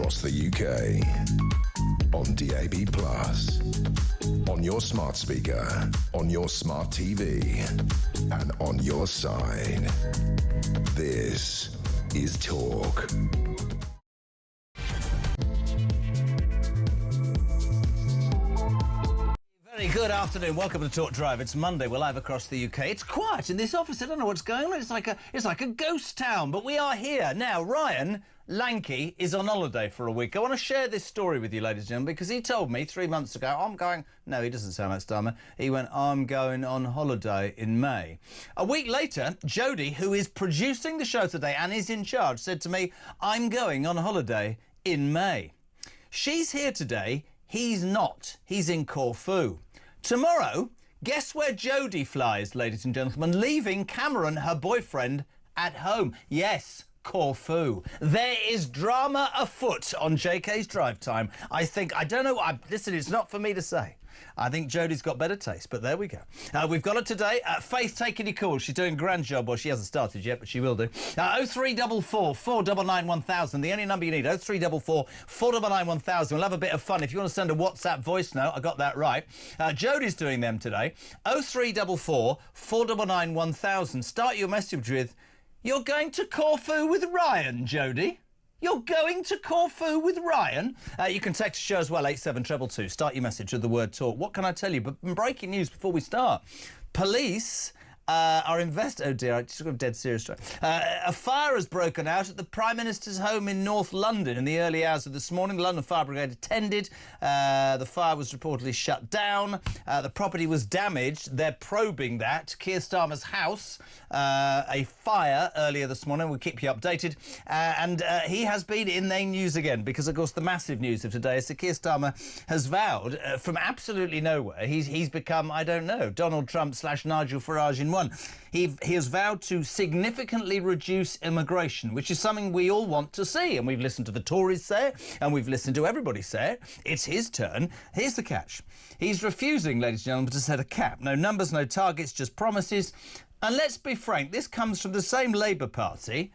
across the UK. On DAB+, on your smart speaker, on your smart TV, and on your side. This is Talk. Very good afternoon. Welcome to Talk Drive. It's Monday. We're live across the UK. It's quiet in this office. I don't know what's going on. It's like a ghost town, but we are here now. Ryan Lanky is on holiday for a week. I want to share this story with you, ladies and gentlemen, because he told me 3 months ago, no, he doesn't sound like Starmer. He went, I'm going on holiday in May. A week later, Jodie, who is producing the show today and is in charge, said to me, I'm going on holiday in May. She's here today. He's not. He's in Corfu. Tomorrow, guess where Jodie flies, ladies and gentlemen, leaving Cameron, her boyfriend, at home. Yes, Corfu. There is drama afoot on JK's drive time. Listen, it's not for me to say. I think Jodie's got better taste, but there we go. We've got her today. Faith taking your calls. She's doing a grand job. Well, she hasn't started yet, but she will do. 0344 499 1000. The only number you need, 0344 499 1000. We'll have a bit of fun. If you want to send a WhatsApp voice note, I got that right. Jodie's doing them today. 0344 499 1000. Start your message with, you're going to Corfu with Ryan, Jodie? You're going to Corfu with Ryan? You can text the show as well, 87222. Start your message with the word talk. What can I tell you? But breaking news before we start. Police are oh dear, I just got dead serious. A fire has broken out at the Prime Minister's home in North London in the early hours of this morning. The London Fire Brigade attended. The fire was reportedly shut down. The property was damaged. They're probing that. Keir Starmer's house, a fire earlier this morning. We'll keep you updated. And he has been in the news again because, of course, the massive news of today is that Keir Starmer has vowed from absolutely nowhere. He's become, I don't know, Donald Trump / Nigel Farage in one. He has vowed to significantly reduce immigration, which is something we all want to see. And we've listened to the Tories say it, and we've listened to everybody say it. It's his turn. Here's the catch. He's refusing, ladies and gentlemen, to set a cap. No numbers, no targets, just promises. And let's be frank, this comes from the same Labour Party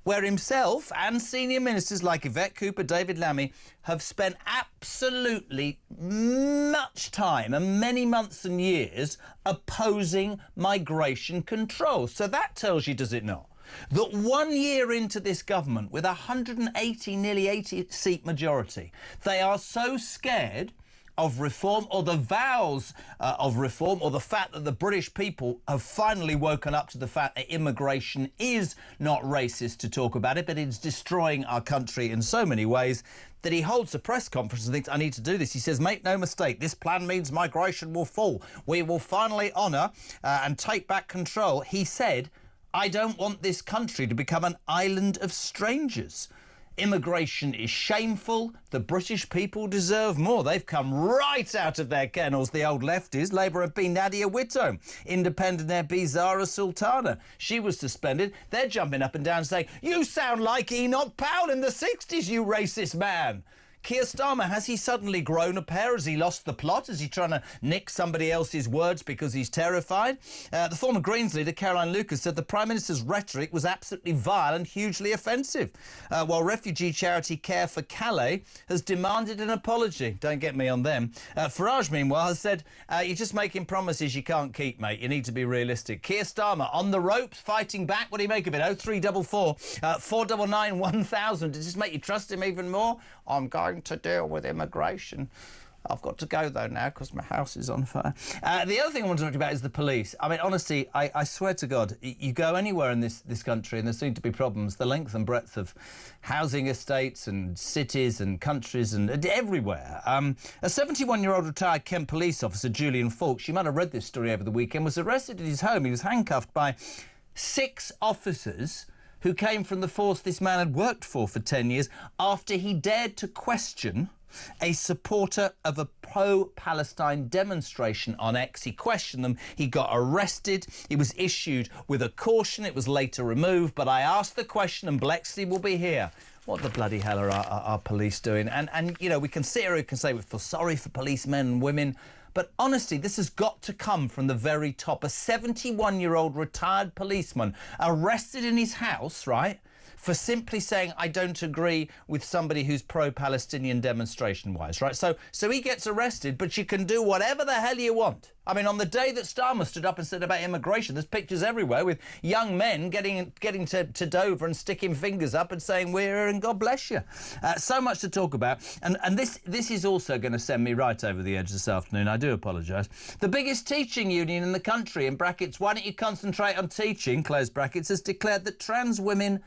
where himself and senior ministers like Yvette Cooper, David Lammy, have spent absolutely much time and many months and years opposing migration control. So that tells you, does it not, that 1 year into this government with 180, nearly 80-seat majority, they are so scared of reform, or the vows of reform, or the fact that the British people have finally woken up to the fact that immigration is not racist to talk about it, but it's destroying our country in so many ways, that he holds a press conference and thinks, I need to do this. He says, make no mistake, this plan means migration will fall. We will finally honour and take back control. He said, I don't want this country to become an island of strangers. Immigration is shameful. The British people deserve more. They've come right out of their kennels, the old lefties. Labour MP Nadia Whitome. Independent MP Zara Sultana. She was suspended. They're jumping up and down saying, you sound like Enoch Powell in the 60s, you racist man. Keir Starmer, has he suddenly grown a pair? Has he lost the plot? Is he trying to nick somebody else's words because he's terrified? The former Greens leader, Caroline Lucas, said the Prime Minister's rhetoric was absolutely vile and hugely offensive, while refugee charity Care for Calais has demanded an apology. Don't get me on them. Farage, meanwhile, has said, you're just making promises you can't keep, mate. You need to be realistic. Keir Starmer, on the ropes, fighting back. What do you make of it? 0344 499 1000. Does this make you trust him even more? I'm going to deal with immigration. I've got to go, though, now, because my house is on fire. The other thing I want to talk about is the police. I mean, honestly, I swear to God, you go anywhere in this country and there seem to be problems, the length and breadth of housing estates and cities and countries and everywhere. A 71-year-old retired Kent police officer, Julian Fawkes, you might have read this story over the weekend, was arrested at his home. He was handcuffed by 6 officers who came from the force this man had worked for 10 years after he dared to question a supporter of a pro-Palestine demonstration on X. He questioned them. He got arrested. He was issued with a caution. It was later removed. But I asked the question, and Blexley will be here. What the bloody hell are our police doing? And you know, we can sit here and can say we feel sorry for policemen and women. But honestly, this has got to come from the very top. A 71-year-old retired policeman arrested in his house, right, for simply saying, I don't agree with somebody who's pro-Palestinian demonstration-wise, right? So he gets arrested, but you can do whatever the hell you want. I mean, on the day that Starmer stood up and said about immigration, there's pictures everywhere with young men getting to Dover and sticking fingers up and saying, we're here and God bless you. So much to talk about. And this is also going to send me right over the edge this afternoon. I do apologise. The biggest teaching union in the country, in brackets, why don't you concentrate on teaching, close brackets, has declared that trans women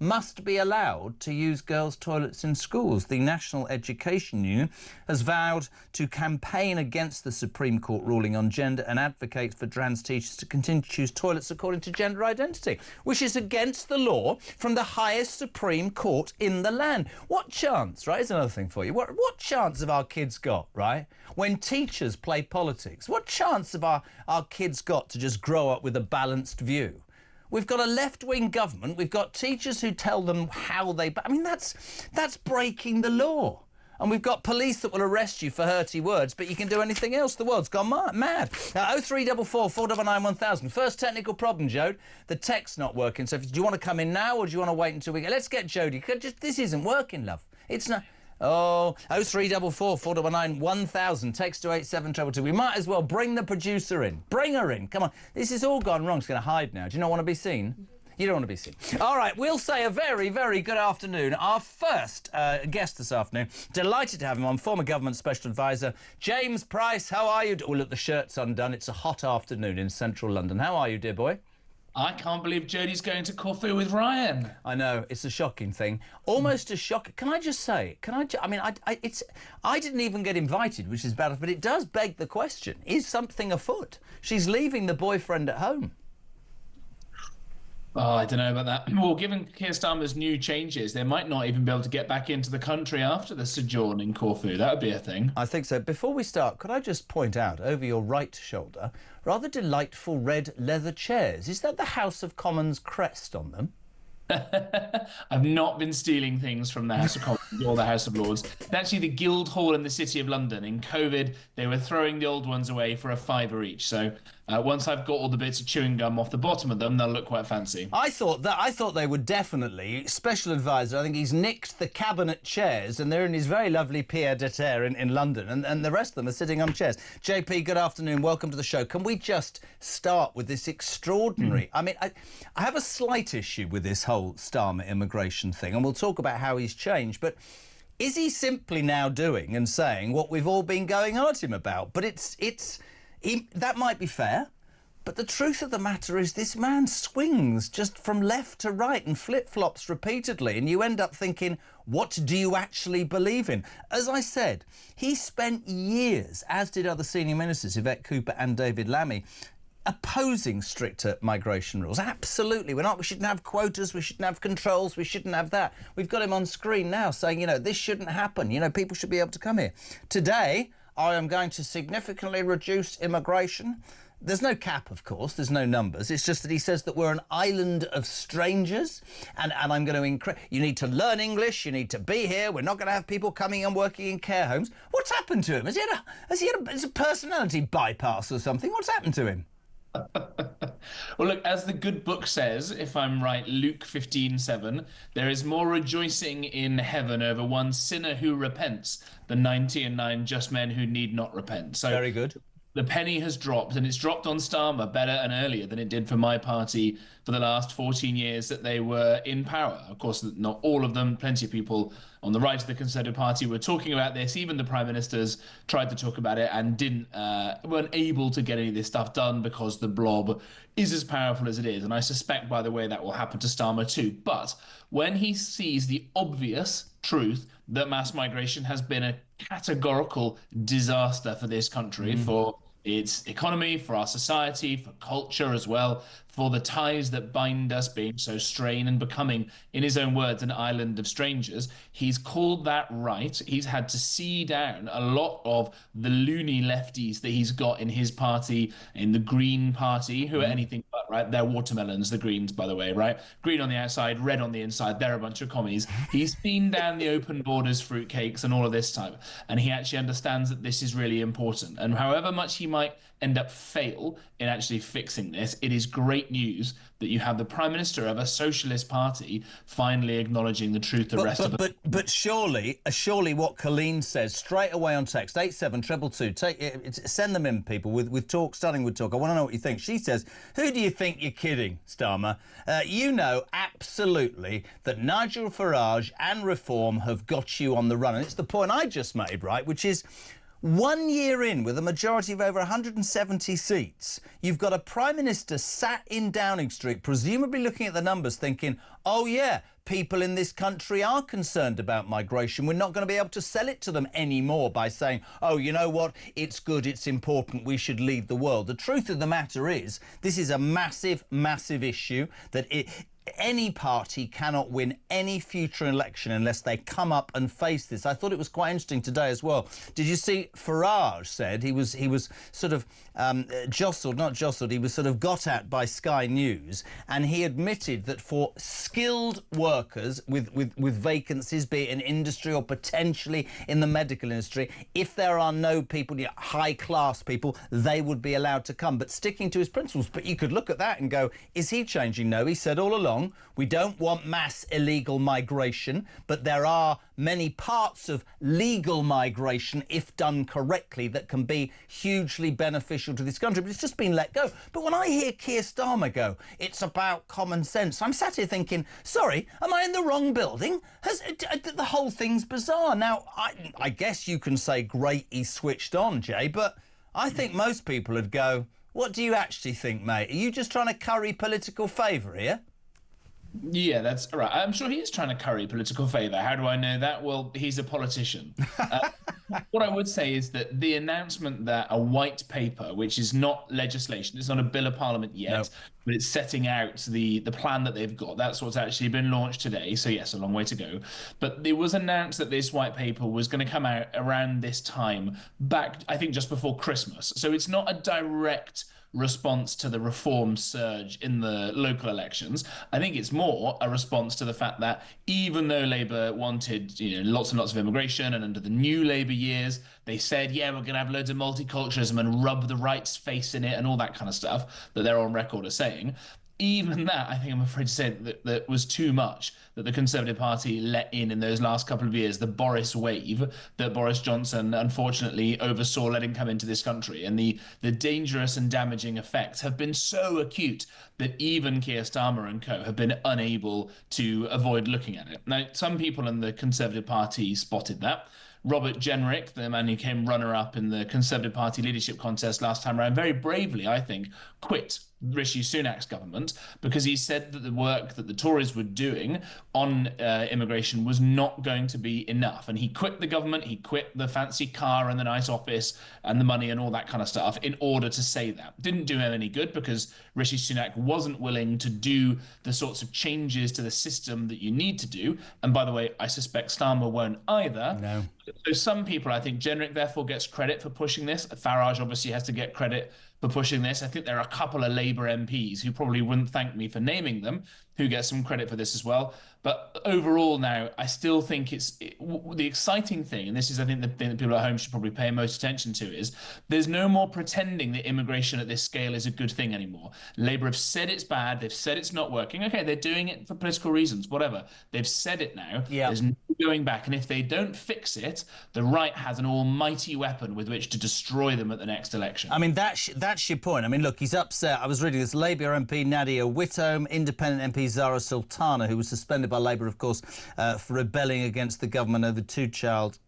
must be allowed to use girls' toilets in schools. The National Education Union has vowed to campaign against the Supreme Court ruling on gender and advocates for trans teachers to continue to choose toilets according to gender identity, which is against the law from the highest Supreme Court in the land. What chance, right, is another thing for you. What chance have our kids got, right, when teachers play politics? What chance have our kids got to just grow up with a balanced view? We've got a left-wing government. We've got teachers who tell them how they... I mean, that's breaking the law. And we've got police that will arrest you for hurty words, but you can do anything else. The world's gone mad. 0344 499 1000. First technical problem, Jode. The tech's not working. So do you want to come in now or do you want to wait until we get... Let's get Jodie. This isn't working, love. It's not... Oh, 0344 499 1000. Text to 87222. We might as well bring the producer in. Bring her in. Come on. This has all gone wrong. She's going to hide now. Do you not want to be seen? You don't want to be seen. All right, we'll say a very, very good afternoon. Our first guest this afternoon, delighted to have him on, former government special advisor, James Price. How are you? Oh, look, the shirt's undone. It's a hot afternoon in central London. How are you, dear boy? I can't believe Jodie's going to Corfu with Ryan. I know, it's a shocking thing. Almost as shocking. Can I just say, I didn't even get invited, which is bad, but it does beg the question, is something afoot? She's leaving the boyfriend at home. Oh, I don't know about that. Well, given Keir Starmer's new changes, they might not even be able to get back into the country after the sojourn in Corfu. That would be a thing. I think so. Before we start, could I just point out, over your right shoulder, rather delightful red leather chairs. Is that the House of Commons crest on them? I've not been stealing things from the House of Commons or the House of Lords. It's actually the Guildhall in the City of London. In COVID, they were throwing the old ones away for £5 each. So once I've got all the bits of chewing gum off the bottom of them, they'll look quite fancy. I thought they would definitely. Special advisor, I think he's nicked the cabinet chairs and they're in his very lovely pied à terre in London, and the rest of them are sitting on chairs. JP, good afternoon. Welcome to the show. Can we just start with this extraordinary... I mean, I have a slight issue with this whole Starmer immigration thing, and we'll talk about how he's changed, but is he simply now doing and saying what we've all been going on at him about? But that might be fair, but the truth of the matter is this man swings just from left to right and flip-flops repeatedly, and you end up thinking, what do you actually believe in? As I said, he spent years, as did other senior ministers, Yvette Cooper and David Lammy, opposing stricter migration rules. Absolutely. We shouldn't have quotas, we shouldn't have controls, we shouldn't have that. We've got him on screen now saying, this shouldn't happen. People should be able to come here. Today, I am going to significantly reduce immigration. There's no cap, of course. There's no numbers. It's just that he says that we're an island of strangers, and I'm going to increase... You need to learn English. You need to be here. We're not going to have people coming and working in care homes. What's happened to him? Has he had a personality bypass or something? What's happened to him? Well, look, as the good book says, if I'm right, Luke 15:7, there is more rejoicing in heaven over one sinner who repents than 99 just men who need not repent. So very good. The penny has dropped, and it's dropped on Starmer better and earlier than it did for my party for the last 14 years that they were in power. Of course, not all of them. Plenty of people on the right of the Conservative Party were talking about this. Even the Prime Ministers tried to talk about it and weren't able to get any of this stuff done because the blob is as powerful as it is. And I suspect, by the way, that will happen to Starmer too. But when he sees the obvious truth that mass migration has been a categorical disaster for this country, for its economy, for our society, for culture as well, for the ties that bind us being so strained and becoming, in his own words, an island of strangers. He's called that right. He's had to see down a lot of the loony lefties that he's got in his party, in the Green Party, who are anything but, right? They're watermelons, the Greens, by the way, right? Green on the outside, red on the inside. They're a bunch of commies. He's seen down the open borders, fruitcakes, and all of this type. And he actually understands that this is really important. And however much he might end up fail in actually fixing this, it is great great news that you have the Prime Minister of a socialist party finally acknowledging the truth the rest of us. But surely what Colleen says straight away on text, 87222, send them in, people, with talk, starting with talk. I want to know what you think. She says, who do you think you're kidding, Starmer? You know absolutely that Nigel Farage and Reform have got you on the run. And it's the point I just made, right, which is 1 year in, with a majority of over 170 seats, you've got a Prime Minister sat in Downing Street, presumably looking at the numbers, thinking, oh yeah, people in this country are concerned about migration. We're not going to be able to sell it to them anymore by saying, oh, you know what, it's good, it's important, we should lead the world. The truth of the matter is, this is a massive, massive issue that any party cannot win any future election unless they come up and face this. I thought it was quite interesting today as well. Did you see Farage said he was sort of not jostled, he was sort of got at by Sky News, and he admitted that for skilled workers with vacancies, be it in industry or potentially in the medical industry, if there are no people, high class people, they would be allowed to come, but sticking to his principles. But you could look at that and go, is he changing? No, he said all along, we don't want mass illegal migration, but there are many parts of legal migration, if done correctly, that can be hugely beneficial to this country. But it's just been let go. But when I hear Keir Starmer go, it's about common sense, I'm sat here thinking, sorry, am I in the wrong building? The whole thing's bizarre. Now, I guess you can say great, he's switched on, Jay, but I think most people would go, what do you actually think, mate? Are you just trying to curry political favour here? Yeah, that's right. I'm sure he is trying to curry political favour. How do I know that? Well, he's a politician. What I would say is that the announcement that a white paper, which is not legislation, it's not a bill of parliament yet, no, but it's setting out the plan that they've got. That's what's actually been launched today. So yes, a long way to go. But it was announced that this white paper was going to come out around this time, back, I think, just before Christmas. So it's not a direct response to the reform surge in the local elections. I think it's more a response to the fact that even though Labour wanted, lots and lots of immigration, and under the new Labour years, they said, yeah, we're going to have loads of multiculturalism and rub the right's face in it and all that kind of stuff that they're on record as saying. Even that, I think I'm afraid to say that was too much, that the Conservative Party let in those last couple of years, the Boris wave that Boris Johnson unfortunately oversaw letting come into this country. And the dangerous and damaging effects have been so acute that even Keir Starmer and co have been unable to avoid looking at it. Now, some people in the Conservative Party spotted that. Robert Jenrick, the man who came runner-up in the Conservative Party leadership contest last time around, very bravely, I think, quit Rishi Sunak's government because he said that the work that the Tories were doing on immigration was not going to be enough. And he quit the government, he quit the fancy car and the nice office and the money and all that kind of stuff in order to say that. Didn't do him any good because Rishi Sunak wasn't willing to do the sorts of changes to the system that you need to do. And by the way, I suspect Starmer won't either. No. So some people, I think Jenrick therefore gets credit for pushing this. Farage obviously has to get credit for pushing this. I think there are a couple of Labour MPs who probably wouldn't thank me for naming them, who get some credit for this as well. But overall now, I still think the exciting thing, and this is, I think, the thing that people at home should probably pay most attention to, is there's no more pretending that immigration at this scale is a good thing anymore. Labour have said it's bad. They've said it's not working. Okay, they're doing it for political reasons, whatever. They've said it now. Yeah. There's no going back. And if they don't fix it, the right has an almighty weapon with which to destroy them at the next election. I mean, that's your point. I mean, look, he's upset. I was reading this. Labour MP Nadia Whittome, Independent MP Zara Sultana, who was suspended by Labour, of course, for rebelling against the government over two-child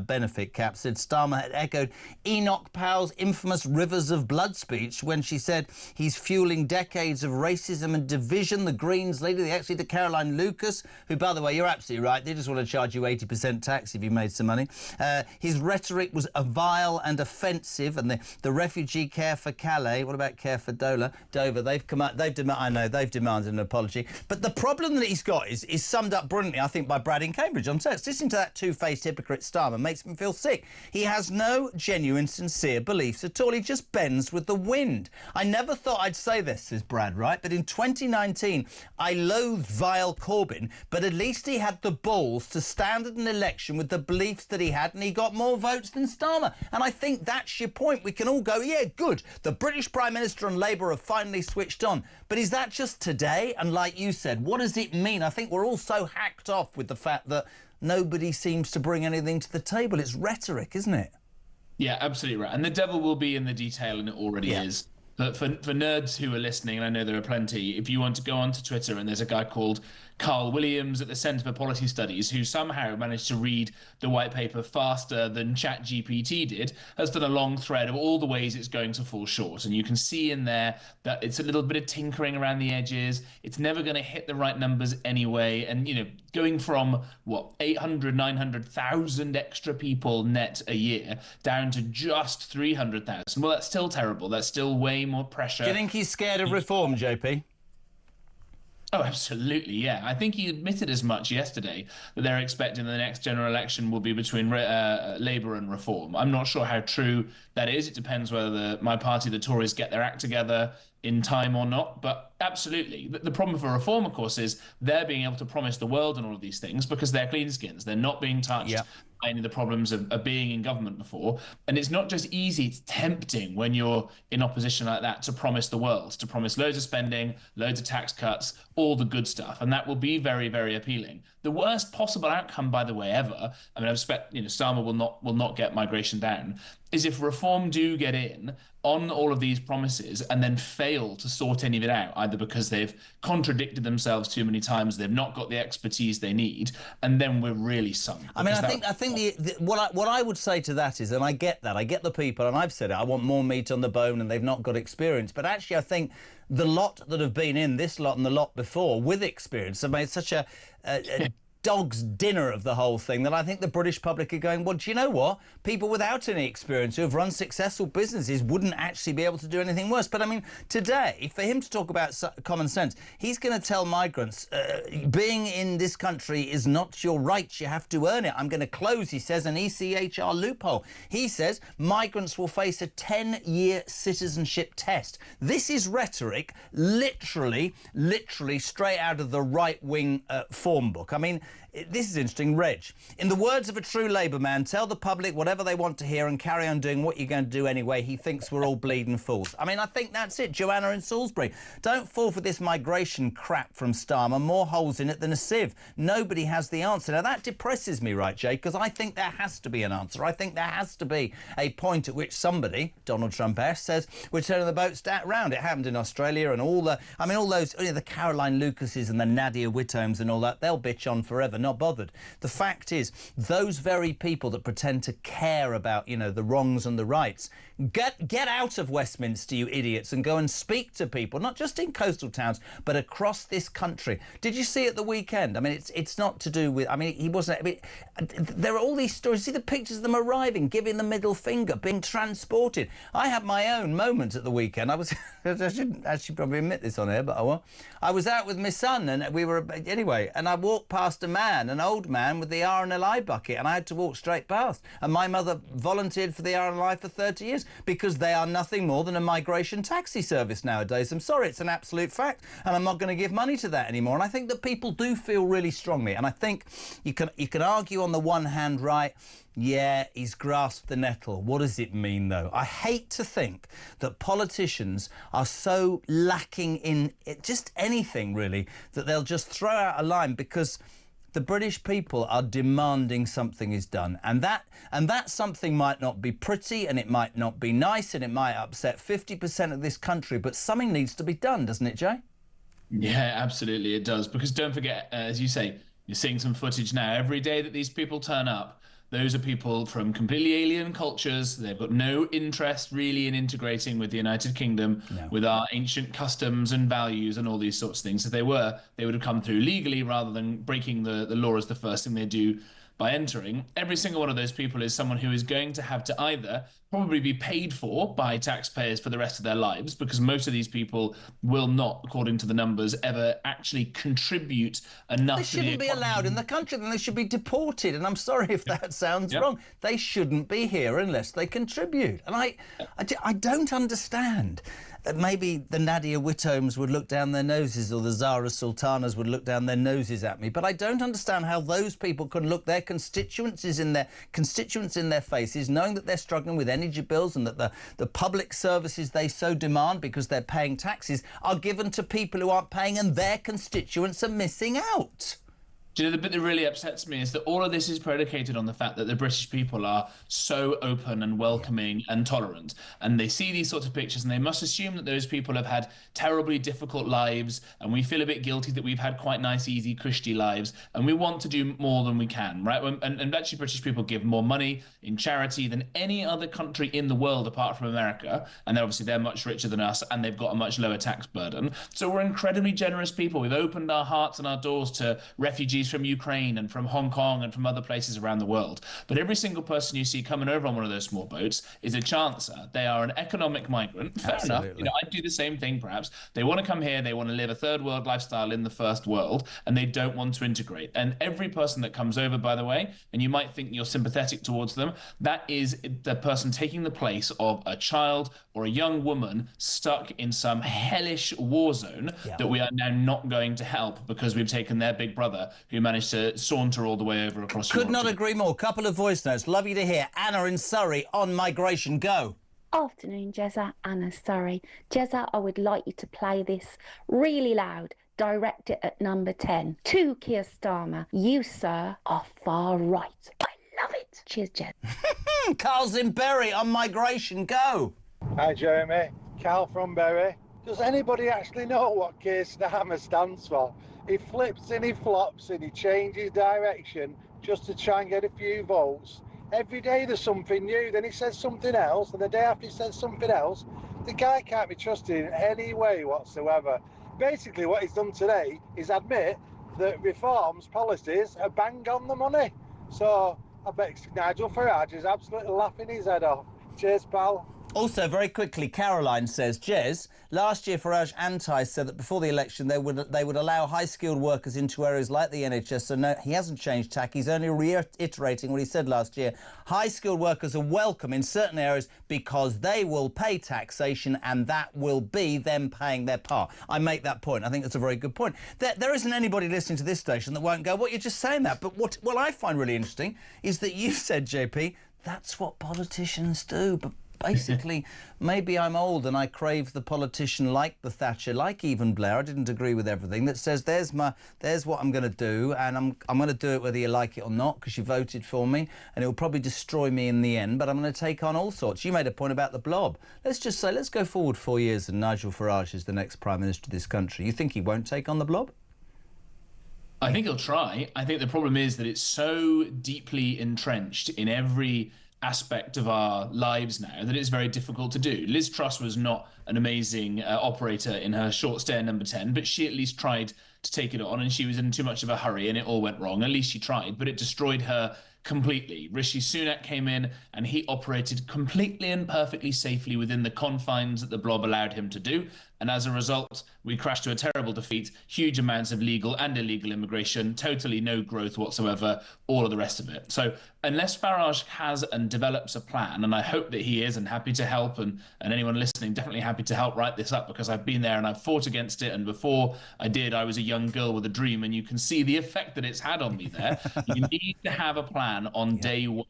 benefit cap, said Starmer had echoed Enoch Powell's infamous rivers of blood speech when she said he's fueling decades of racism and division. The Greens leader, the ex-leader Caroline Lucas, who, by the way, you're absolutely right, they just want to charge you 80% tax if you made some money. His rhetoric was vile and offensive, and the refugee care for Calais, what about care for Dover? They've demanded an apology. But the problem that he's got is summed up brilliantly, I think, by Brad in Cambridge on text. Listen to that two-faced hypocrite Starmer makes me feel sick. He has no genuine, sincere beliefs at all. He just bends with the wind. I never thought I'd say this, says Brad Wright, but in 2019, I loathed vile Corbyn, but at least he had the balls to stand at an election with the beliefs that he had, and he got more votes than Starmer. And I think that's your point. We can all go, yeah, good. The British Prime Minister and Labour have finally switched on. But is that just today? And like you said, what does it mean? I think we're all so hacked off with the fact that nobody seems to bring anything to the table. It's rhetoric, isn't it? Yeah, absolutely right. And the devil will be in the detail, and it already is. But for nerds who are listening, and I know there are plenty, if you want to go onto Twitter, and there's a guy called Carl Williams at the Centre for Policy Studies who somehow managed to read the white paper faster than ChatGPT did, has done a long thread of all the ways it's going to fall short. And you can see in there that it's a little bit of tinkering around the edges. It's never going to hit the right numbers anyway. And, you know, going from, 800, 900,000 extra people net a year down to just 300,000. Well, that's still terrible. That's still way more pressure. Do you think he's scared of reform, JP? Oh, absolutely, yeah. I think he admitted as much yesterday that they're expecting the next general election will be between Labour and Reform. I'm not sure how true that is. It depends whether my party, the Tories, get their act together in time or not. But absolutely. The problem for Reform, of course, is they're being able to promise the world and all of these things because they're cleanskins. They're not being touched by any of the problems of being in government before. And it's not just easy, it's tempting when you're in opposition like that to promise the world, to promise loads of spending, loads of tax cuts, all the good stuff. And that will be very, very appealing. The worst possible outcome, by the way, ever, I mean, I expect, Starmer will not get migration down, is if Reform do get in on all of these promises and then fail to sort any of it out, either because they've contradicted themselves too many times, they've not got the expertise they need, and then we're really sunk. I mean, I think what I would say to that is, and I get that, I get the people, and I've said it, I want more meat on the bone, and they've not got experience. But actually, I think the lot that have been in, this lot and the lot before, with experience, have made such a dog's dinner of the whole thing that I think the British public are going, well, do you know what? People without any experience who have run successful businesses wouldn't actually be able to do anything worse. But I mean, today, for him to talk about common sense, he's going to tell migrants, being in this country is not your right. You have to earn it. I'm going to close, he says, an ECHR loophole. He says migrants will face a 10-year citizenship test. This is rhetoric, literally straight out of the right-wing form book. I mean, this is interesting. Reg, in the words of a true Labour man, tell the public whatever they want to hear and carry on doing what you're going to do anyway. He thinks we're all bleeding fools. I mean, I think that's it. Joanna in Salisbury. Don't fall for this migration crap from Starmer. More holes in it than a sieve. Nobody has the answer. Now, that depresses me, right, Jay, because I think there has to be an answer. I think there has to be a point at which somebody, Donald Trump-esque, says we're turning the boats round. It happened in Australia and all those, the Caroline Lucases and the Nadia Whittomes and all that, they'll bitch on forever. Not bothered. The fact is, those very people that pretend to care about, the wrongs and the rights, get out of Westminster, you idiots, and go and speak to people, not just in coastal towns, but across this country. Did you see at the weekend? I mean, it's not to do with, he wasn't, there are all these stories. See the pictures of them arriving, giving the middle finger, being transported. I had my own moment at the weekend. I shouldn't actually probably admit this on air, but I will. I was out with my son, and and I walked past a man, an old man with the RNLI bucket, and I had to walk straight past. And my mother volunteered for the RNLI for 30 years because they are nothing more than a migration taxi service nowadays. I'm sorry, it's an absolute fact, and I'm not going to give money to that anymore. And I think that people do feel really strongly, and I think you can argue on the one hand, right, yeah, he's grasped the nettle. What does it mean, though? I hate to think that politicians are so lacking in just anything, really, that they'll just throw out a line because the British people are demanding something is done. And that something might not be pretty, and it might not be nice, and it might upset 50% of this country, but something needs to be done, doesn't it, Jay? Yeah, absolutely, it does. Because don't forget, as you say, you're seeing some footage now. Every day that these people turn up, those are people from completely alien cultures. They've got no interest really in integrating with the United Kingdom, with our ancient customs and values and all these sorts of things. If they were, they would have come through legally rather than breaking the law as the first thing they do by entering. Every single one of those people is someone who is going to have to either probably be paid for by taxpayers for the rest of their lives, because most of these people will not, according to the numbers, ever actually contribute enough. They shouldn't be allowed in the country, then they should be deported. And I'm sorry if that sounds wrong. They shouldn't be here unless they contribute. And I don't understand. Maybe the Nadia Whittomes would look down their noses, or the Zara Sultanas would look down their noses at me. But I don't understand how those people can look their constituents in their faces, knowing that they're struggling with energy bills and that the public services they so demand because they're paying taxes are given to people who aren't paying, and their constituents are missing out. Do you know, the bit that really upsets me is that all of this is predicated on the fact that the British people are so open and welcoming and tolerant. And they see these sorts of pictures and they must assume that those people have had terribly difficult lives, and we feel a bit guilty that we've had quite nice, easy, cushy lives, and we want to do more than we can, right? And actually British people give more money in charity than any other country in the world apart from America. And obviously they're much richer than us, and they've got a much lower tax burden. So we're incredibly generous people. We've opened our hearts and our doors to refugees from Ukraine and from Hong Kong and from other places around the world. But every single person you see coming over on one of those small boats is a chancer. They are an economic migrant. Fair enough. You know, I'd do the same thing perhaps. They want to come here, they want to live a third world lifestyle in the first world, and they don't want to integrate. And every person that comes over, by the way, and you might think you're sympathetic towards them, that is the person taking the place of a child or a young woman stuck in some hellish war zone that we are now not going to help because we've taken their big brother who managed to saunter all the way over across Europe. Could not agree more. Couple of voice notes. Love you to hear. Anna in Surrey on migration. Go. Afternoon, Jezza. Anna, Surrey. Jezza, I would like you to play this really loud. Direct it at number 10. To Keir Starmer. You, sir, are far right. I love it. Cheers, Jez. Carl's in Bury on migration. Go. Hi, Jeremy. Carl from Bury. Does anybody actually know what Keir Starmer stands for? He flips and he flops and he changes direction just to try and get a few votes. Every day there's something new, then he says something else, and the day after he says something else. The guy can't be trusted in any way whatsoever. Basically what he's done today is admit that reforms, policies are bang on the money. So I bet Nigel Farage is absolutely laughing his head off. Cheers, pal. Also, very quickly, Caroline says, Jez, last year Farage and Tice said that before the election they would allow high-skilled workers into areas like the NHS, so no, he hasn't changed tack. He's only reiterating what he said last year. High-skilled workers are welcome in certain areas because they will pay taxation, and that will be them paying their part. I make that point. I think that's a very good point. There isn't anybody listening to this station that won't go, well, you're just saying that. But what I find really interesting is that you said, JP, that's what politicians do. But basically, maybe I'm old and I crave the politician like the Thatcher, like even Blair. I didn't agree with everything that says there's what I'm going to do, and I'm going to do it whether you like it or not because you voted for me, and it will probably destroy me in the end. But I'm going to take on all sorts. You made a point about the blob. Let's just say let's go forward 4 years and Nigel Farage is the next Prime Minister of this country. You think he won't take on the blob? I think he'll try. I think the problem is that it's so deeply entrenched in every aspect of our lives now that it's very difficult to do. Liz Truss was not an amazing operator in her short stay at number 10, but she at least tried to take it on, and she was in too much of a hurry and it all went wrong. At least she tried, but it destroyed her completely. Rishi Sunak came in and he operated completely and perfectly safely within the confines that the blob allowed him to do. And as a result, we crashed to a terrible defeat, huge amounts of legal and illegal immigration, totally no growth whatsoever, all of the rest of it. So unless Farage has and develops a plan, and I hope that he is and happy to help, and anyone listening definitely happy to help write this up because I've been there and I've fought against it. And before I did, I was a young girl with a dream, and you can see the effect that it's had on me there. You need to have a plan on day one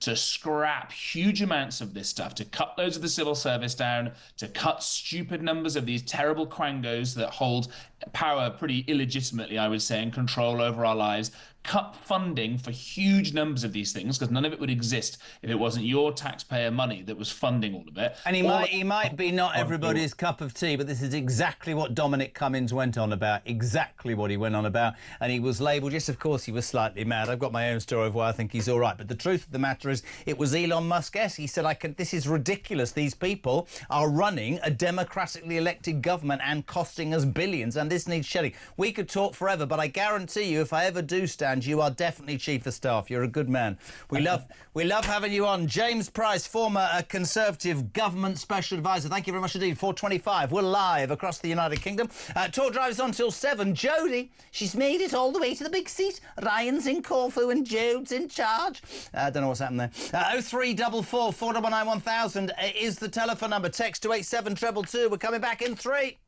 to scrap huge amounts of this stuff, to cut loads of the civil service down, to cut stupid numbers of these terrible quangos that hold power pretty illegitimately, I would say, and control over our lives. Cut funding for huge numbers of these things because none of it would exist if it wasn't your taxpayer money that was funding all of it. And he might be not everybody's cup of tea, but this is exactly what Dominic Cummings went on about, exactly what he went on about. And he was labelled, yes, of course, he was slightly mad. I've got my own story of why I think he's all right. But the truth of the matter is it was Elon Musk-esque. He said, this is ridiculous. These people are running a democratically elected government and costing us billions, and this needs shedding. We could talk forever, but I guarantee you if I ever do stand and you are definitely Chief of Staff. You're a good man. We love having you on. James Price, former Conservative Government Special Advisor. Thank you very much indeed. 4:25. We're live across the United Kingdom. Talk Drive's on till 7. Jodie, she's made it all the way to the big seat. Ryan's in Corfu and Jode's in charge. I don't know what's happened there. 0344 499 1000 is the telephone number. Text to 87222. We're coming back in 3.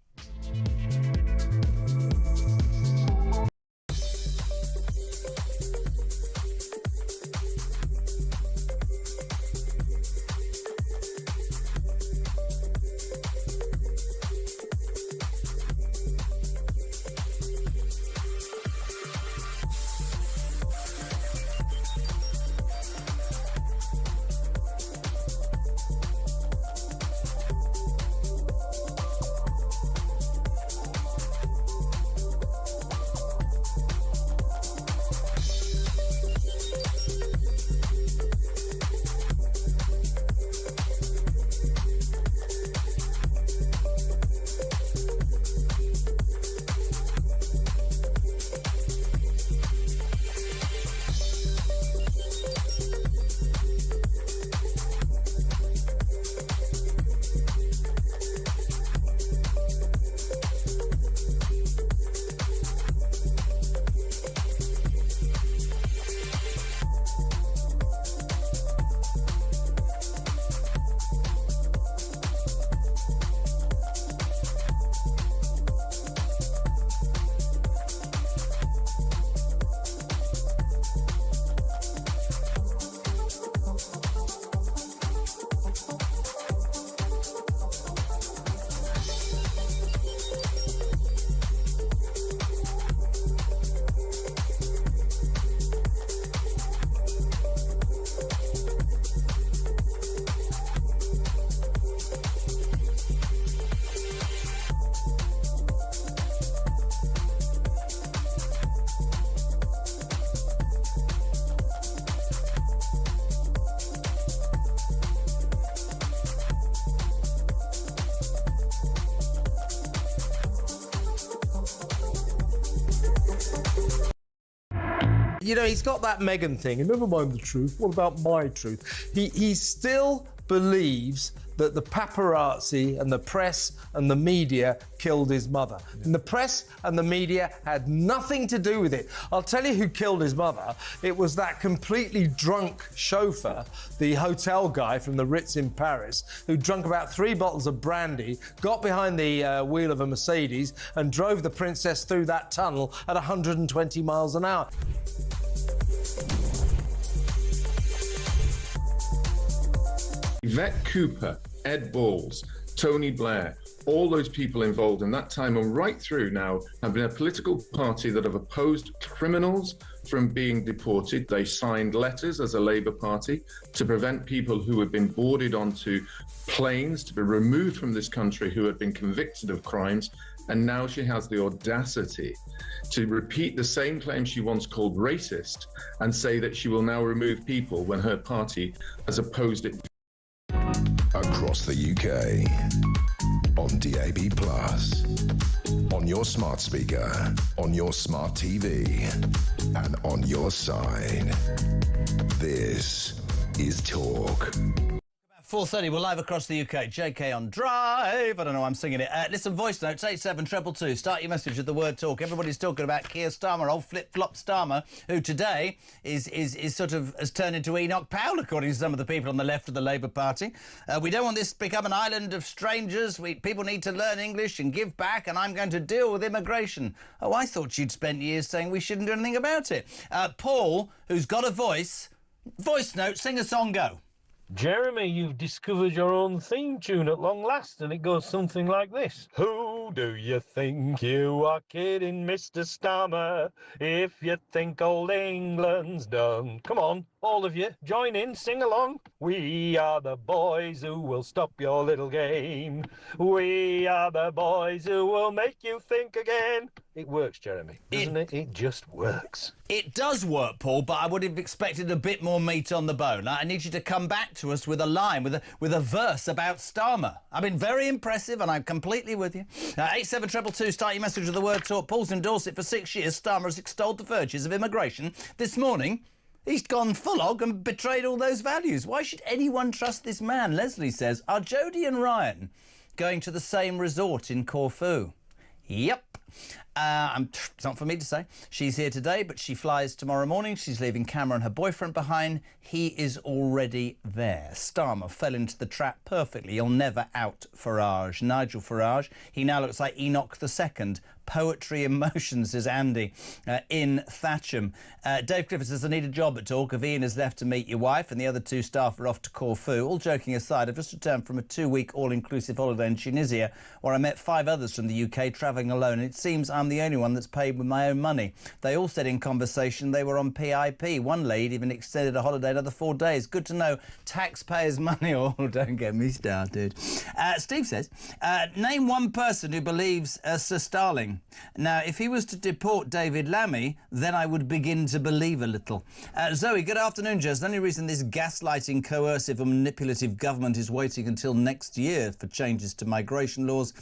You know, he's got that Meghan thing, and never mind the truth, what about my truth? He still believes that the paparazzi and the press and the media killed his mother. And the press and the media had nothing to do with it. I'll tell you who killed his mother. It was that completely drunk chauffeur, the hotel guy from the Ritz in Paris, who drank about 3 bottles of brandy, got behind the wheel of a Mercedes and drove the princess through that tunnel at 120 miles an hour. Yvette Cooper, Ed Balls, Tony Blair, all those people involved in that time and right through now have been a political party that have opposed criminals from being deported. They signed letters as a Labour Party to prevent people who had been boarded onto planes to be removed from this country who had been convicted of crimes. And now she has the audacity to repeat the same claim she once called racist and say that she will now remove people when her party has opposed it. Across the UK, on DAB+, on your smart speaker, on your smart TV, and on your side. This is Talk. 4:30, we're live across the UK. JK on Drive. I don't know why I'm singing it. Listen, voice notes, 87222. Start your message with the word talk. Everybody's talking about Keir Starmer, old flip-flop Starmer, who today is sort of has turned into Enoch Powell, according to some of the people on the left of the Labour Party. We don't want this to become an island of strangers. People need to learn English and give back, and I'm going to deal with immigration. Oh, I thought you'd spent years saying we shouldn't do anything about it. Paul, who's got a voice note, sing a song, go. Jeremy, you've discovered your own theme tune at long last, and it goes something like this. Who do you think you are kidding, Mr. Starmer, if you think old England's done? Come on, all of you, join in, sing along. We are the boys who will stop your little game. We are the boys who will make you think again. It works, Jeremy, doesn't it? It just works. It does work, Paul, but I would have expected a bit more meat on the bone. I need you to come back to us with a line, with a verse about Starmer. I've been very impressive, and I'm completely with you. 87222, start your message with the word talk. Paul's endorsed it for 6 years. Starmer has extolled the virtues of immigration. This morning, he's gone full hog and betrayed all those values. Why should anyone trust this man? Leslie says, are Jodie and Ryan going to the same resort in Corfu? Yep. It's not for me to say. She's here today, but she flies tomorrow morning. She's leaving Cameron, her boyfriend, behind. He is already there. Starmer fell into the trap perfectly. You'll never out Farage. Nigel Farage, he now looks like Enoch II. Poetry in motion, says Andy in Thatcham. Dave Clifford says, I need a job at Talk. If Ian has left to meet your wife and the other two staff are off to Corfu. All joking aside, I've just returned from a 2-week all-inclusive holiday in Tunisia where I met 5 others from the UK travelling alone, and it seems I'm the only one that's paid with my own money. They all said in conversation they were on PIP. One lady even extended a holiday another 4 days. Good to know taxpayers' money. Oh, don't get me started. Steve says, name one person who believes Sir Starling. Now, if he was to deport David Lammy, then I would begin to believe a little. Zoe, good afternoon, Jez. The only reason this gaslighting, coercive and manipulative government is waiting until next year for changes to migration laws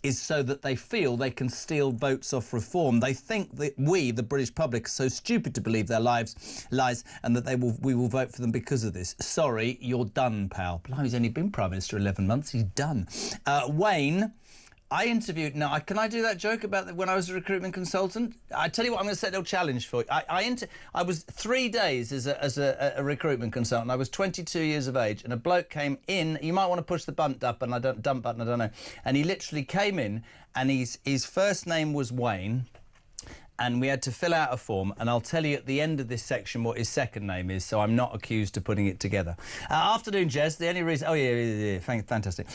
is so that they feel they can steal votes off reform. They think that we, the British public, are so stupid to believe their lies, and that we will vote for them because of this. Sorry, you're done, pal. Blimey, he's only been Prime Minister 11 months. He's done. Wayne, I interviewed... Now, can I do that joke about when I was a recruitment consultant? I tell you what, I'm going to set a little challenge for you. I was 3 days as a recruitment consultant. I was 22 years of age, and a bloke came in. You might want to push the dump button, I don't know. And he literally came in, and his first name was Wayne, and we had to fill out a form, and I'll tell you at the end of this section what his second name is, so I'm not accused of putting it together. Afternoon, Jez. The only reason... Oh, yeah, fantastic.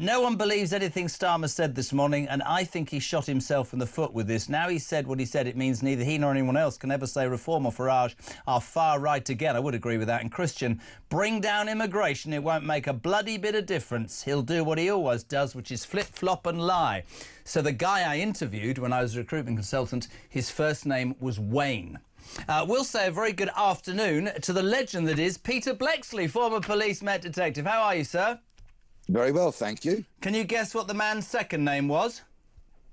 No one believes anything Starmer said this morning, and I think he shot himself in the foot with this. Now he's said what he said, it means neither he nor anyone else can ever say Reform or Farage are far right again. I would agree with that. And Christian, bring down immigration. It won't make a bloody bit of difference. He'll do what he always does, which is flip-flop and lie. So the guy I interviewed when I was a recruitment consultant, his first name was Wayne. We'll say a very good afternoon to the legend that is Peter Blexley, former police Met detective. How are you, sir? Very well, thank you. Can you guess what the man's second name was?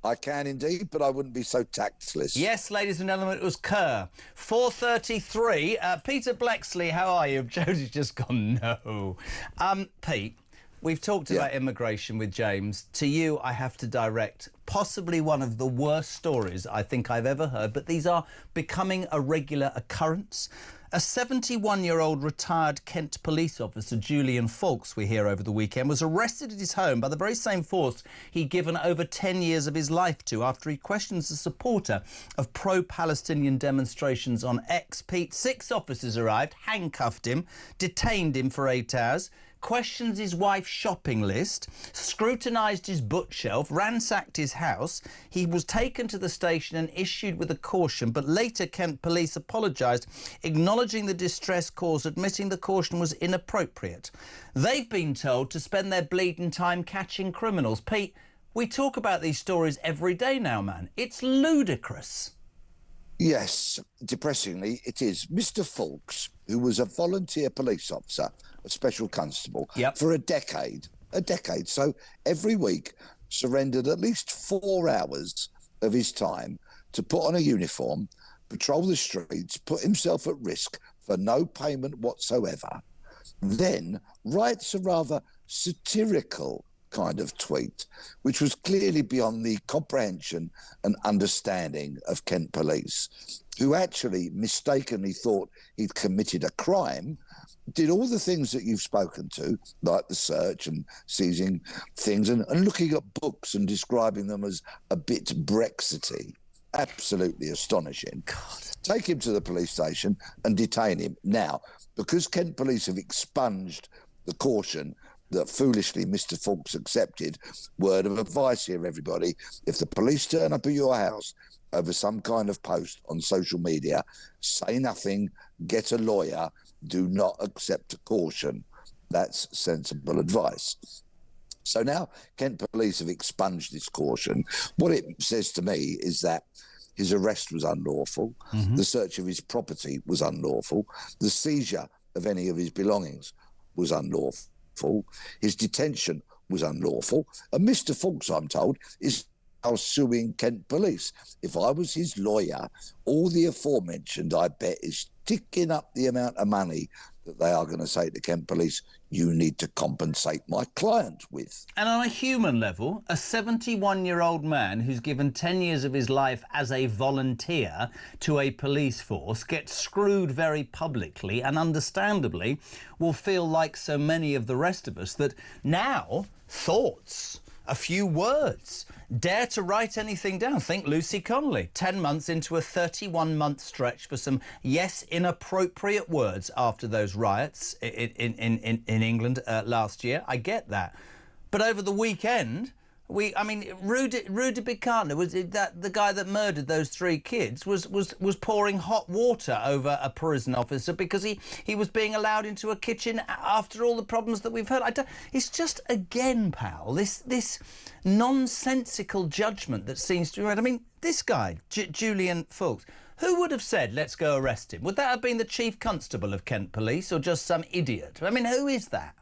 I can indeed, but I wouldn't be so tactless. Yes, ladies and gentlemen, it was Kerr. 4:33. Peter Blexley, how are you? Jodie's just gone, no. Pete, we've talked about immigration with James. To you, I have to direct possibly one of the worst stories I think I've ever heard, but these are becoming a regular occurrence. A 71-year-old retired Kent police officer, Julian Fawkes, we hear over the weekend, was arrested at his home by the very same force he'd given over 10 years of his life to after he questions a supporter of pro-Palestinian demonstrations on X. Pete, 6 officers arrived, handcuffed him, detained him for 8 hours, questioned his wife's shopping list, scrutinised his bookshelf, ransacked his house. He was taken to the station and issued with a caution, but later Kent police apologised, acknowledging the distress caused, admitting the caution was inappropriate. They've been told to spend their bleeding time catching criminals. Pete, we talk about these stories every day now, man. It's ludicrous. Yes, depressingly, it is. Mr. Fawkes, who was a volunteer police officer, a special constable, for a decade, so every week surrendered at least 4 hours of his time to put on a uniform, patrol the streets, put himself at risk for no payment whatsoever, then writes a rather satirical kind of tweet, which was clearly beyond the comprehension and understanding of Kent police, who actually mistakenly thought he'd committed a crime, did all the things that you've spoken to, like the search and seizing things and looking at books and describing them as a bit Brexity. Absolutely astonishing. God. Take him to the police station and detain him. Now, because Kent police have expunged the caution that foolishly Mr. Fawkes accepted, word of advice here, everybody. If the police turn up at your house over some kind of post on social media, say nothing, get a lawyer, do not accept a caution. That's sensible advice. So now Kent Police have expunged this caution. What it says to me is that his arrest was unlawful, the search of his property was unlawful, the seizure of any of his belongings was unlawful, his detention was unlawful, and Mr. Fawkes, I'm told, is now suing Kent Police. If I was his lawyer, all the aforementioned, I bet, is ticking up the amount of money that they are going to say to Kent Police, you need to compensate my client with. And on a human level, a 71-year-old man who's given 10 years of his life as a volunteer to a police force gets screwed very publicly and understandably will feel like so many of the rest of us that now thoughts, a few words, dare to write anything down. Think Lucy Connolly, 10 months into a 31-month stretch for some, yes, inappropriate words after those riots in England last year. I get that. But over the weekend, Rudy Bicardner, was it that the guy that murdered those 3 kids was pouring hot water over a prison officer because he was being allowed into a kitchen after all the problems that we've heard. It's just, again, pal, this nonsensical judgment that seems to be right. I mean, this guy, Julian Fawkes, who would have said, let's go arrest him? Would that have been the chief constable of Kent Police or just some idiot? I mean, who is that?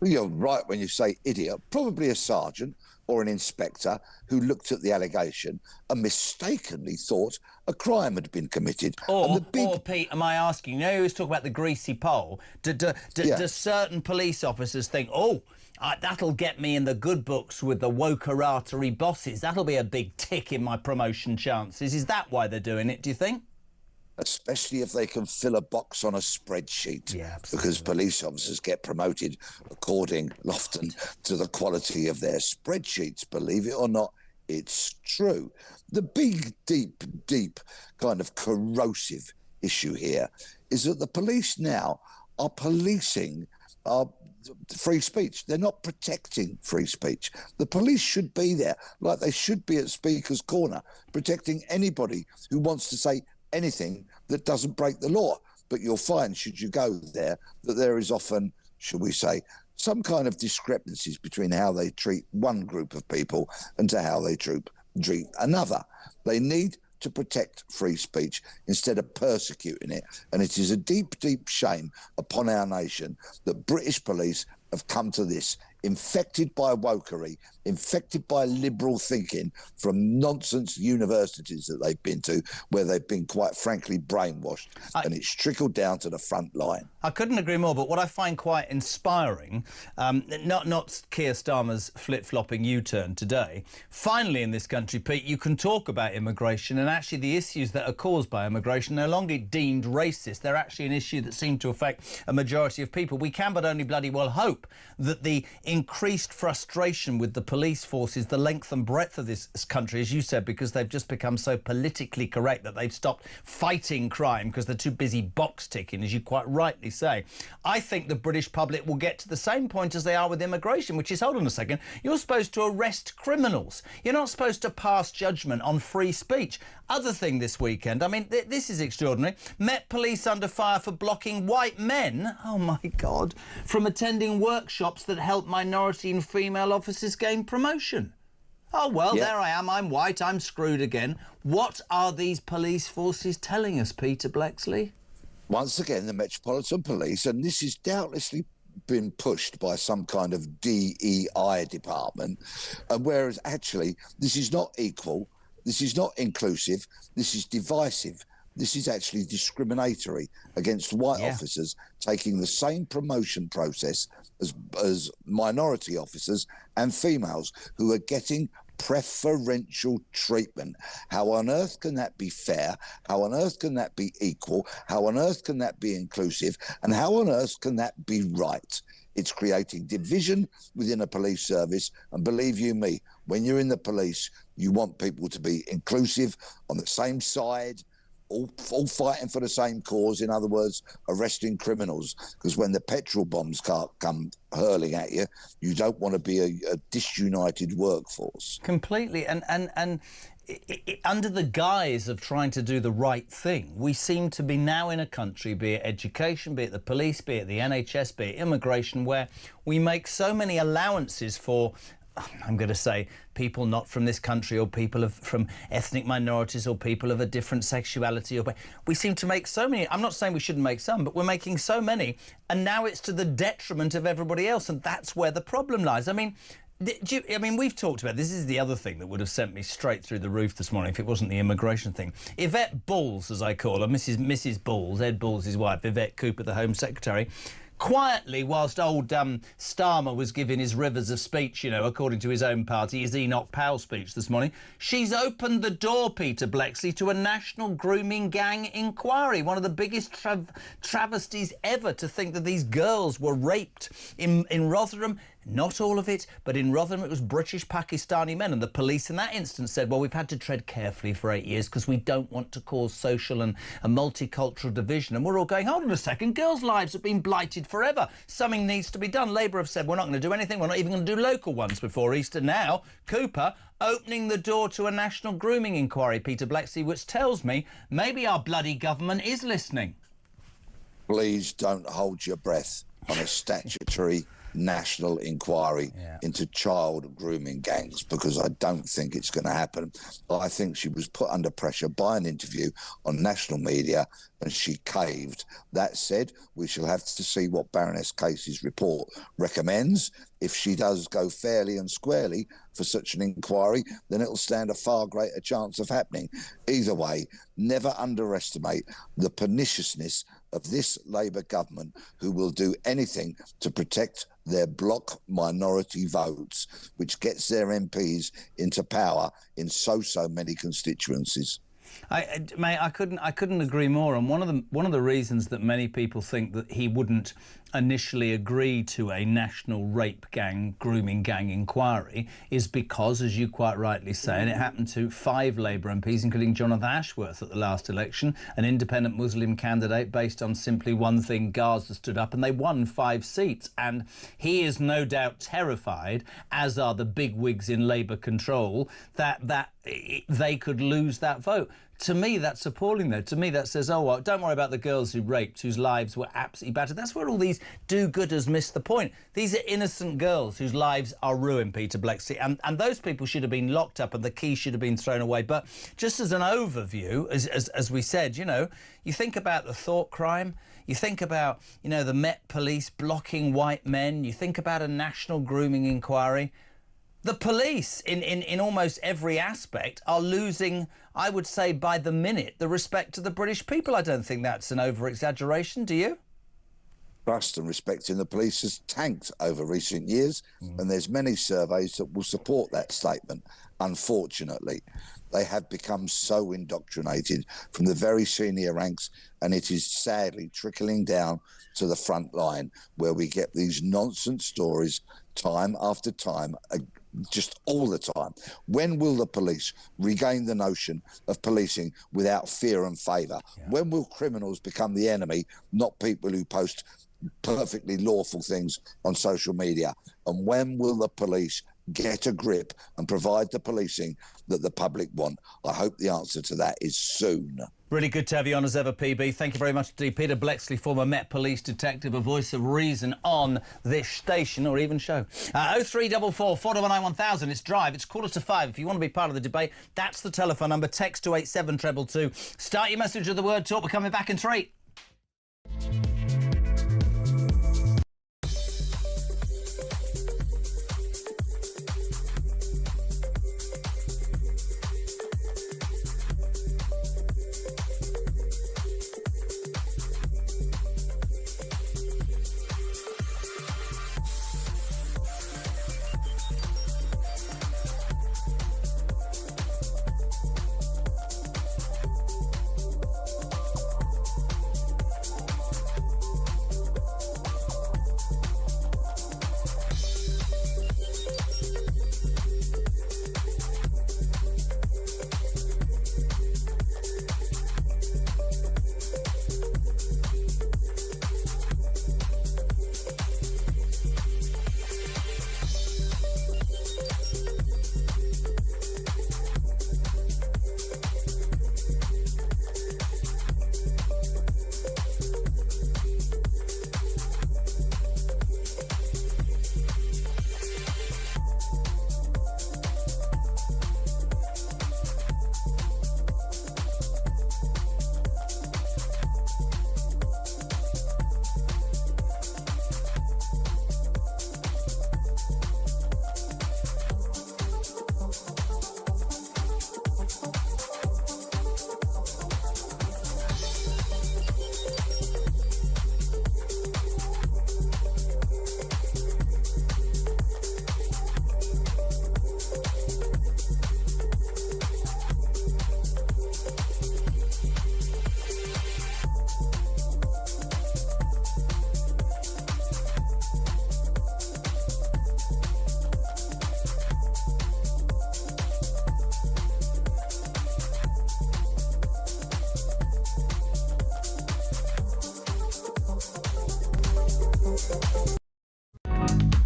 You're right when you say idiot. Probably a sergeant or an inspector who looked at the allegation and mistakenly thought a crime had been committed. Or Pete, am I asking, you know, you always talk about the greasy pole. Do certain police officers think, that'll get me in the good books with the wokeratory bosses. That'll be a big tick in my promotion chances. Is that why they're doing it, do you think? Especially if they can fill a box on a spreadsheet. Yeah, absolutely. Because police officers get promoted according often to the quality of their spreadsheets. Believe it or not, it's true. The big, deep kind of corrosive issue here is that the police now are policing free speech. They're not protecting free speech. The police should be there, like they should be at Speaker's Corner, protecting anybody who wants to say anything that doesn't break the law. But you'll find, should you go there, that there is often, should we say, some kind of discrepancies between how they treat one group of people and to how they treat another. They need to protect free speech instead of persecuting it. And it is a deep shame upon our nation that British police have come to this, infected by wokery, infected by liberal thinking from nonsense universities that they've been to, where they've been, quite frankly, brainwashed. And it's trickled down to the front line. I couldn't agree more, but what I find quite inspiring, not Keir Starmer's flip-flopping U-turn today, finally in this country, Pete, you can talk about immigration, and actually the issues that are caused by immigration are no longer deemed racist. They're actually an issue that seems to affect a majority of people. We can but only bloody well hope that the increased frustration with the police forces, the length and breadth of this country, as you said, because they've just become so politically correct that they've stopped fighting crime because they're too busy box ticking, as you quite rightly say. I think the British public will get to the same point as they are with immigration, which is, hold on a second, you're supposed to arrest criminals. You're not supposed to pass judgment on free speech. Other thing this weekend, I mean, this is extraordinary. Met Police under fire for blocking white men, oh my God, from attending workshops that help minority and female officers gain promotion. Oh, well, There I am. I'm white. I'm screwed again. What are these police forces telling us, Peter Blexley? Once again, the Metropolitan Police, and this is doubtlessly been pushed by some kind of DEI department, and whereas actually this is not equal, this is not inclusive, this is divisive. This is actually discriminatory against white officers taking the same promotion process as minority officers and females who are getting preferential treatment. How on earth can that be fair? How on earth can that be equal? How on earth can that be inclusive? And how on earth can that be right? It's creating division within a police service. And believe you me, when you're in the police, you want people to be inclusive, on the same side, all fighting for the same cause. In other words, arresting criminals. Because when the petrol bombs come hurling at you, you don't want to be a disunited workforce. Completely. And under the guise of trying to do the right thing, we seem to be now in a country, be it education, be it the police, be it the NHS, be it immigration, where we make so many allowances for, I'm going to say, people not from this country, or people from ethnic minorities, or people of a different sexuality. We seem to make so many. I'm not saying we shouldn't make some, but we're making so many, and now it's to the detriment of everybody else, and that's where the problem lies. I mean, we've talked about this. Is the other thing that would have sent me straight through the roof this morning if it wasn't the immigration thing. Yvette Bulls, as I call her, Mrs. Bulls, Ed Bulls' wife, Yvette Cooper, the Home Secretary, quietly, whilst old Starmer was giving his rivers of speech, you know, according to his own party, his Enoch Powell speech this morning, she's opened the door, Peter Bleksley, to a national grooming gang inquiry. One of the biggest travesties ever, to think that these girls were raped in Rotherham. Not all of it, but in Rotherham it was British Pakistani men, and the police in that instance said, well, we've had to tread carefully for 8 years because we don't want to cause social and a multicultural division. And we're all going, hold on a second, girls' lives have been blighted forever. Something needs to be done. Labour have said we're not going to do anything. We're not even going to do local ones before Easter. Now, Cooper opening the door to a national grooming inquiry, Peter Bleksley, which tells me maybe our bloody government is listening. Please don't hold your breath on a statutory national inquiry into child grooming gangs, because I don't think it's going to happen. I think she was put under pressure by an interview on national media and she caved. That said, we shall have to see what Baroness Casey's report recommends. If she does go fairly and squarely for such an inquiry, then it'll stand a far greater chance of happening. Either way, never underestimate the perniciousness of this Labour government, who will do anything to protect their bloc minority votes, which gets their MPs into power in so many constituencies. Mate, I couldn't agree more. And one of the reasons that many people think that he wouldn't initially agree to a national rape gang, grooming gang inquiry is because, as you quite rightly say, and it happened to 5 Labour MPs, including Jonathan Ashworth at the last election, an independent Muslim candidate based on simply one thing, Gaza stood up, and they won 5 seats. And he is no doubt terrified, as are the big wigs in Labour control, that they could lose that vote. To me, that's appalling, though. To me, that says, oh, well, don't worry about the girls who raped, whose lives were absolutely battered. That's where all these do-gooders miss the point. These are innocent girls whose lives are ruined, Peter Bleksley, and those people should have been locked up and the key should have been thrown away. But just as an overview, as we said, you know, you think about the thought crime, you think about, you know, the Met Police blocking white men, you think about a national grooming inquiry. The police, in almost every aspect, are losing, I would say, by the minute, the respect of the British people. I don't think that's an over-exaggeration, do you? Trust and respect in the police has tanked over recent years, and there's many surveys that will support that statement. Unfortunately, they have become so indoctrinated from the very senior ranks, and it is sadly trickling down to the front line, where we get these nonsense stories time after time, just all the time. When will the police regain the notion of policing without fear and favour? When will criminals become the enemy, not people who post perfectly lawful things on social media? And when will the police get a grip and provide the policing that the public want? I hope the answer to that is soon. Really good to have you on as ever, PB. Thank you very much indeed. Peter Bleksley, former Met Police detective, a voice of reason on this station or even show. 0344 419 1000. It's Drive. It's 4:45. If you want to be part of the debate, that's the telephone number. Text to 87222. Start your message with the word talk. We're coming back in 3.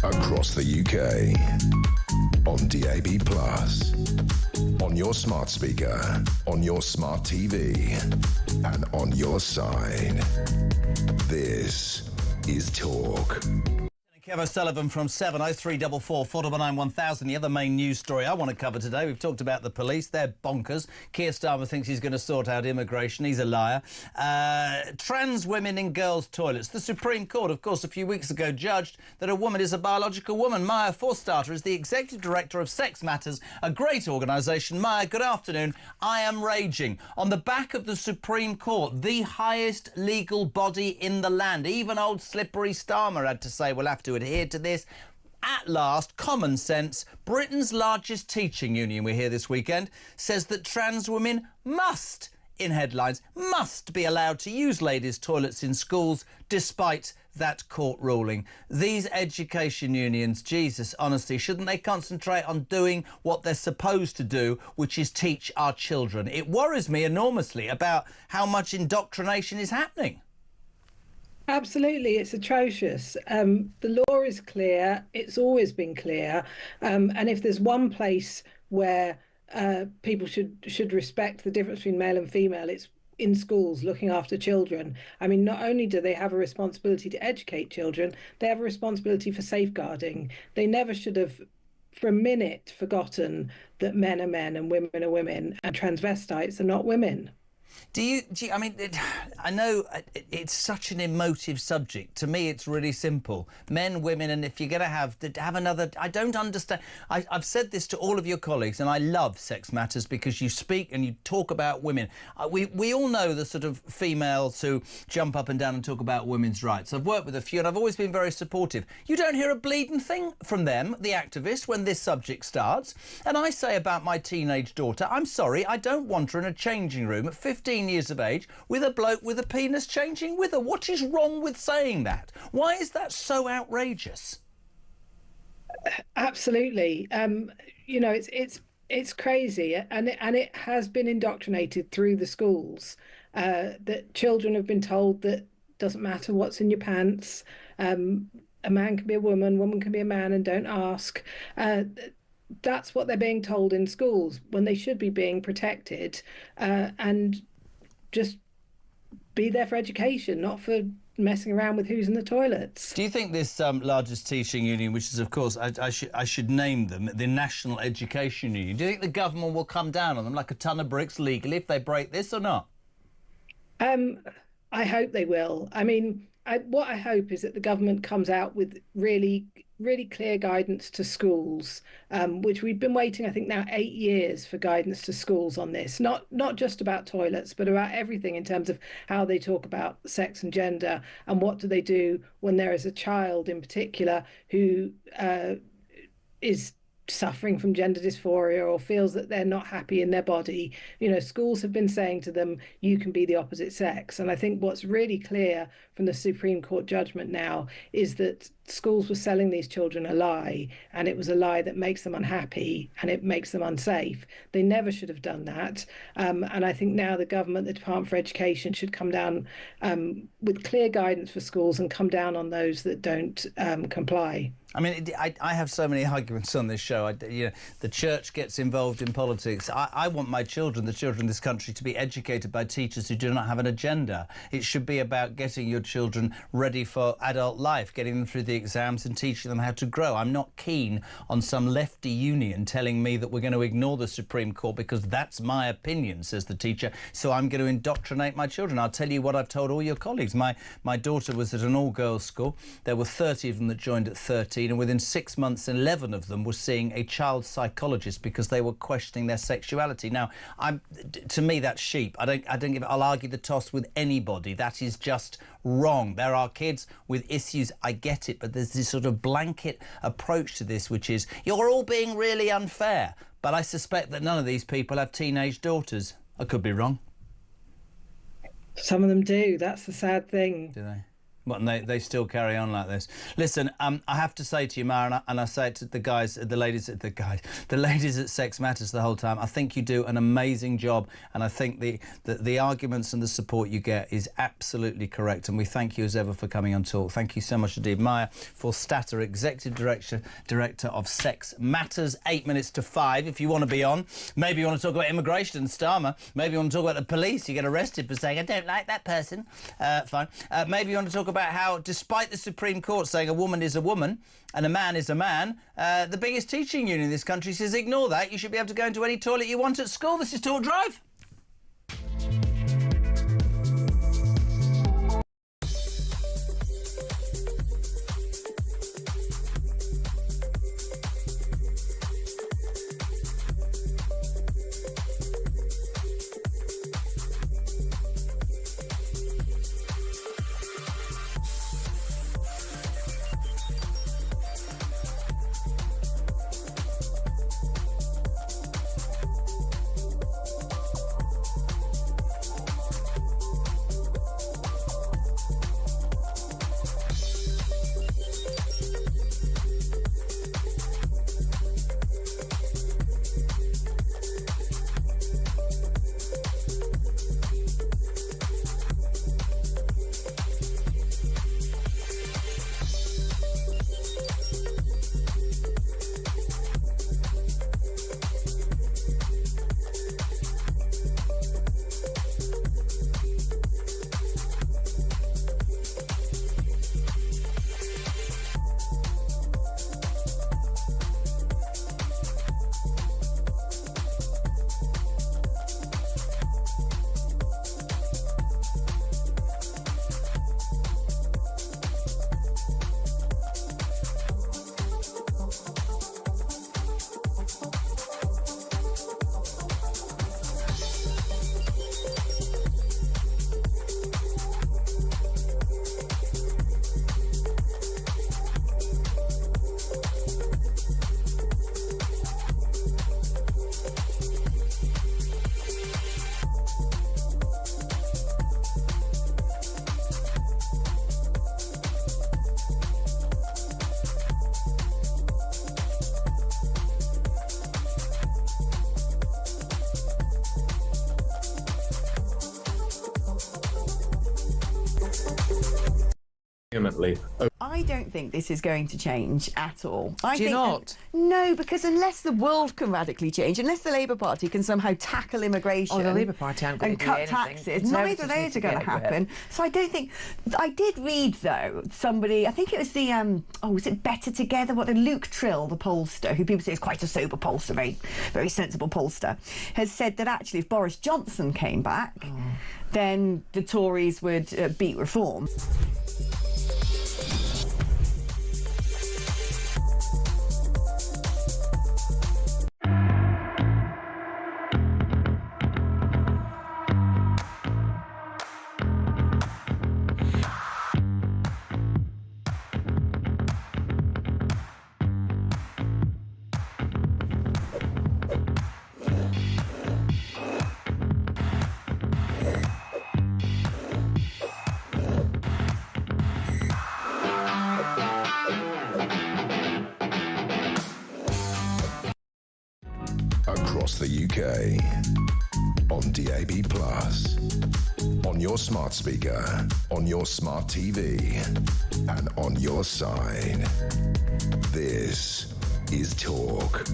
Across the UK, on DAB+, on your smart speaker, on your smart TV, and on your side. This is Talk. Kev O'Sullivan from 70344 499 1000. The other main news story I want to cover today, we've talked about the police. They're bonkers. Keir Starmer thinks he's going to sort out immigration. He's a liar. Trans women in girls' toilets. The Supreme Court, of course, a few weeks ago judged that a woman is a biological woman. Maya Forstarter is the Executive Director of Sex Matters, a great organisation. Maya, good afternoon. I am raging. On the back of the Supreme Court, the highest legal body in the land, even old slippery Starmer had to say we'll have to adhere to this. At last, Common Sense, Britain's largest teaching union, we hear this weekend, says that trans women must, in headlines, must be allowed to use ladies' toilets in schools despite that court ruling. These education unions, Jesus, honestly, shouldn't they concentrate on doing what they're supposed to do, which is teach our children? It worries me enormously about how much indoctrination is happening. Absolutely, it's atrocious. The law is clear. It's always been clear. And if there's one place where people should respect the difference between male and female, it's in schools, looking after children. I mean, not only do they have a responsibility to educate children, they have a responsibility for safeguarding. They never should have for a minute forgotten that men are men and women are women and transvestites are not women. Do you I mean, I know it's such an emotive subject. To me, it's really simple. Men, women, and if you're going to have another... I don't understand. I've said this to all of your colleagues, and I love Sex Matters because you speak and you talk about women. We all know the sort of females who jump up and down and talk about women's rights. I've worked with a few, and I've always been very supportive. You don't hear a bleeding thing from them, the activists, when this subject starts. And I say about my teenage daughter, I'm sorry, I don't want her in a changing room at 15 years of age with a bloke with a penis changing with her. What is wrong with saying that? Why is that so outrageous? Absolutely. You know, it's crazy, and it has been indoctrinated through the schools that children have been told that doesn't matter what's in your pants. A man can be a woman can be a man, and don't ask. That's what they're being told in schools when they should be being protected and just be there for education, not for messing around with who's in the toilets. Do you think this largest teaching union, which is, of course, I should name them, the National Education Union, do you think the government will come down on them like a ton of bricks legally if they break this or not? I hope they will. I mean, what I hope is that the government comes out with really clear guidance to schools, which we've been waiting, I think now 8 years for guidance to schools on this, not just about toilets, but about everything in terms of how they talk about sex and gender, and what do they do when there is a child in particular who is suffering from gender dysphoria or feels that they're not happy in their body. You know, schools have been saying to them, you can be the opposite sex. And I think what's really clear from the Supreme Court judgment now is that schools were selling these children a lie, and it was a lie that makes them unhappy and it makes them unsafe. They never should have done that. And I think now the government, the Department for Education, should come down with clear guidance for schools and come down on those that don't comply. I mean, I have so many arguments on this show. The church gets involved in politics. I want my children, the children in this country, to be educated by teachers who do not have an agenda. It should be about getting your children ready for adult life, getting them through the exams and teaching them how to grow. I'm not keen on some lefty union telling me that we're going to ignore the Supreme Court because that's my opinion, says the teacher, so I'm going to indoctrinate my children. I'll tell you what I've told all your colleagues. My daughter was at an all-girls school. There were 30 of them that joined at 13, and within 6 months, 11 of them were seeing a child psychologist because they were questioning their sexuality. Now, to me, that's sheep. I'll argue the toss with anybody. That is just wrong. There are kids with issues, I get it, but there's this sort of blanket approach to this, which is, you're all being really unfair. But I suspect that none of these people have teenage daughters. I could be wrong. Some of them do. That's the sad thing. Do they? But they still carry on like this. Listen, I have to say to you, Mara, and I say it to the ladies at Sex Matters the whole time, I think you do an amazing job, and I think the arguments and the support you get is absolutely correct, and we thank you as ever for coming on Talk. Thank you so much indeed. Maya Forstater, Executive Director of Sex Matters, 8 minutes to 5, if you want to be on. Maybe you want to talk about immigration and Starmer. Maybe you want to talk about the police. You get arrested for saying, I don't like that person. Fine. Maybe you want to talk about how, despite the Supreme Court saying a woman is a woman and a man is a man, the biggest teaching union in this country says ignore that. You should be able to go into any toilet you want at school. This is Talk Drive. I don't think this is going to change at all. Do you not? No, because unless the world can radically change, unless the Labour Party can somehow tackle immigration the Labour Party aren't going and to do cut anything. taxes, neither of those are going to happen. So I don't think... I did read, though, somebody, I think it was the, was it Better Together? Luke Trill, the pollster, who people say is quite a sober pollster, very sensible pollster, has said that actually if Boris Johnson came back, then the Tories would beat reform. Across the UK, on DAB+, on your smart speaker, on your smart TV, and on your side. This is Talk.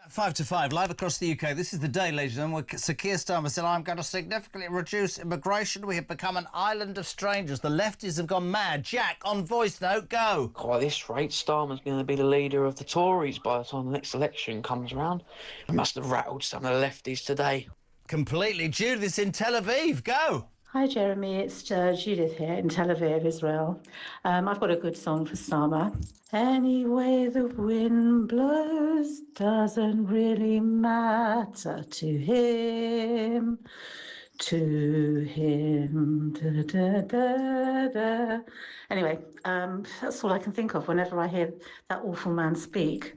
5 to 5, live across the UK. This is the day, ladies and gentlemen. Sir Keir Starmer said, I'm going to significantly reduce immigration. We have become an island of strangers. The lefties have gone mad. Jack, on voice note, go. At this rate, Starmer's going to be the leader of the Tories by the time the next election comes around. It must have rattled some of the lefties today. Completely. Judith's in Tel Aviv. Go. Hi, Jeremy. It's Judith here in Tel Aviv, Israel. I've got a good song for Starmer. Any way the wind blows doesn't really matter to him. To him. Da, da, da, da. Anyway, that's all I can think of whenever I hear that awful man speak.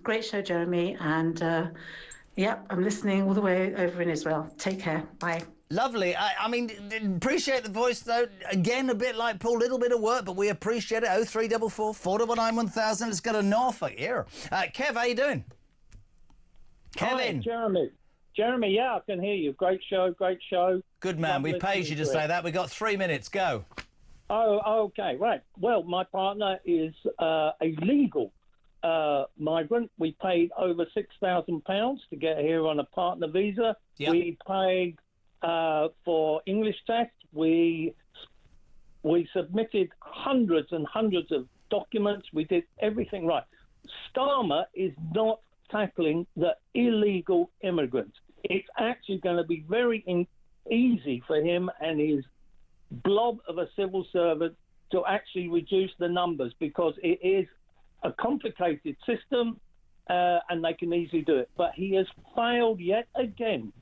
Great show, Jeremy. And, I'm listening all the way over in Israel. Take care. Bye. Lovely. I mean, appreciate the voice, though. Again, a bit like Paul, little bit of work, but we appreciate it. 0344 499 1000. Let's go to Norfolk here. Kev, how you doing? Kevin. Hi, Jeremy. Jeremy, yeah, I can hear you. Great show, great show. Good man. We've paid you to say that. We've got 3 minutes. Go. Oh, okay, right. Well, my partner is a legal migrant. We paid over £6,000 to get here on a partner visa. Yep. We paid for English test. We submitted hundreds and hundreds of documents. We did everything right. Starmer is not tackling the illegal immigrants. It's actually going to be very easy for him and his blob of a civil servant to actually reduce the numbers, because it is a complicated system and they can easily do it. But he has failed yet again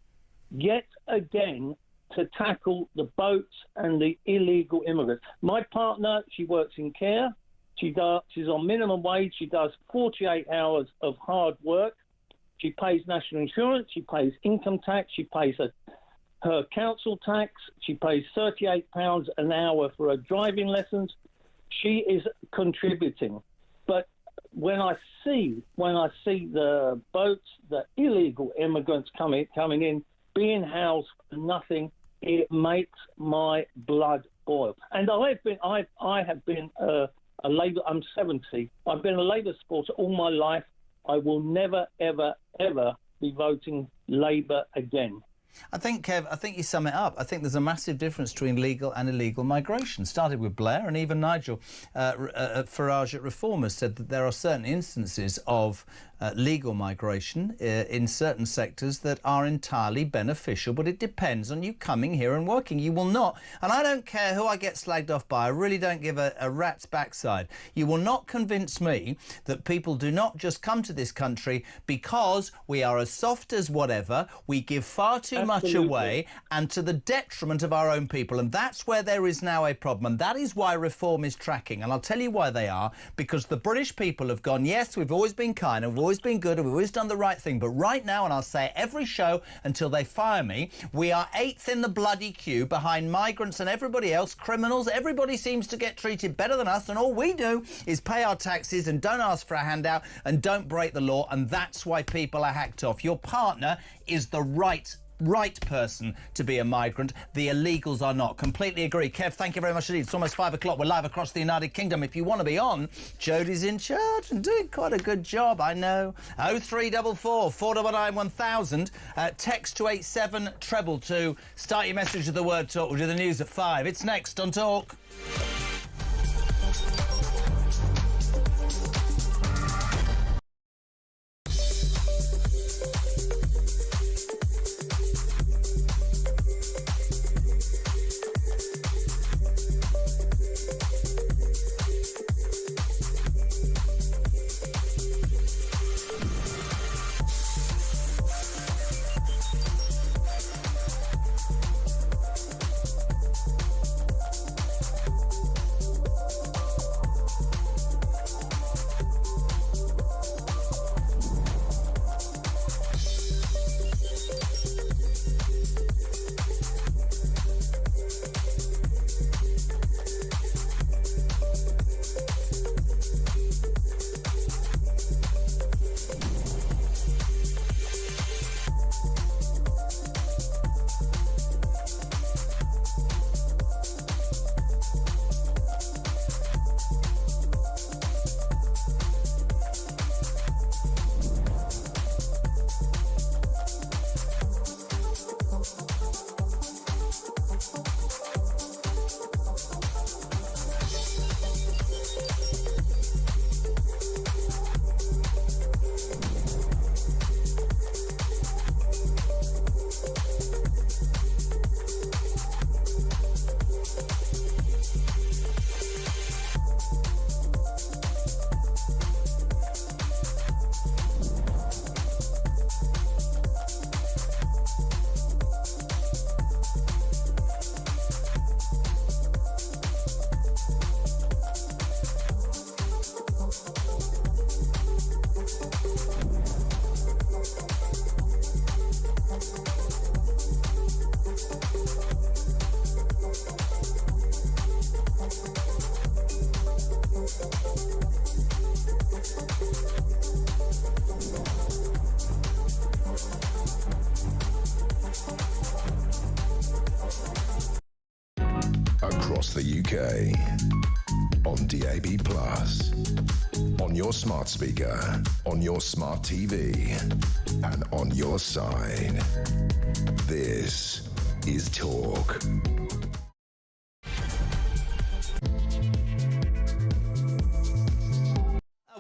to tackle the boats and the illegal immigrants. My partner, she works in care. She's on minimum wage. She does 48 hours of hard work. She pays national insurance. She pays income tax. She pays her council tax. She pays £38 an hour for her driving lessons. She is contributing. But when I see the boats, the illegal immigrants coming in, being housed for nothing, it makes my blood boil. And I have been a Labour. I'm 70. I've been a Labour supporter all my life. I will never, ever, ever be voting Labour again. I think, Kev, you sum it up. I think there's a massive difference between legal and illegal migration. Started with Blair, and even Nigel Farage at Reformers said that there are certain instances of legal migration in certain sectors that are entirely beneficial, but it depends on you coming here and working. You will not, and I don't care who I get slagged off by, I really don't give a rat's backside. You will not convince me that people do not just come to this country because we are as soft as whatever, we give far too much away, and to the detriment of our own people. And that's where there is now a problem, and that is why Reform is tracking. And I'll tell you why they are, because the British people have gone, yes, we've always been kind and we've always been good and we've always done the right thing, but right now, and I'll say it every show until they fire me, we are 8th in the bloody queue behind migrants and everybody else, criminals. Everybody seems to get treated better than us, and all we do is pay our taxes and don't ask for a handout and don't break the law, and that's why people are hacked off. Your partner is the right person to be a migrant. The illegals are not. Completely agree. Kev, thank you very much indeed. It's almost 5 o'clock. We're live across the United Kingdom. If you want to be on, Jodie's in charge and doing quite a good job, I know. 0344 499 1000. Text to 87222. Start your message with the word talk. We'll do the news at 5. It's next on Talk. across the UK. On DAB+, on your smart speaker, on your smart TV, and on your side. This is Talk.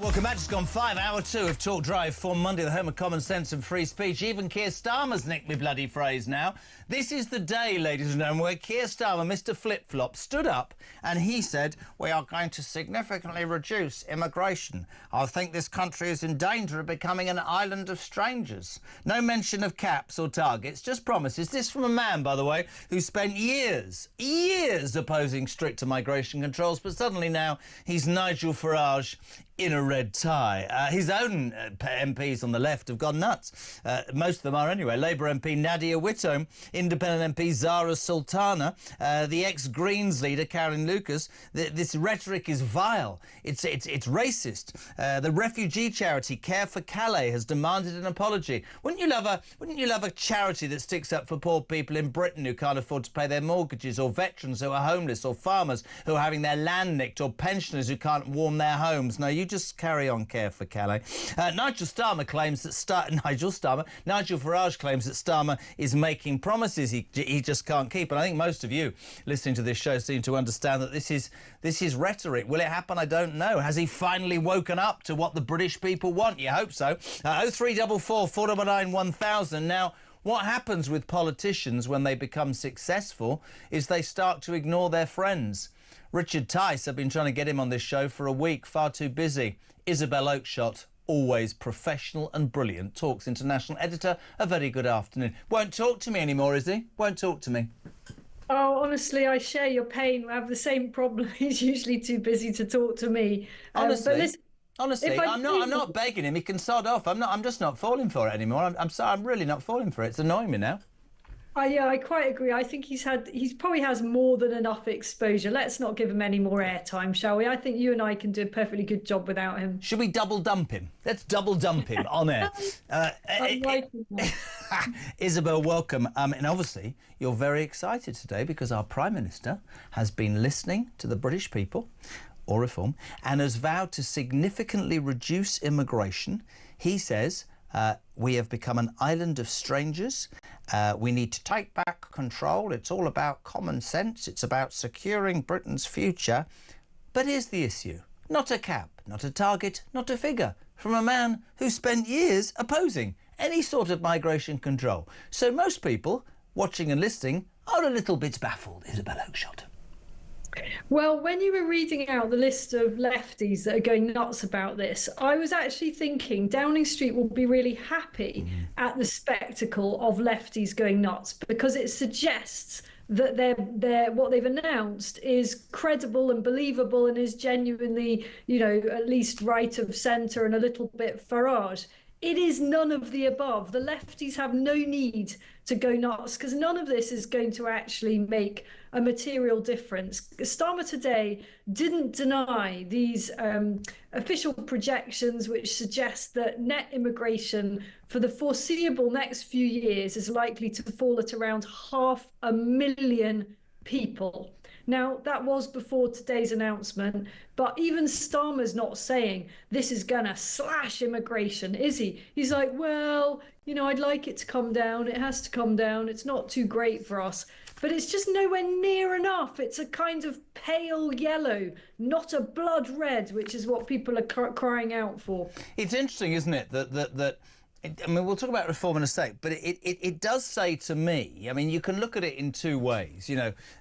Welcome back. It's gone 5, hour 2 of Talk Drive for Monday, the home of common sense and free speech. Even Keir Starmer's nicked me bloody phrase now. This is the day, ladies and gentlemen, where Keir Starmer, Mr. Flip-Flop, stood up and he said, we are going to significantly reduce immigration. I think this country is in danger of becoming an island of strangers. No mention of caps or targets, just promises. This from a man, by the way, who spent years opposing stricter migration controls, but suddenly now he's Nigel Farage in a red tie. His own MPs on the left have gone nuts. Most of them are anyway. Labour MP Nadia Whittome, Independent MP Zara Sultana, the ex-Greens leader Caroline Lucas. This rhetoric is vile. It's racist. The refugee charity Care for Calais has demanded an apology. Wouldn't you love a charity that sticks up for poor people in Britain who can't afford to pay their mortgages, or veterans who are homeless, or farmers who are having their land nicked, or pensioners who can't warm their homes? No, you just carry on, Care for Calais. Nigel Farage claims that Starmer is making promises he just can't keep. And I think most of you listening to this show seem to understand that this is rhetoric. Will it happen? I don't know. Has he finally woken up to what the British people want? You hope so. 0344 499 1000. Now, what happens with politicians when they become successful is they start to ignore their friends. Richard Tice, I've been trying to get him on this show for a week, far too busy. Isabelle Oakshot, always professional and brilliant, Talk's international editor. A very good afternoon. Won't talk to me anymore, is he? Won't talk to me. Oh, honestly, I share your pain. I have the same problem. He's usually too busy to talk to me. Honestly, I'm not begging him. He can sod off. I'm just not falling for it anymore. I'm sorry. I'm really not falling for it. It's annoying me now. Yeah, I quite agree. I think he probably has more than enough exposure. Let's not give him any more airtime, shall we? I think you and I can do a perfectly good job without him. Should we double dump him? Let's double dump him on air. Isabel, welcome. And obviously, you're very excited today because our Prime Minister has been listening to the British people, or reform, and has vowed to significantly reduce immigration. He says, we have become an island of strangers. We need to take back control. It's all about common sense. It's about securing Britain's future. But here's the issue. Not a cap, not a target, not a figure. From a man who spent years opposing any sort of migration control. So most people watching and listening are a little bit baffled, Isabelle Oakshot. Well, when you were reading out the list of lefties that are going nuts about this, I was actually thinking Downing Street will be really happy at the spectacle of lefties going nuts, because it suggests that what they've announced is credible and believable and is genuinely, at least right of centre and a little bit Farage. It is none of the above. The lefties have no need to go nuts because none of this is going to actually make a material difference. Starmer today didn't deny these official projections which suggest that net immigration for the foreseeable next few years is likely to fall at around 500,000 people. Now, that was before today's announcement, but even Starmer's not saying this is going to slash immigration, is he? He's like, well, I'd like it to come down. It has to come down. It's not too great for us. But it's just nowhere near enough. It's a kind of pale yellow, not a blood red, which is what people are crying out for. It's interesting, isn't it, that I mean, we'll talk about reform in a sec, but it does say to me, I mean, you can look at it in two ways.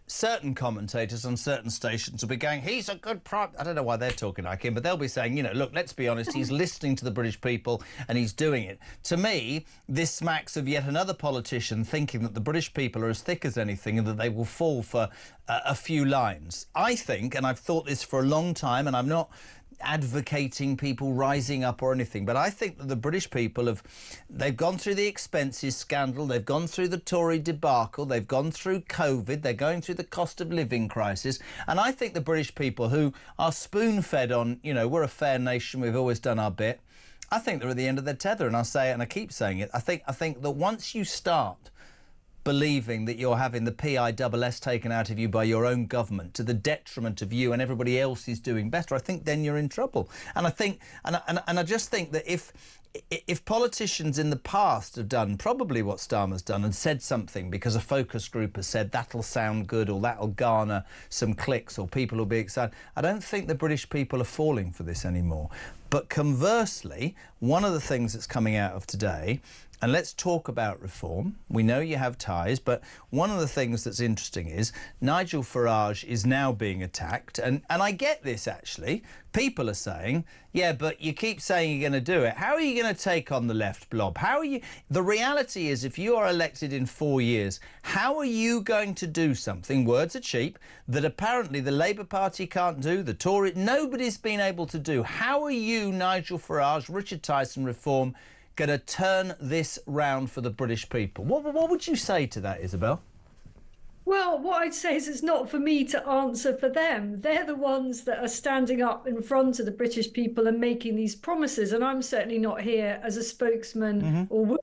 Certain commentators on certain stations will be going, he's a good I don't know why they're talking like him, but they'll be saying, look, let's be honest, he's listening to the British people and he's doing it. To me, this smacks of yet another politician thinking that the British people are as thick as anything and that they will fall for a few lines. I think, and I've thought this for a long time, and I'm not advocating people rising up or anything, but I think that the British people they've gone through the expenses scandal, they've gone through the Tory debacle, they've gone through COVID, they're going through the cost of living crisis, and I think the British people who are spoon-fed on, we're a fair nation, we've always done our bit, I think they're at the end of their tether, and I say it and I keep saying it. I think that once you start believing that you're having the PISS taken out of you by your own government to the detriment of you and everybody else is doing better, I think then you're in trouble. And I think, and I just think that if politicians in the past have done probably what Starmer's done and said something because a focus group has said that'll sound good or that'll garner some clicks or people will be excited, I don't think the British people are falling for this anymore. But conversely, one of the things that's coming out of today, and let's talk about reform. We know you have ties, but one of the things that's interesting is Nigel Farage is now being attacked. And I get this, actually. People are saying, yeah, but you keep saying you're going to do it. How are you going to take on the left blob? How are you? The reality is, if you are elected in 4 years, how are you going to do something, words are cheap, that apparently the Labour Party can't do, the Tory, nobody's been able to do? How are you, Nigel Farage, Richard Tyson reform, going to turn this round for the British people? What would you say to that, Isabelle? Well, what I'd say is it's not for me to answer for them. They're the ones that are standing up in front of the British people and making these promises. And I'm certainly not here as a spokesman or woman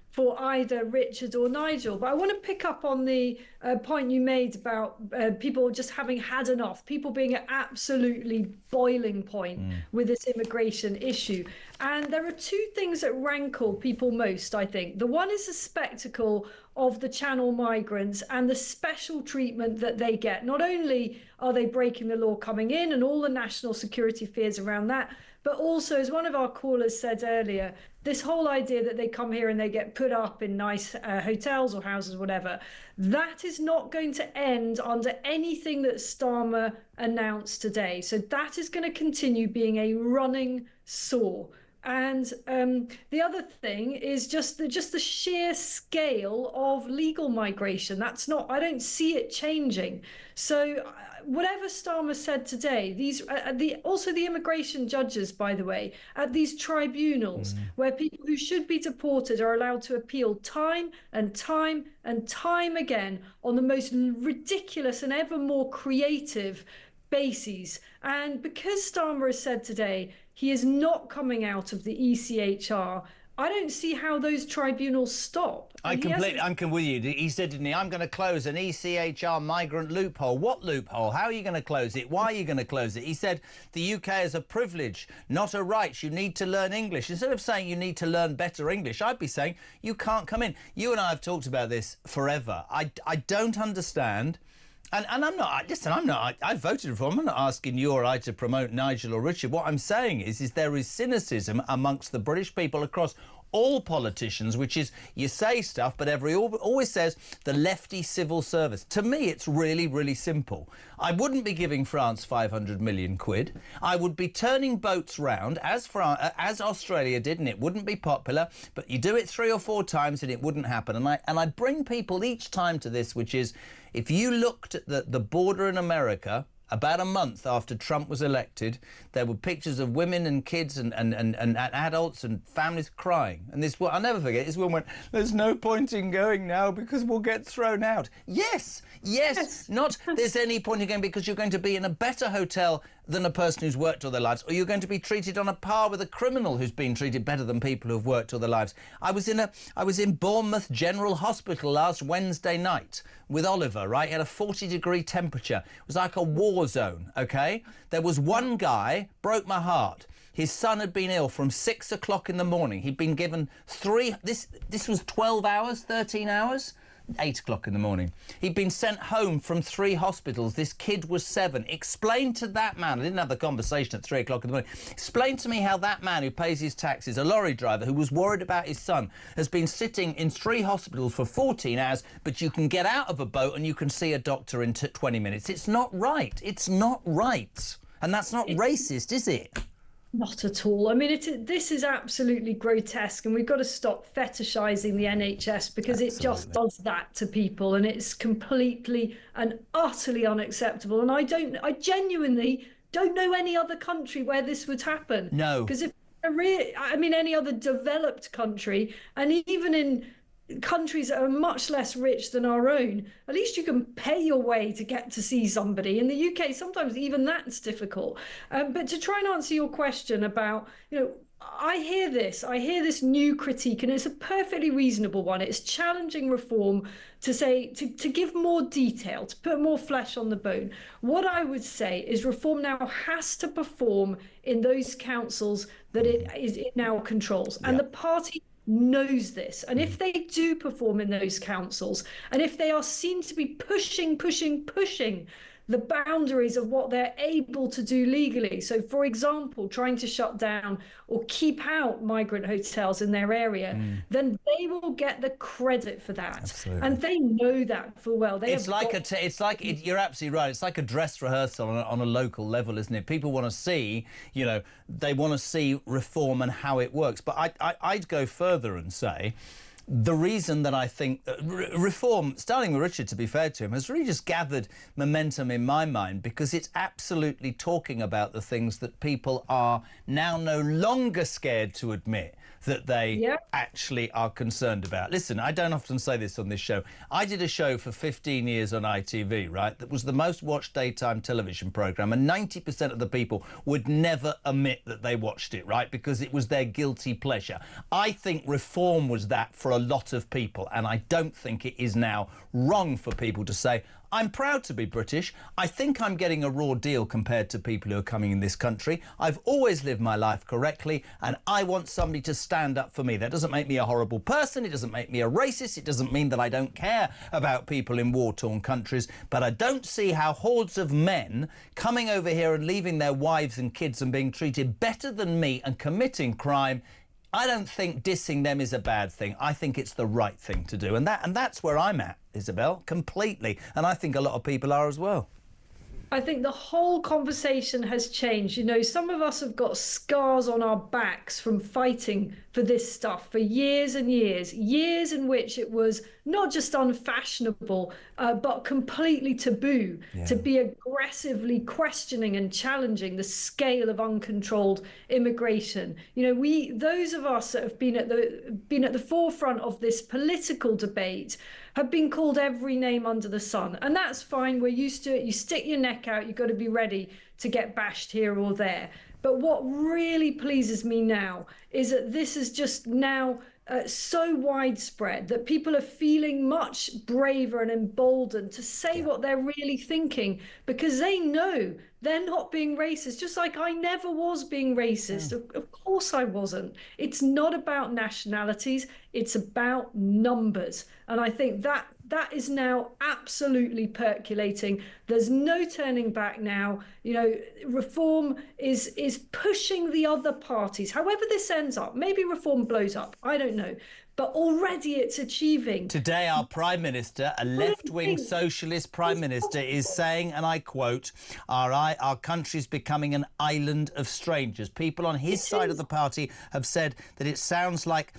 for either Richard or Nigel. But I want to pick up on the point you made about people just having had enough, people being at absolutely boiling point with this immigration issue. And there are two things that rankle people most, I think. The one is the spectacle of the Channel migrants and the special treatment that they get. Not only are they breaking the law coming in and all the national security fears around that, but also, as one of our callers said earlier, this whole idea that they come here and they get put up in nice hotels or houses, whatever, that is not going to end under anything that Starmer announced today. So that is going to continue being a running sore. And the other thing is just the sheer scale of legal migration. That's not, I don't see it changing. So whatever Starmer said today, these also the immigration judges, by the way, at these tribunals where people who should be deported are allowed to appeal time and time and time again on the most ridiculous and ever more creative bases. And because Starmer has said today he is not coming out of the ECHR, I don't see how those tribunals stop. I'm with you. He said, didn't he, I'm going to close an ECHR migrant loophole. What loophole? How are you going to close it? Why are you going to close it? He said the UK is a privilege, not a right. You need to learn English. Instead of saying you need to learn better English, I'd be saying you can't come in. You and I have talked about this forever. I don't understand. And I'm not, listen, I voted for him. I'm not asking you or I to promote Nigel or Richard. What I'm saying is there is cynicism amongst the British people across all politicians, which is you say stuff, but always says the lefty civil service. To me, it's really, really simple. I wouldn't be giving France 500 million quid. I would be turning boats round as Australia did, and it wouldn't be popular, but you do it 3 or 4 times and it wouldn't happen. And I bring people each time to this, which is, if you looked at the border in America, about a month after Trump was elected, there were pictures of women and kids and adults and families crying. And this, I'll never forget, this woman went, there's no point in going now because we'll get thrown out. Yes, not there's any point in going because you're going to be in a better hotel than a person who's worked all their lives, or you're going to be treated on a par with a criminal who's been treated better than people who've worked all their lives. I was in Bournemouth General Hospital last Wednesday night with Oliver, right? He had a 40-degree temperature. It was like a war zone, okay? There was one guy, broke my heart. His son had been ill from 6 o'clock in the morning. He'd been given this was 12 hours, 13 hours? 8 o'clock in the morning. He'd been sent home from 3 hospitals. This kid was 7. Explain to that man, I didn't have the conversation at 3 o'clock in the morning, explain to me how that man who pays his taxes, a lorry driver who was worried about his son, has been sitting in 3 hospitals for 14 hours, but you can get out of a boat and you can see a doctor in 20 minutes. It's not right. It's not right. And that's not racist, is it? Not at all. I mean, this is absolutely grotesque, and we've got to stop fetishising the NHS because it just does that to people, and it's completely and utterly unacceptable. And I genuinely don't know any other country where this would happen. No. Because any other developed country, and even in countries that are much less rich than our own, at least you can pay your way to get to see somebody. In the UK, sometimes even that's difficult. But to try and answer your question about, I hear this new critique, and it's a perfectly reasonable one. It's challenging reform to say, to give more detail, to put more flesh on the bone. What I would say is reform now has to perform in those councils that it now controls. And the party knows this. And if they do perform in those councils, and if they are seen to be pushing the boundaries of what they're able to do legally. So, for example, trying to shut down or keep out migrant hotels in their area, then they will get the credit for that. Absolutely. And they know that full well. You're absolutely right. It's like a dress rehearsal on a local level, isn't it? People want to see, they want to see reform and how it works. But I'd go further and say, the reason that I think reform, starting with Richard, to be fair to him, has really just gathered momentum in my mind because it's absolutely talking about the things that people are now no longer scared to admit that they actually are concerned about. Listen, I don't often say this on this show. I did a show for 15 years on ITV, right? That was the most watched daytime television programme, and 90% of the people would never admit that they watched it, right? Because it was their guilty pleasure. I think reform was that for a lot of people, and I don't think it is now wrong for people to say, I'm proud to be British. I think I'm getting a raw deal compared to people who are coming in this country. I've always lived my life correctly, and I want somebody to stand up for me. That doesn't make me a horrible person. It doesn't make me a racist. It doesn't mean that I don't care about people in war-torn countries. But I don't see how hordes of men coming over here and leaving their wives and kids and being treated better than me and committing crime. I don't think dissing them is a bad thing. I think it's the right thing to do. And that's where I'm at, Isabelle, completely. And I think a lot of people are as well. I think the whole conversation has changed. Some of us have got scars on our backs from fighting for this stuff for years and years in which it was not just unfashionable, but completely taboo to be aggressively questioning and challenging the scale of uncontrolled immigration. Those of us that have been at the forefront of this political debate have been called every name under the sun. And that's fine. We're used to it. You stick your neck out. You've got to be ready to get bashed here or there. But what really pleases me now is that this is just now so widespread that people are feeling much braver and emboldened to say what they're really thinking because they know they're not being racist, just like I never was being racist. Of course I wasn't. It's not about nationalities, it's about numbers. And I think that is now absolutely percolating. There's no turning back now. Reform is pushing the other parties. However this ends up, maybe reform blows up, I don't know. But already it's achieving. Today, our Prime Minister, a left-wing socialist Prime Minister, is saying, and I quote, our country's becoming an island of strangers. People on his side of the party have said that it sounds like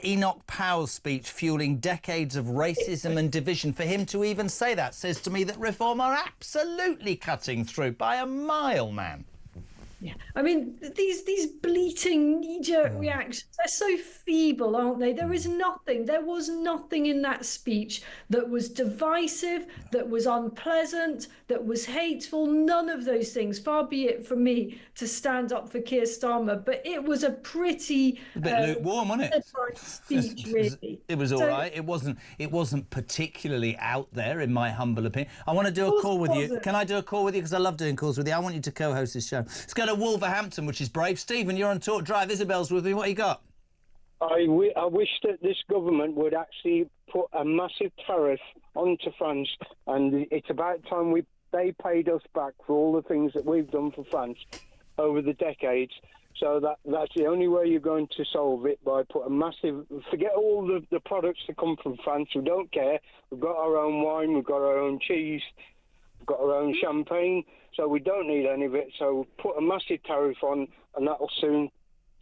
Enoch Powell's speech fueling decades of racism and division. For him to even say that says to me that reform are absolutely cutting through by a mile, man. Yeah, I mean, these bleating knee-jerk reactions, they're so feeble, aren't they? There was nothing in that speech that was divisive, that was unpleasant, that was hateful, none of those things. Far be it from me to stand up for Keir Starmer, but it was a pretty... A bit lukewarm, wasn't it? Speech, really. It was all right. It wasn't particularly out there, in my humble opinion. I want to do a call with you. Can I do a call with you? Because I love doing calls with you. I want you to co-host this show. Let's go to Wolverhampton, which is brave. Stephen, you're on Talk Drive. Isabelle's with me. What you got? I wish that this government would actually put a massive tariff onto France, and it's about time they paid us back for all the things that we've done for France over the decades. So that's the only way you're going to solve it, by put a massive... Forget all the products that come from France. We don't care. We've got our own wine. We've got our own cheese. We've got our own champagne. So we don't need any of it. So put a massive tariff on, and that'll soon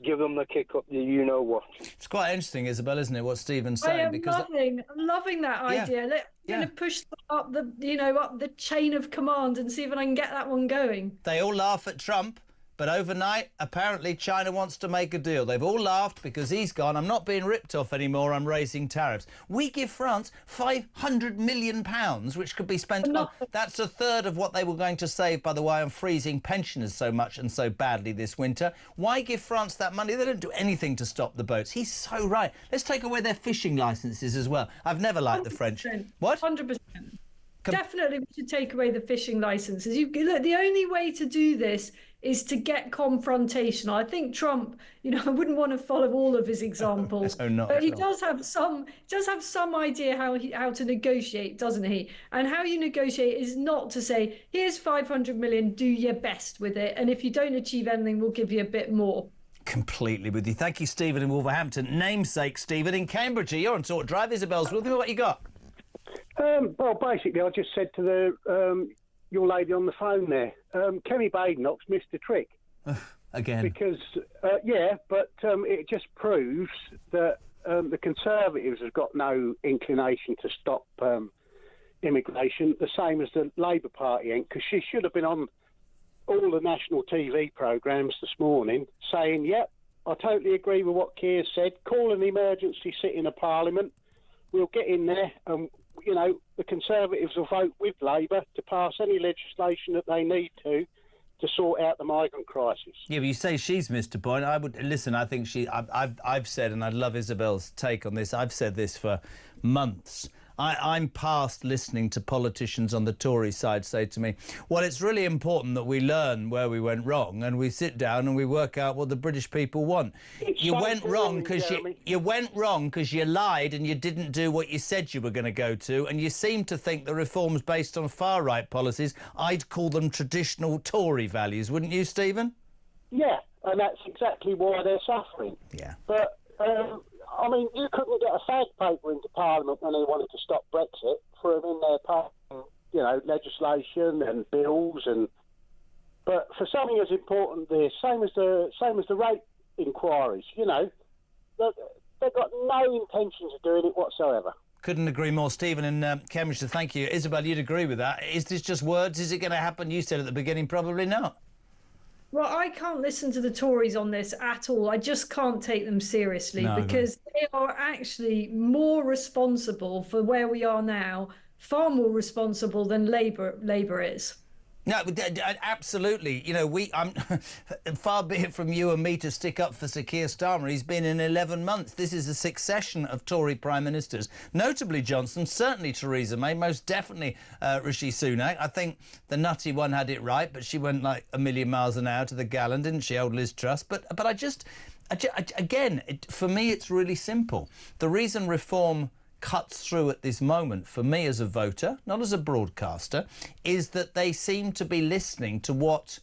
give them the kick up the you-know-what. It's quite interesting, Isabelle, isn't it, what Stephen's saying? I'm loving that idea. I'm going to push up the chain of command and see if I can get that one going. They all laugh at Trump. But overnight, apparently, China wants to make a deal. They've all laughed because he's gone. I'm not being ripped off anymore. I'm raising tariffs. We give France £500 million, which could be spent on... That's a third of what they were going to save, by the way, on freezing pensioners so much and so badly this winter. Why give France that money? They don't do anything to stop the boats. He's so right. Let's take away their fishing licences as well. I've never liked the French. What? 100%. Definitely, we should take away the fishing licenses. Look, the only way to do this is to get confrontational. I think Trump, I wouldn't want to follow all of his examples, No, not but he at all. does have some idea how to negotiate, doesn't he? And how you negotiate is not to say, here's 500 million, do your best with it, and if you don't achieve anything, we'll give you a bit more. Completely with you. Thank you, Stephen in Wolverhampton. Namesake Stephen in Cambridge. You're on Talk Drive. Isabel's with me. What you got? Well, basically, I just said to the your lady on the phone there, Kenny Badenoch's missed a trick. Again. Because, it just proves that the Conservatives have got no inclination to stop immigration, the same as the Labour Party ain't, because she should have been on all the national TV programmes this morning saying, yep, I totally agree with what Keir said, call an emergency sitting of Parliament, we'll get in there and... the Conservatives will vote with Labour to pass any legislation that they need to sort out the migrant crisis. Yeah, but you say she's missed a point. I would listen. I think I've said, and I'd love Isabel's take on this. I've said this for months. I'm past listening to politicians on the Tory side say to me, well, it's really important that we learn where we went wrong and we sit down and we work out what the British people want. You went wrong because you lied and you didn't do what you said you were going to go to, and you seem to think the reforms based on far-right policies, I'd call them traditional Tory values, wouldn't you, Stephen? Yeah, and that's exactly why they're suffering. Yeah. But... you couldn't get a fag paper into Parliament when they wanted to stop Brexit for them in their part, legislation and bills But for something as important, this same as the rape inquiries, they've got no intentions of doing it whatsoever. Couldn't agree more. Stephen in Cambridge, thank you. Isabel, you'd agree with that. Is this just words? Is it going to happen? You said at the beginning, probably not. Well, I can't listen to the Tories on this at all. I just can't take them seriously because they are actually more responsible for where we are now, far more responsible than Labour is. No, absolutely. I'm far be it from you and me to stick up for Sir Keir Starmer. He's been in 11 months. This is a succession of Tory Prime Ministers, notably Johnson, certainly Theresa May, most definitely Rishi Sunak. I think the nutty one had it right, but she went like a million miles an hour to the gallon, didn't she, old Liz Truss? But again, for me, it's really simple. The reason reform cuts through at this moment for me as a voter, not as a broadcaster, is that they seem to be listening to what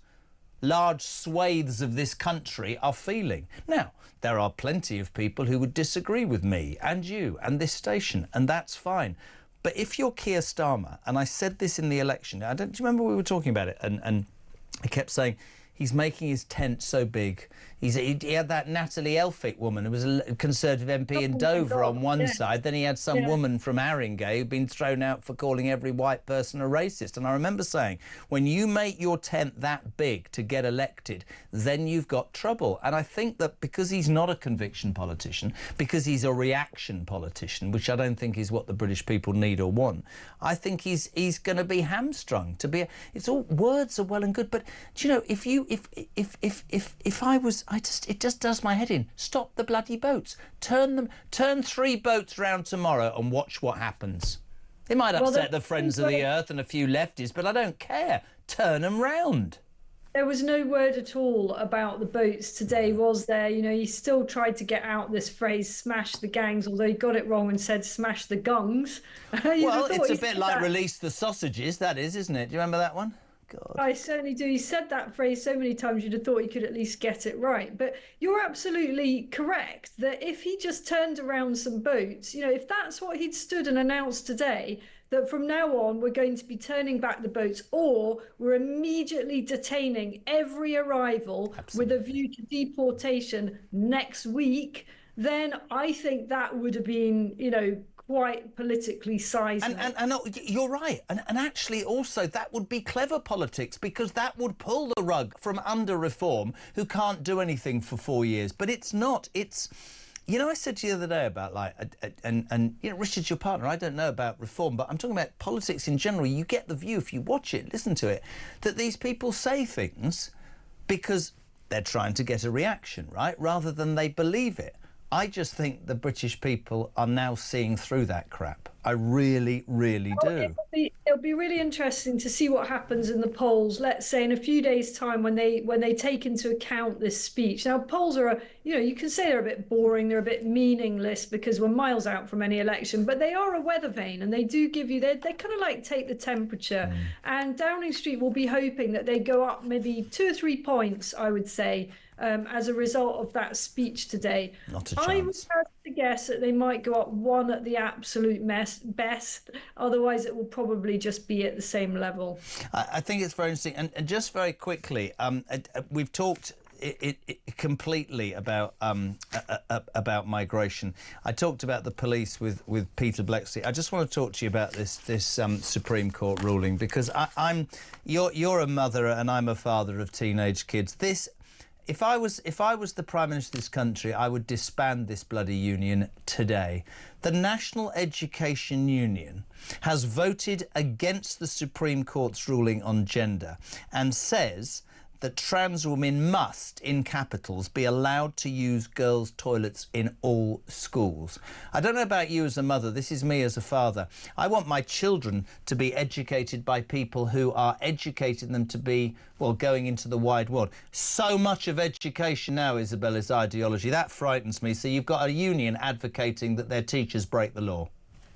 large swathes of this country are feeling. Now, there are plenty of people who would disagree with me and you and this station, and that's fine. But if you're Keir Starmer, and I said this in the election, do you remember we were talking about it, and I kept saying, he's making his tent so big. He had that Natalie Elphicke woman who was a Conservative MP in Dover on one side. Then he had some woman from Haringey who'd been thrown out for calling every white person a racist. And I remember saying, when you make your tent that big to get elected, then you've got trouble. And I think that because he's not a conviction politician, because he's a reaction politician, which I don't think is what the British people need or want, I think he's going to be hamstrung. It's all words are well and good, but do you know, if I was, it just does my head in. Stop the bloody boats. Turn 3 boats round tomorrow and watch what happens. It might upset the Friends of the Earth and a few lefties, but I don't care. Turn them round. There was no word at all about the boats today, was there? He still tried to get out this phrase, smash the gangs, although he got it wrong and said smash the gungs. Well, it's a bit like release the sausages, that is, isn't it? Do you remember that one? God. I certainly do. He said that phrase so many times you'd have thought he could at least get it right. But you're absolutely correct that if he just turned around some boats, if that's what he'd stood and announced today, that from now on we're going to be turning back the boats or we're immediately detaining every arrival with a view to deportation next week, then I think that would have been, quite politically seismic. And you're right. And actually also that would be clever politics, because that would pull the rug from under Reform, who can't do anything for 4 years. But it's not. It's... You know, I said to you the other day about, like, and you know, Richard's your partner. I don't know about Reform, but I'm talking about politics in general. You get the view, if you watch it, listen to it, that these people say things because they're trying to get a reaction, right, rather than they believe it. I just think the British people are now seeing through that crap. I really, really do. It'll be really interesting to see what happens in the polls, let's say in a few days' time, when they take into account this speech. Now, polls are, you can say they're a bit boring, they're a bit meaningless because we're miles out from any election, but they are a weather vane, and they do give you, they kind of like take the temperature. And Downing Street will be hoping that they go up maybe 2 or 3 points, I would say, as a result of that speech today. Not a chance. I would have to guess that they might go up 1 at the absolute best. Otherwise, it will probably just be at the same level. I think it's very interesting. And just very quickly, we've talked completely about migration. I talked about the police with Peter Blexley. I just want to talk to you about this Supreme Court ruling, because you're a mother and I'm a father of teenage kids. If I was the Prime Minister of this country, I would disband this bloody union today. The National Education Union has voted against the Supreme Court's ruling on gender and says that trans women must, in capitals, be allowed to use girls' toilets in all schools. I don't know about you as a mother, this is me as a father. I want my children to be educated by people who are educating them to be, well, going into the wide world. So much of education now, Isabelle, is ideology. That frightens me. So you've got a union advocating that their teachers break the law.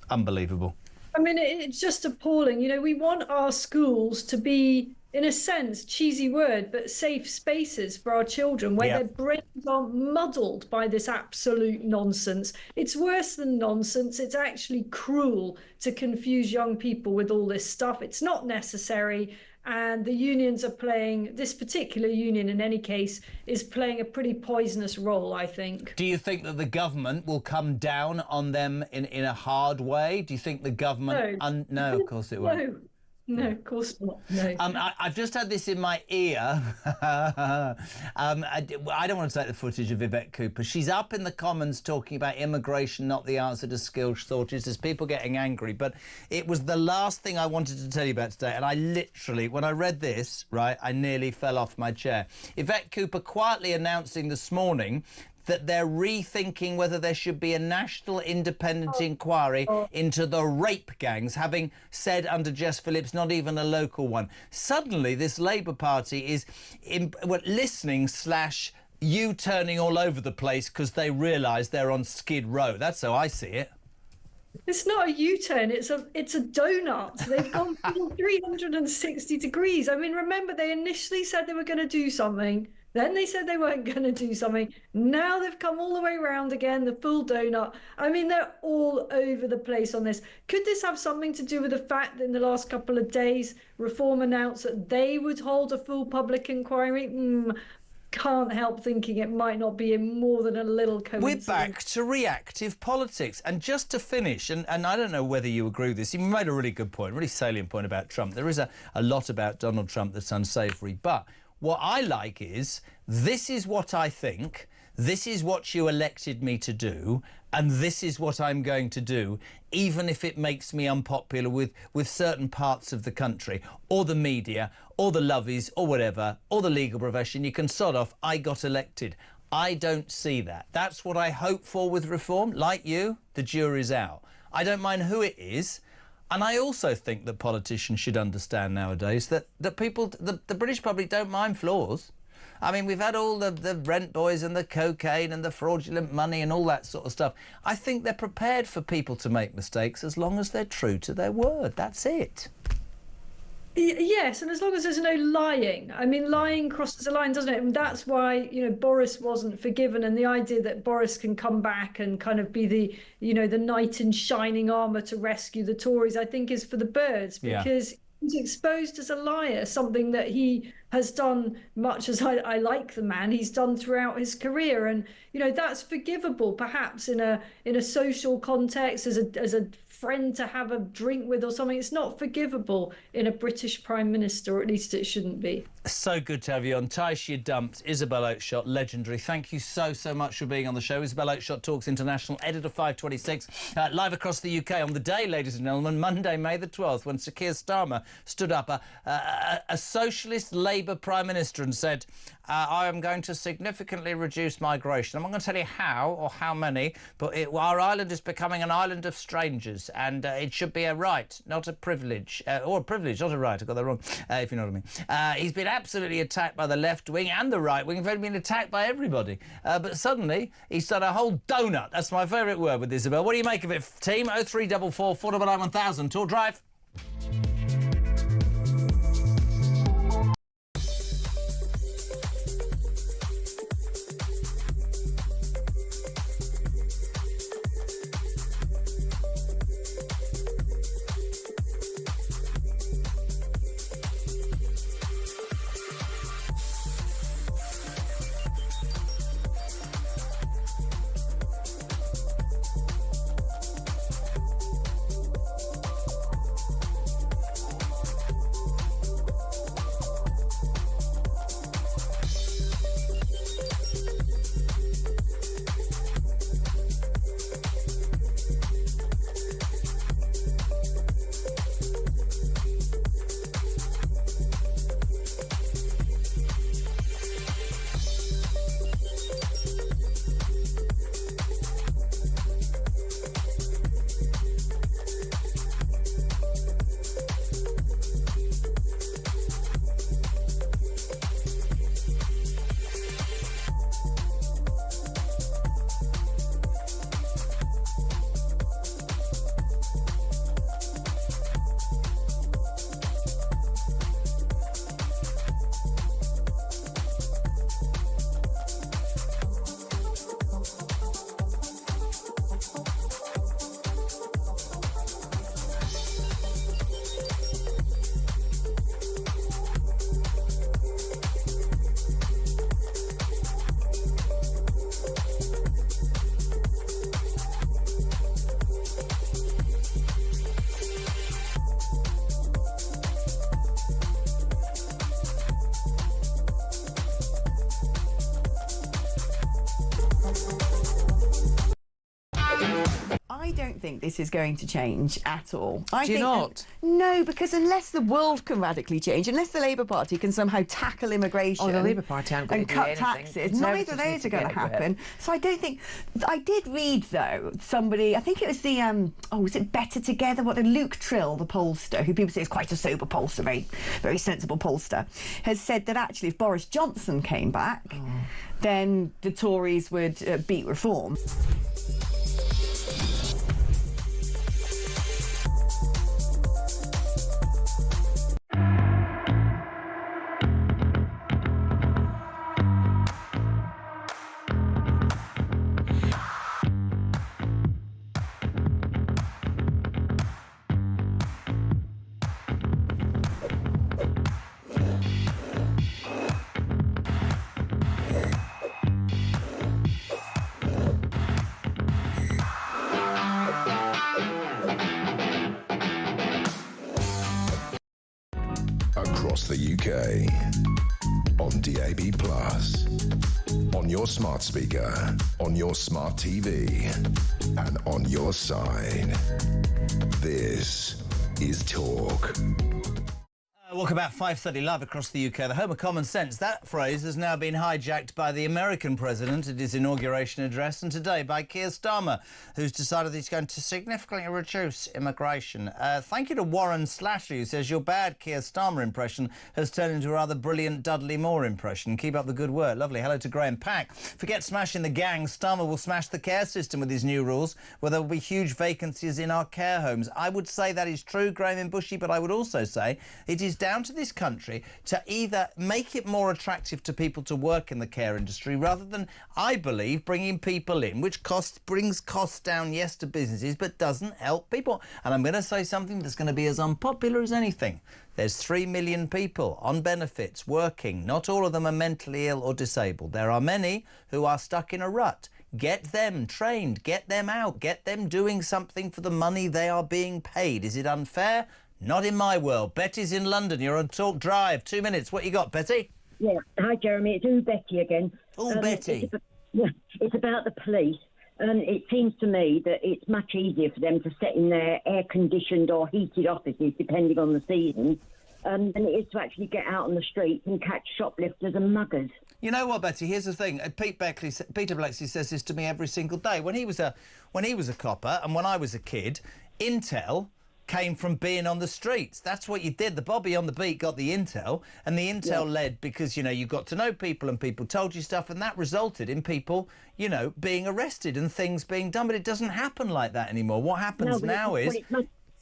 Unbelievable. I mean, it's just appalling. We want our schools to be, in a sense, cheesy word, but safe spaces for our children, where their brains aren't muddled by this absolute nonsense. It's worse than nonsense. It's actually cruel to confuse young people with all this stuff. It's not necessary. And the unions are playing, this particular union in any case, is playing a pretty poisonous role, I think. Do you think that the government will come down on them in a hard way? Do you think the government... No, of course it won't. No, of course not. No. I've just had this in my ear. I don't want to take the footage of Yvette Cooper. She's up in the Commons talking about immigration, not the answer to skills shortages. There's people getting angry. But it was the last thing I wanted to tell you about today. And I literally, when I read this, right, I nearly fell off my chair. Yvette Cooper quietly announcing this morning that they're rethinking whether there should be a national independent inquiry into the rape gangs, having said under Jess Phillips, not even a local one. Suddenly, this Labour Party is listening / U-turning all over the place because they realise they're on Skid Row. That's how I see it. It's not a U-turn, it's a donut. They've gone 360 degrees. I mean, remember, they initially said they were going to do something. Then they said they weren't going to do something. Now they've come all the way around again, the full donut. I mean, they're all over the place on this. Could this have something to do with the fact that in the last couple of days, Reform announced that they would hold a full public inquiry? Can't help thinking it might not be more than a little coincidence. We're back to reactive politics. And just to finish, and I don't know whether you agree with this, you made a really good point, really salient point about Trump. There is a lot about Donald Trump that's unsavoury, but what I like is, this is what I think, this is what you elected me to do, and this is what I'm going to do, even if it makes me unpopular with certain parts of the country, or the media, or the lovies, or whatever, or the legal profession. You can sod off, I got elected. I don't see that. That's what I hope for with Reform. Like you, the jury's out. I don't mind who it is. And I also think that politicians should understand nowadays that people, the British public don't mind flaws. I mean, we've had all the rent boys and the cocaine and the fraudulent money and all that sort of stuff. I think they're prepared for people to make mistakes as long as they're true to their word. That's it. Yes, and as long as there's no lying. I mean, lying crosses a line, doesn't it? And that's why, Boris wasn't forgiven, and the idea that Boris can come back and kind of be the, the knight in shining armour to rescue the Tories, I think is for the birds, because he's exposed as a liar, something that he has done much as I like the man, he's done throughout his career. And, you know, that's forgivable perhaps in a social context, as a friend to have a drink with or something. It's not forgivable in a British Prime Minister, or at least it shouldn't be. So good to have you on. Tish, you dumped. Isabelle Oakshot, legendary. Thank you so much for being on the show. Isabelle Oakshot Talks International, editor 526, live across the UK on the day, ladies and gentlemen, Monday, May the 12th, when Sir Keir Starmer stood up, a socialist Labour Prime Minister, and said, I am going to significantly reduce migration. I'm not going to tell you how or how many, but our island is becoming an island of strangers, and it should be a right, not a privilege. Or a privilege, not a right. I got that wrong, if you know what I mean. He's been absolutely attacked by the left wing and the right wing. In fact, he's been attacked by everybody. But suddenly, he's done a whole donut. That's my favourite word with Isabelle. What do you make of it, team? 0344 499 1000. Talk Drive. I don't think this is going to change at all. Do you not? No, because unless the world can radically change, unless the Labour Party can somehow tackle immigration the Labour Party aren't going and to do cut anything. taxes, neither of those are going to happen. So I don't think... I did read, though, somebody, I think it was the, was it Better Together? What, the Luke Trill, the pollster, who people say is quite a sober pollster, very sensible pollster, has said that actually if Boris Johnson came back, then the Tories would beat reform. Across the UK, on DAB+, on your smart speaker, on your smart TV, and on your side. This is Talk. Welcome back, 5:30 live across the UK. The home of common sense. That phrase has now been hijacked by the American president at his inauguration address, and today by Keir Starmer, who's decided he's going to significantly reduce immigration. Thank you to Warren Slashy, who says your bad Keir Starmer impression has turned into a rather brilliant Dudley Moore impression. Keep up the good work. Lovely. Hello to Graham Pack. Forget smashing the gang. Starmer will smash the care system with his new rules, where there will be huge vacancies in our care homes. I would say that is true, Graham and Bushy, but I would also say it is down down to this country to either make it more attractive to people to work in the care industry rather than, I believe, bringing people in, which brings costs down, yes, to businesses, but doesn't help people. And I'm going to say something that's going to be as unpopular as anything. There's 3 million people on benefits working. Not all of them are mentally ill or disabled. There are many who are stuck in a rut. Get them trained, get them out, get them doing something for the money they are being paid. Is it unfair? Not in my world. Betty's in London. You're on Talk Drive. 2 minutes. What you got, Betty? Yeah. Hi, Jeremy. It's Betty again. Betty. It's about the police. It seems to me that it's much easier for them to sit in their air-conditioned or heated offices, depending on the season, than it is to actually get out on the streets and catch shoplifters and muggers. You know what, Betty? Here's the thing. Peter Blakeslee says this to me every single day. When he was a copper and when I was a kid, intel came from being on the streets. That's what you did. The Bobby on the beat got the intel, and the intel led because, you know, you got to know people and people told you stuff, and that resulted in people, you know, being arrested and things being done. But it doesn't happen like that anymore. What happens now is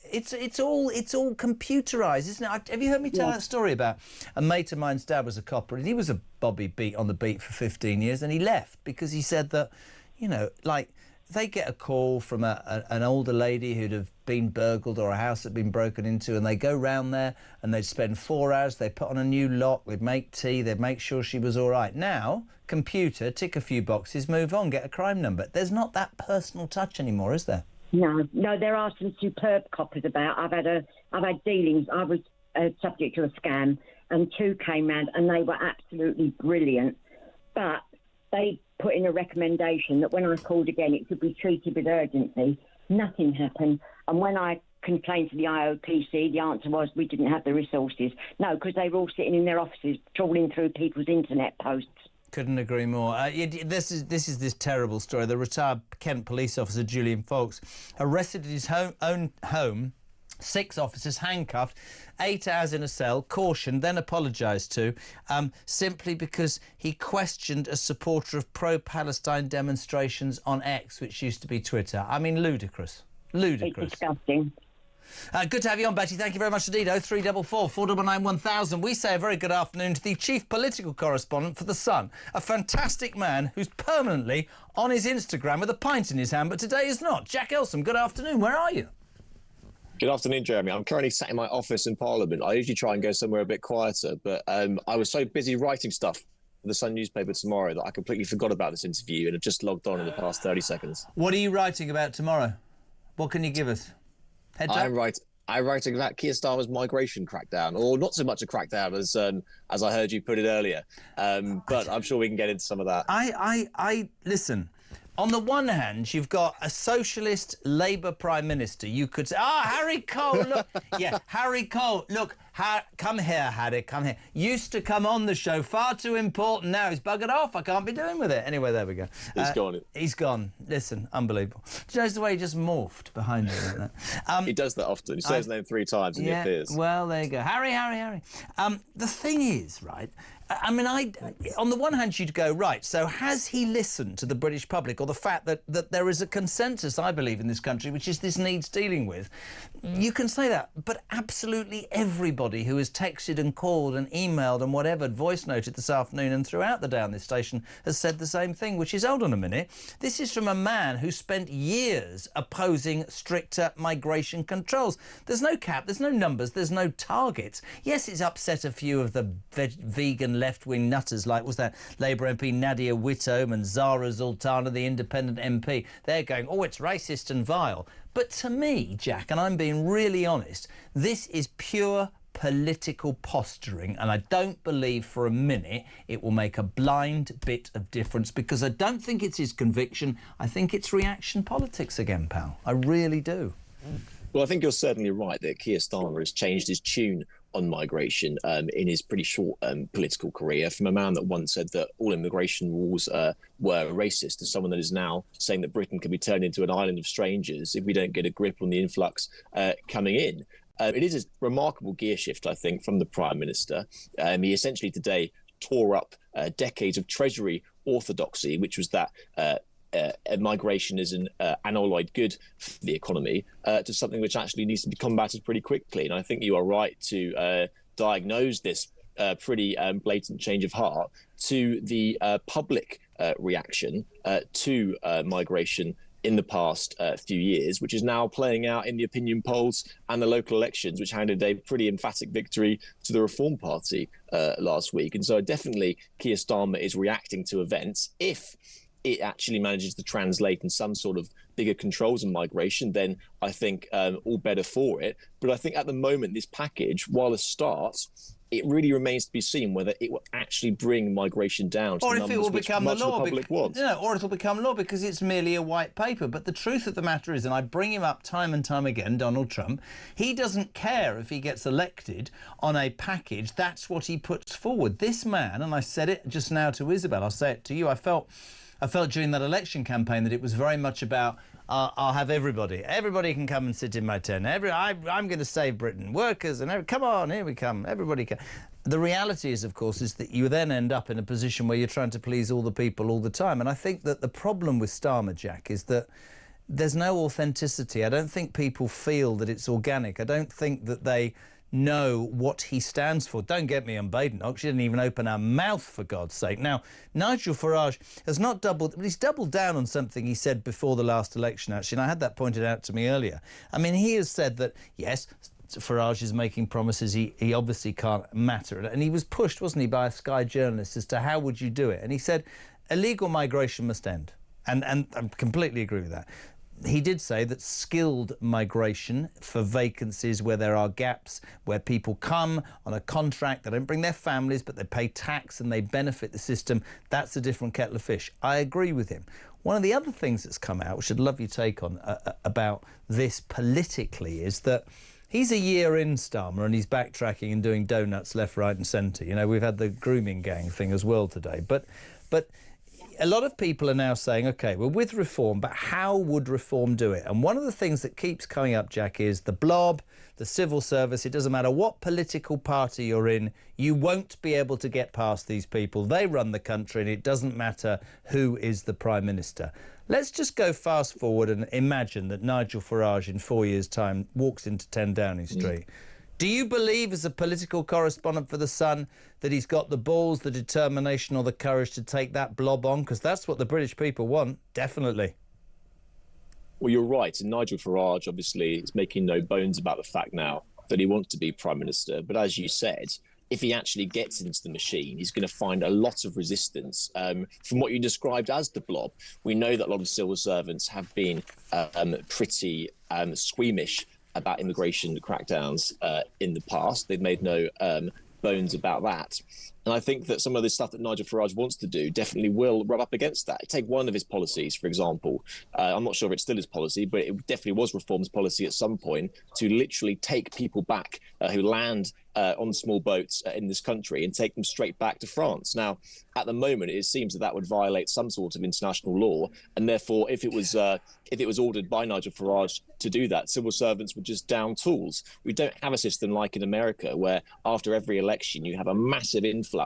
it's all computerised, isn't it? Have you heard me tell that story about a mate of mine's dad was a copper, and he was a Bobby beat on the beat for 15 years, and he left because he said that, you know, like, they get a call from an older lady who'd have been burgled or a house had been broken into, and they go round there and they'd spend 4 hours, they'd put on a new lock, they'd make tea, they'd make sure she was all right. Now, computer, tick a few boxes, move on, get a crime number. There's not that personal touch anymore, is there? No, there are some superb coppers about. I've had dealings. I was subject to a scam, and 2 came round, and they were absolutely brilliant. But they put in a recommendation that when I called again, it could be treated with urgency. Nothing happened. And when I complained to the IOPC, the answer was we didn't have the resources. No, because they were all sitting in their offices trawling through people's internet posts. Couldn't agree more. This is this terrible story. The retired Kent police officer, Julian Fawkes, arrested at his own home, 6 officers handcuffed, 8 hours in a cell, cautioned, then apologised to, simply because he questioned a supporter of pro-Palestine demonstrations on X, which used to be Twitter. I mean, ludicrous. Ludicrous. It's disgusting. Good to have you on, Betty. Thank you very much indeed. 0344 499 1000. We say a very good afternoon to the chief political correspondent for The Sun, a fantastic man who's permanently on his Instagram with a pint in his hand, but today is not. Jack Elsom, good afternoon. Where are you? Good afternoon, Jeremy. I'm currently sat in my office in Parliament. I usually try and go somewhere a bit quieter, but I was so busy writing stuff for the Sun newspaper tomorrow that I completely forgot about this interview and have just logged on in the past 30 seconds. What are you writing about tomorrow? What can you give us? I'm writing about Keir Starmer's migration crackdown, or not so much a crackdown as I heard you put it earlier. But I'm sure we can get into some of that. I listen. On the one hand, you've got a socialist Labour Prime Minister. You could say, Harry Cole, look. Yeah, Harry Cole, look, come here, Harry, come here. Used to come on the show, far too important now. He's buggered off. I can't be doing with it. Anyway, there we go. He's gone. He's gone. Listen, unbelievable. Do you notice the way he just morphed behind him like that? He does that often. He says his name 3 times and he appears. Well, there you go. Harry, Harry, Harry. The thing is, right, I mean, on the one hand, you'd go, right, so has he listened to the British public, or the fact that there is a consensus, I believe, in this country, which is this needs dealing with? You can say that, but absolutely everybody who has texted and called and emailed and whatever, voice noted this afternoon and throughout the day on this station has said the same thing, which is, hold on a minute, this is from a man who spent years opposing stricter migration controls. There's no cap, there's no numbers, there's no targets. Yes, it's upset a few of the vegan left-wing nutters, like was that Labour MP Nadia Whitome and Zara Sultana, the independent MP. They're going, oh, it's racist and vile. But to me, Jack, and I'm being really honest, this is pure political posturing, and I don't believe for a minute it will make a blind bit of difference, because I don't think it's his conviction. I think it's reaction politics again, pal. I really do. Well, I think you're certainly right that Keir Starmer has changed his tune on migration in his pretty short political career, from a man that once said that all immigration rules were racist to someone that is now saying that Britain can be turned into an island of strangers if we don't get a grip on the influx coming in. It is a remarkable gear shift, I think, from the Prime Minister. He essentially today tore up decades of Treasury orthodoxy, which was that migration is an unalloyed good for the economy, to something which actually needs to be combated pretty quickly. And I think you are right to diagnose this pretty blatant change of heart to the public reaction to migration in the past few years, which is now playing out in the opinion polls and the local elections, which handed a pretty emphatic victory to the Reform Party last week. And so definitely Keir Starmer is reacting to events. If it actually manages to translate in some sort of bigger controls on migration, then I think all better for it. But I think at the moment, this package, while a start, it really remains to be seen whether it will actually bring migration down to or the if it numbers will which become the much of law, the public wants. or it'll become law because it's merely a white paper. But the truth of the matter is, and I bring him up time and time again, Donald Trump, he doesn't care if he gets elected on a package. That's what he puts forward. This man, and I said it just now to Isabel, I'll say it to you, I felt during that election campaign that it was very much about I'll have everybody can come and sit in my tent. I'm going to save Britain. Workers and come on, here we come. Everybody come. The reality is, of course, is that you then end up in a position where you're trying to please all the people all the time. And I think that the problem with Starmer, Jack, is that there's no authenticity. I don't think people feel that it's organic. I don't think that they know what he stands for. Don't get me on Benedict. She didn't even open her mouth, for God's sake. Now, Nigel Farage has not doubled, but he's doubled down on something he said before the last election, actually, and I had that pointed out to me earlier. I mean, he has said that, yes, Farage is making promises he obviously can't matter. And he was pushed, wasn't he, by a Sky journalist as to how would you do it? And he said, illegal migration must end. And I completely agree with that. He did say that skilled migration for vacancies where there are gaps, where people come on a contract, they don't bring their families, but they pay tax and they benefit the system, that's a different kettle of fish. I agree with him. One of the other things that's come out, which I'd love your take on about this politically, is that he's a year in, Starmer, and he's backtracking and doing donuts left, right and centre. You know, we've had the grooming gang thing as well today. But a lot of people are now saying, OK, we're with reform, but how would reform do it? And one of the things that keeps coming up, Jack, is the blob, the civil service. It doesn't matter what political party you're in, you won't be able to get past these people. They run the country, and it doesn't matter who is the Prime Minister. Let's just go fast forward and imagine that Nigel Farage in 4 years' time walks into 10 Downing Street. Do you believe, as a political correspondent for The Sun, that he's got the balls, the determination or the courage to take that blob on? Because that's what the British people want, definitely. Well, you're right. And Nigel Farage, obviously, is making no bones about the fact now that he wants to be Prime Minister. But as you said, if he actually gets into the machine, he's going to find a lot of resistance from what you described as the blob. We know that a lot of civil servants have been pretty squeamish about immigration crackdowns in the past. They've made no bones about that. And I think that some of the stuff that Nigel Farage wants to do definitely will rub up against that. Take one of his policies, for example. I'm not sure if it's still his policy, but it definitely was Reform's policy at some point to literally take people back who land on small boats in this country and take them straight back to France. Now, at the moment, it seems that would violate some sort of international law, and therefore, if it was ordered by Nigel Farage to do that, civil servants would just down tools. We don't have a system like in America, where after every election you have a massive influx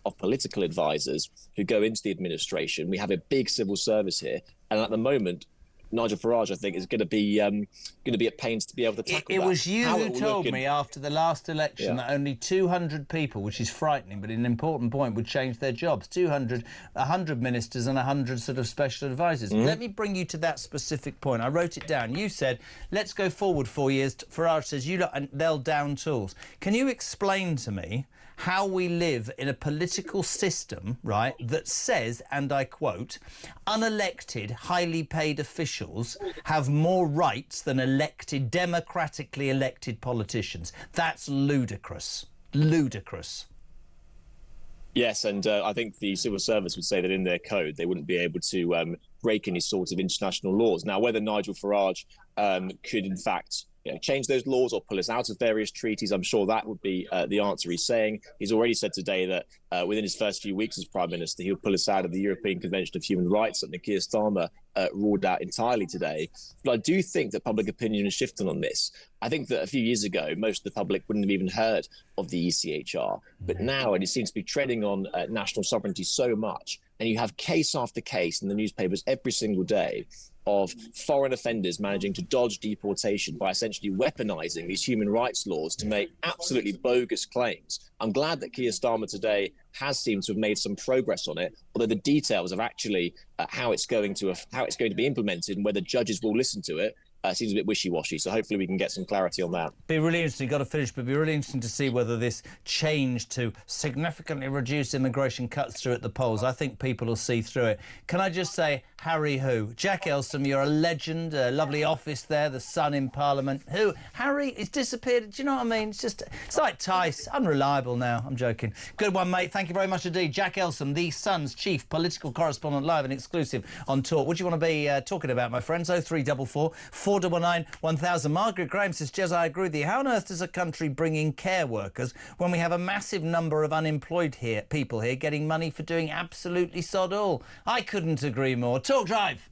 of political advisors who go into the administration. We have a big civil service here, and at the moment, Nigel Farage, I think, is going to be at pains to be able to tackle that. It was you who told me after the last election that only 200 people, which is frightening, but an important point, would change their jobs. 100 ministers and 100 sort of special advisors. Let me bring you to that specific point. I wrote it down. You said, let's go forward 4 years. Farage says, and they'll down tools. Can you explain to me how we live in a political system, right, that says, and I quote, unelected, highly paid officials have more rights than democratically elected politicians? That's ludicrous. Ludicrous. Yes, and I think the civil service would say that in their code they wouldn't be able to break any sort of international laws. Now, whether Nigel Farage could, in fact, change those laws or pull us out of various treaties, I'm sure that would be the answer he's saying. He's already said today that within his first few weeks as Prime Minister, he'll pull us out of the European Convention of Human Rights, something Keir Starmer ruled out entirely today. But I do think that public opinion is shifting on this. I think that a few years ago, most of the public wouldn't have even heard of the ECHR. But now it seems to be treading on national sovereignty so much, and you have case after case in the newspapers every single day of foreign offenders managing to dodge deportation by essentially weaponizing these human rights laws to make absolutely bogus claims. I'm glad that Keir Starmer today has seemed to have made some progress on it, although the details of actually how it's going to be implemented and whether judges will listen to it seems a bit wishy-washy. So hopefully we can get some clarity on that. Be really interesting, got to finish, but be really interesting to see whether this change to significantly reduce immigration cuts through at the polls. I think people will see through it. Can I just say, Harry who? Jack Elsom, you're a legend, a lovely office there, the Sun in Parliament. Who? Harry, he's disappeared. Do you know what I mean? It's like Tice, unreliable now. I'm joking. Good one, mate. Thank you very much indeed. Jack Elsom, the Sun's chief political correspondent, live and exclusive on Talk. What do you want to be talking about, my friends? 0344 499 1000. Margaret Graham says, Jez, I agree with you. How on earth does a country bring in care workers when we have a massive number of unemployed people here getting money for doing absolutely sod all? I couldn't agree more. Talk Drive.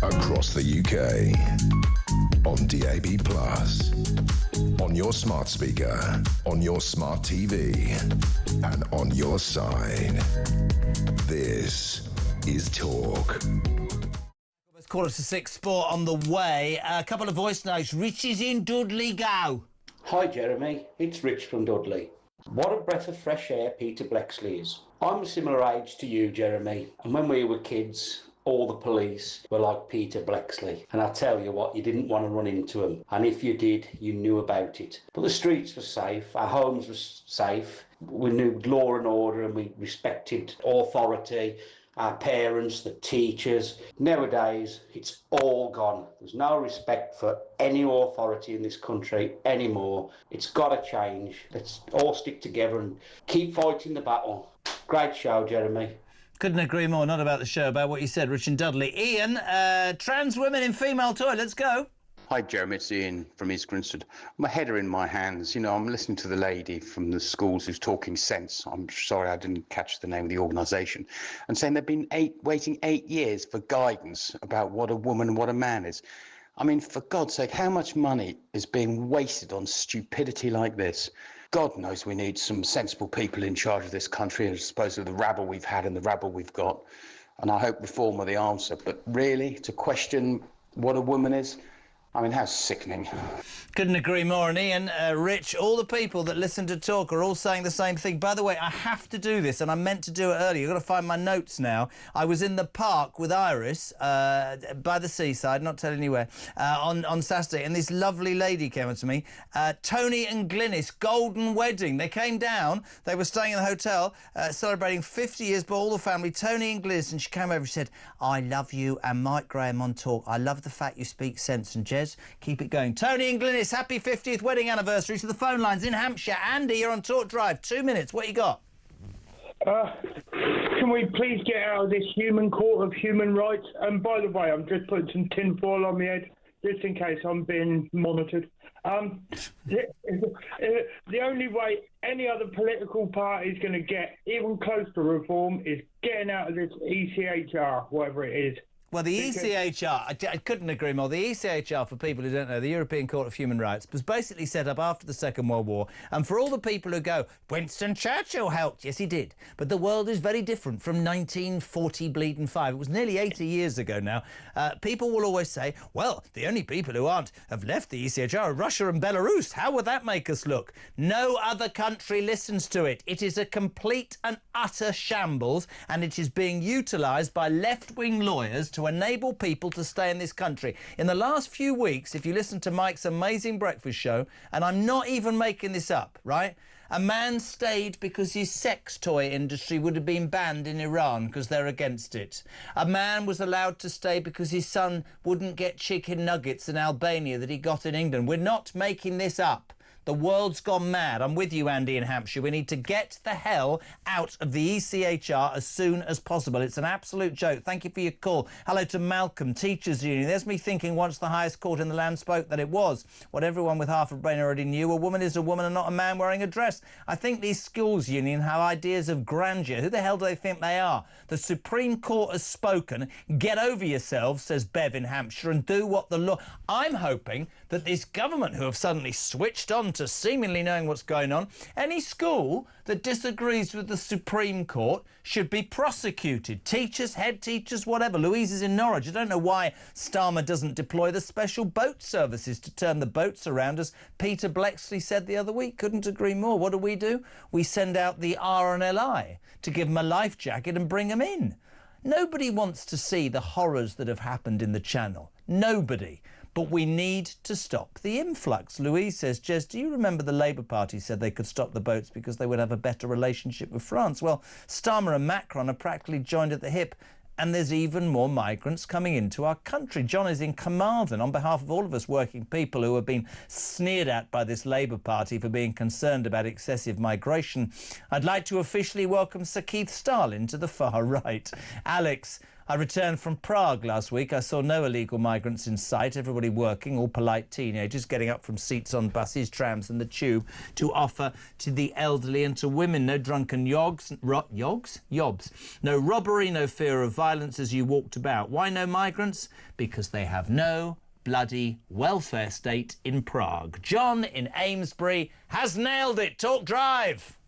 Across the UK, on DAB+, on your smart speaker, on your smart TV, and on your side. This is Talk. It's 5:45 sport on the way. A couple of voice notes. Rich is in Dudley, go. Hi Jeremy, it's Rich from Dudley. What a breath of fresh air Peter Blexley is. I'm a similar age to you, Jeremy, and when we were kids, all the police were like Peter Blexley. And I tell you what, you didn't want to run into them. And if you did, you knew about it. But the streets were safe, our homes were safe. We knew law and order and we respected authority, our parents, the teachers. Nowadays, it's all gone. There's no respect for any authority in this country anymore. It's got to change. Let's all stick together and keep fighting the battle. Great show, Jeremy. Couldn't agree more. Not about the show, about what you said, Rich and Dudley. Ian, trans women in female toilets, go. Hi, Jeremy. It's Ian from East Grinstead. My header in my hands. You know, I'm listening to the lady from the schools who's talking sense. I'm sorry I didn't catch the name of the organisation. And saying they've been waiting 8 years for guidance about what a woman and what a man is. I mean, for God's sake, how much money is being wasted on stupidity like this? God knows we need some sensible people in charge of this country, as opposed to the rabble we've had and the rabble we've got. And I hope reform are the answer. But really, to question what a woman is, I mean, how sickening. Couldn't agree more. And Ian, Rich, all the people that listen to Talk are all saying the same thing. By the way, I have to do this, and I meant to do it earlier. You've got to find my notes now. I was in the park with Iris by the seaside, not telling you where, on Saturday, and this lovely lady came up to me. Tony and Glynis, golden wedding. They came down. They were staying in the hotel, celebrating 50 years, but all the family, Tony and Glynis, and she came over and said, I love you and Mike Graham on Talk. I love the fact you speak sense. And Jez, keep it going. Tony and Glynis, happy 50th wedding anniversary. To the phone lines in Hampshire. Andy, you're on Talk Drive. 2 minutes. What you got? Can we please get out of this human court of human rights? And by the way, I'm just putting some tinfoil on my head, just in case I'm being monitored. The only way any other political party is going to get even close to reform is getting out of this ECHR, whatever it is. Well, the ECHR, I couldn't agree more. The ECHR, for people who don't know, the European Court of Human Rights, was basically set up after the Second World War. And for all the people who go, Winston Churchill helped. Yes, he did. But the world is very different from 1945. It was nearly 80 years ago now. People will always say, well, the only people who have left the ECHR are Russia and Belarus. How would that make us look? No other country listens to it. It is a complete and utter shambles, and it is being utilised by left-wing lawyers to enable people to stay in this country. In the last few weeks, if you listen to Mike's amazing breakfast show, and I'm not even making this up, right? A man stayed because his sex toy industry would have been banned in Iran because they're against it. A man was allowed to stay because his son wouldn't get chicken nuggets in Albania that he got in England. We're not making this up. The world's gone mad. I'm with you, Andy, in Hampshire. We need to get the hell out of the ECHR as soon as possible. It's an absolute joke. Thank you for your call. Hello to Malcolm, Teachers Union. There's me thinking once the highest court in the land spoke that it was what everyone with half a brain already knew. A woman is a woman and not a man wearing a dress. I think these schools union have ideas of grandeur. Who the hell do they think they are? The Supreme Court has spoken. Get over yourselves, says Bev in Hampshire, and do what the law... I'm hoping that this government, who have suddenly switched on to seemingly knowing what's going on, any school that disagrees with the Supreme Court should be prosecuted. Teachers, head teachers, whatever. Louise is in Norwich. I don't know why Starmer doesn't deploy the special boat services to turn the boats around, as Peter Blexley said the other week. Couldn't agree more. What do? We send out the RNLI to give them a life jacket and bring them in. Nobody wants to see the horrors that have happened in the Channel. Nobody. But we need to stop the influx. Louise says, Jez, do you remember the Labour Party said they could stop the boats because they would have a better relationship with France? Well, Starmer and Macron are practically joined at the hip, and there's even more migrants coming into our country. John is in Carmarthen. On behalf of all of us working people who have been sneered at by this Labour Party for being concerned about excessive migration, I'd like to officially welcome Sir Keith Starlin to the far right. Alex, I returned from Prague last week. I saw no illegal migrants in sight, everybody working, all polite teenagers getting up from seats on buses, trams and the tube to offer to the elderly and to women. No drunken yobs? No robbery, no fear of violence as you walked about. Why no migrants? Because they have no bloody welfare state in Prague. John in Amesbury has nailed it. Talk Drive.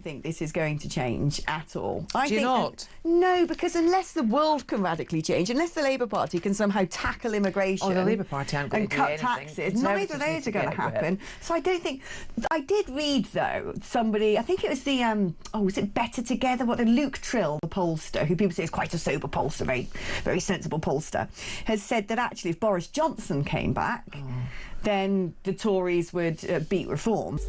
think this is going to change at all. Do you not? No, because unless the world can radically change, unless the Labour Party can somehow tackle immigration the Labour Party aren't going and to do cut anything. taxes, neither of those are going to happen. So I don't think... I did read, though, somebody, I think it was the, was it Better Together? What, the Luke Trill, the pollster, who people say is quite a sober pollster, very sensible pollster, has said that actually if Boris Johnson came back, then the Tories would beat reform.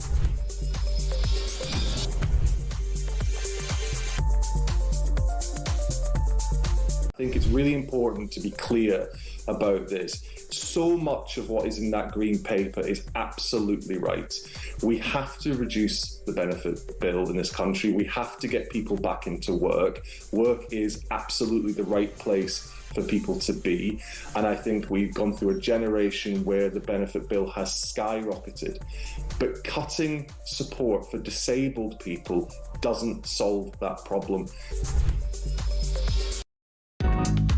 I think it's really important to be clear about this. So much of what is in that green paper is absolutely right. We have to reduce the benefit bill in this country. We have to get people back into work. Work is absolutely the right place for people to be. And I think we've gone through a generation where the benefit bill has skyrocketed. But cutting support for disabled people doesn't solve that problem.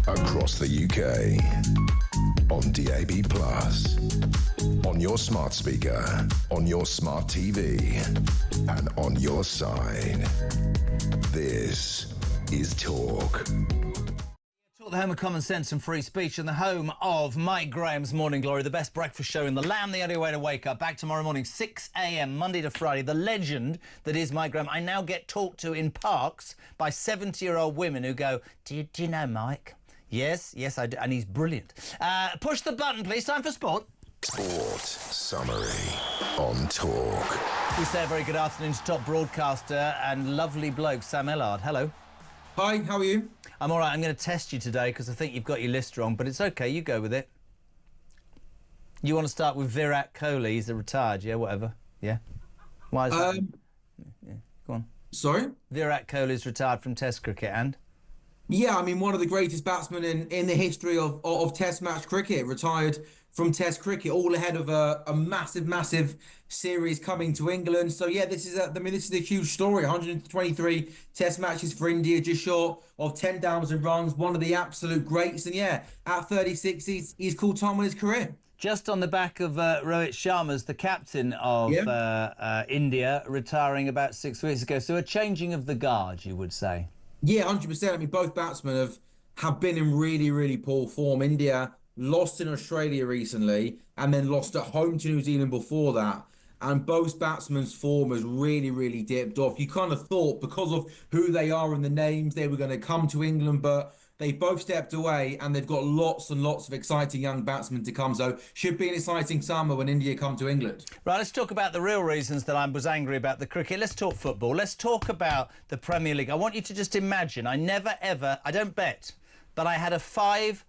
Across the UK, on DAB+, on your smart speaker, on your smart TV, and on your side. This is Talk. The home of common sense and free speech and the home of Mike Graham's Morning Glory, the best breakfast show in the land, the only way to wake up. Back tomorrow morning, 6 a.m, Monday to Friday. The legend that is Mike Graham. I now get talked to in parks by 70-year-old women who go, do you know Mike? Yes, I do, and he's brilliant. Push the button, please. Time for sport. Sport Summary on Talk. We say a very good afternoon to top broadcaster and lovely bloke, Sam Ellard. Hello. Hi, how are you? I'm all right. I'm going to test you today because I think you've got your list wrong, but it's OK. You go with it. You want to start with Virat Kohli? He's a retired, yeah, whatever. Yeah. Why is that? Yeah, go on. Sorry? Virat Kohli's retired from Test cricket and? Yeah, I mean, one of the greatest batsmen in the history of Test match cricket, retired from Test cricket, all ahead of a massive series coming to England. So yeah, this is a huge story. 123 Test matches for India, just short of 10,000 runs. One of the absolute greats, and yeah, at 36, he's called time on his career. Just on the back of Rohit Sharma's, the captain of India, retiring about 6 weeks ago. So a changing of the guard, you would say. Yeah, 100%. I mean, both batsmen have been in really poor form. India lost in Australia recently and then lost at home to New Zealand before that. And both batsmen's form has really dipped off. You kind of thought because of who they are and the names, they were going to come to England, but they both stepped away and they've got lots and lots of exciting young batsmen to come. So should be an exciting summer when India come to England. Right, let's talk about the real reasons that I was angry about the cricket. Let's talk football. Let's talk about the Premier League. I want you to just imagine, I never ever, I don't bet, but I had a five-team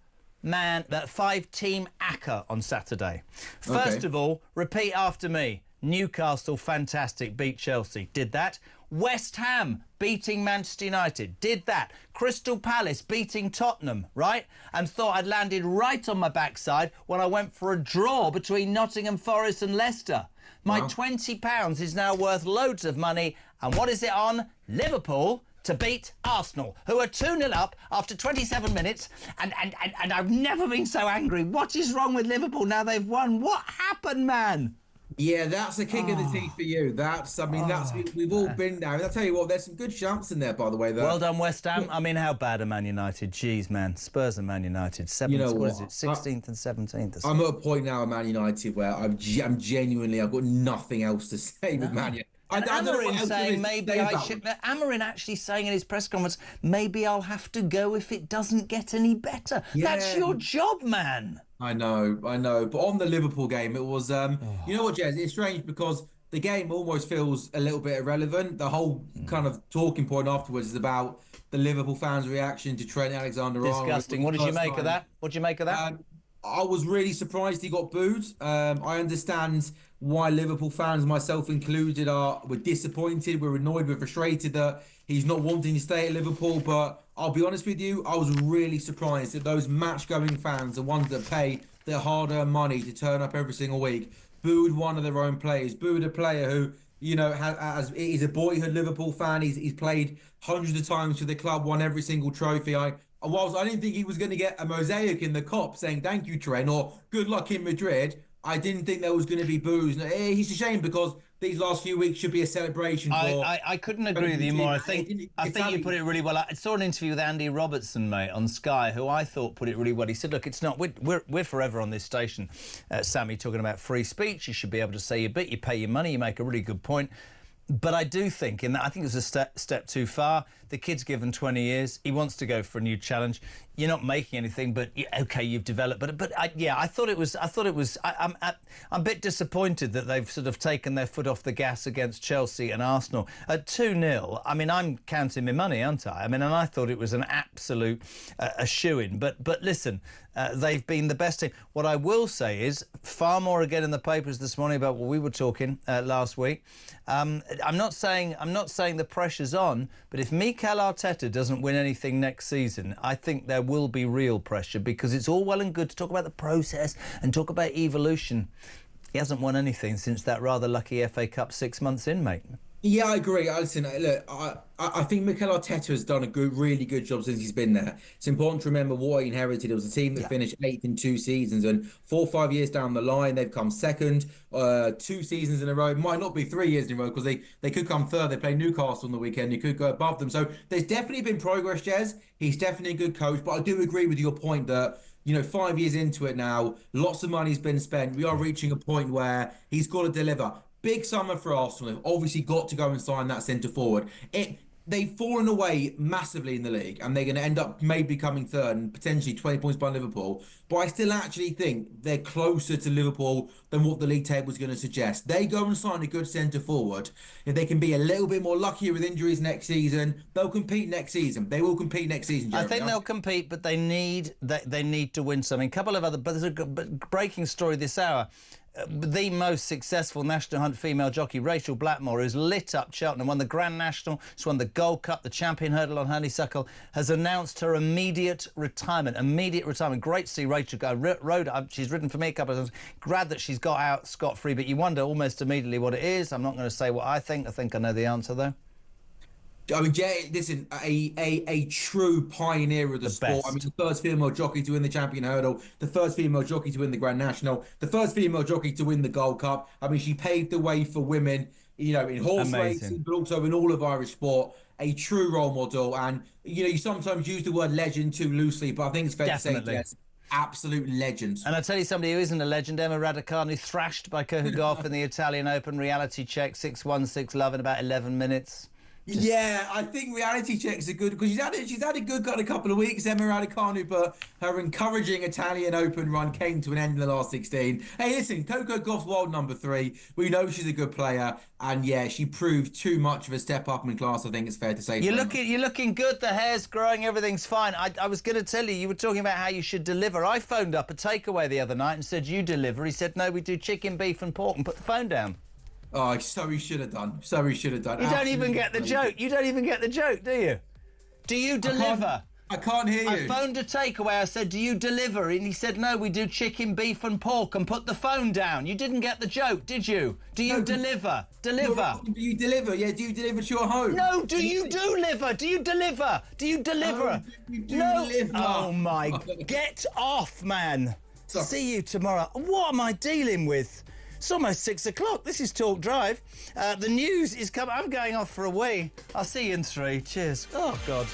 ACCA on Saturday. First of all, repeat after me. Newcastle, fantastic, beat Chelsea. Did that. West Ham beating Manchester United. Did that. Crystal Palace beating Tottenham, right? And thought I'd landed right on my backside when I went for a draw between Nottingham Forest and Leicester. My £20 is now worth loads of money. And what is it on? Liverpool to beat Arsenal, who are 2-0 up after 27 minutes. And I've never been so angry. What is wrong with Liverpool now they've won? What happened, man? Yeah, that's a kick in the teeth for you. We've all been there. And I'll tell you what, there's some good shouts in there, by the way. Well done, West Ham. I mean, how bad are Man United? Jeez, man. Spurs and Man United. 7th, what is it? 16th and 17th. I'm at a point now at Man United where I've got nothing else to say with Man United. And Amarin actually saying in his press conference, maybe I'll have to go if it doesn't get any better. Yeah. That's your job, man. I know. But on the Liverpool game, it was, you know what, Jez? It's strange because the game almost feels a little bit irrelevant. The whole kind of talking point afterwards is about the Liverpool fans' reaction to Trent Alexander-Arnold. Disgusting. What did you make of that? I was really surprised he got booed. I understand why Liverpool fans, myself included, were disappointed, we're annoyed, we're frustrated that he's not wanting to stay at Liverpool. But I'll be honest with you, I was really surprised that those match-going fans, the ones that pay their hard-earned money to turn up every single week, booed one of their own players, booed a player who, you know, he's a boyhood Liverpool fan. He's played hundreds of times for the club, won every single trophy. Whilst I didn't think he was going to get a mosaic in the Kop saying thank you, Trent, or good luck in Madrid, I didn't think there was going to be boos. It's a shame because these last few weeks should be a celebration. I couldn't agree with you more. I think you put it really well. I saw an interview with Andy Robertson, mate, on Sky, who I thought put it really well. He said, "Look, it's not. We're forever on this station, Sammy, talking about free speech. You should be able to say your bit. You pay your money. You make a really good point." But I do think, I think it was a step too far. The kid's given 20 years. He wants to go for a new challenge. You're not making anything, but okay, you've developed. But I thought it was. I'm a bit disappointed that they've sort of taken their foot off the gas against Chelsea and Arsenal at 2-0. I mean, I'm counting my money, aren't I? I mean, and I thought it was an absolute a shoo-in. But listen, they've been the best team. What I will say is far more again in the papers this morning about what we were talking last week. I'm not saying the pressure's on, but if Mikel Arteta doesn't win anything next season, I think there will be real pressure, because it's all well and good to talk about the process and talk about evolution. He hasn't won anything since that rather lucky FA Cup 6 months in, mate. Yeah, I agree. Listen, look, I think Mikel Arteta has done a really good job since he's been there. It's important to remember what he inherited. It was a team that finished 8th in 2 seasons, and 4 or 5 years down the line, they've come second 2 seasons in a row. It might not be 3 years in a row, because they could come third. They play Newcastle on the weekend. They could go above them. So there's definitely been progress, Jez. He's definitely a good coach, but I do agree with your point that, 5 years into it now, lots of money's been spent. We are reaching a point where he's got to deliver. Big summer for Arsenal. They've obviously got to go and sign that centre forward. They've fallen away massively in the league, and they're going to end up maybe coming third and potentially 20 points behind Liverpool. But I still actually think they're closer to Liverpool than what the league table is going to suggest. They go and sign a good centre forward. If they can be a little bit more luckier with injuries next season, they'll compete next season. They will compete next season, Jeremy. I think they'll compete, but they need to win something. A couple of other, but there's a breaking story this hour. The most successful National Hunt female jockey, Rachel Blackmore, who's lit up Cheltenham, won the Grand National, she's won the Gold Cup, the Champion Hurdle on Honeysuckle, has announced her immediate retirement. Great to see Rachel go. She's ridden for me a couple of times. Glad that she's got out scot-free, but you wonder almost immediately what it is. I'm not going to say what I think. I think I know the answer, though. I mean, listen, a true pioneer of the sport. Best. I mean, the first female jockey to win the Champion Hurdle, the first female jockey to win the Grand National, the first female jockey to win the Gold Cup. I mean, she paved the way for women, in horse racing, but also in all of Irish sport. A true role model. And, you sometimes use the word legend too loosely, but I think it's fair to say, yes, absolute legend. And I tell you somebody who isn't a legend, Emma Raducanu, thrashed by Coco Gauff in the Italian Open reality check, 6-1, 6-love in about 11 minutes. Yeah, I think reality checks are good, because she's had a good kind of couple of weeks, Emma Raducanu, but her encouraging Italian Open run came to an end in the last 16. Hey, listen, Coco Gauff's world number 3. We know she's a good player, and yeah, she proved too much of a step up in class, I think it's fair to say. You're looking good, the hair's growing, everything's fine. I was going to tell you were talking about how you should deliver. I phoned up a takeaway the other night and said, you deliver. He said, no, we do chicken, beef and pork, and put the phone down. Oh, so he should have done. You don't even get the joke. You don't even get the joke, do you? Do you deliver? I can't hear you. I phoned a takeaway. I said, do you deliver? And he said, no, we do chicken, beef and pork, and put the phone down. You didn't get the joke, did you? Do you deliver? Deliver. Do you deliver? Yeah, do you deliver to your home? No, do you deliver? Do you deliver? Do you deliver? No. Deliver. Oh, my. Get off, man. Sorry. See you tomorrow. What am I dealing with? It's almost 6 o'clock. This is Talk Drive. The news is coming. I'm going off for a wee. I'll see you in 3. Cheers. Oh, God.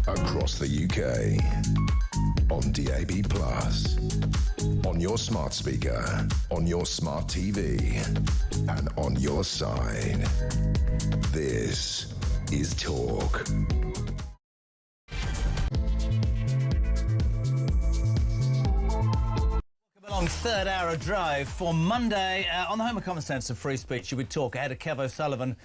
across the UK. On DAB+, on your smart speaker, on your smart TV, and on your side. This is Talk. Long third hour drive for Monday on the home of common sense and free speech. You would talk ahead of Kev O'Sullivan.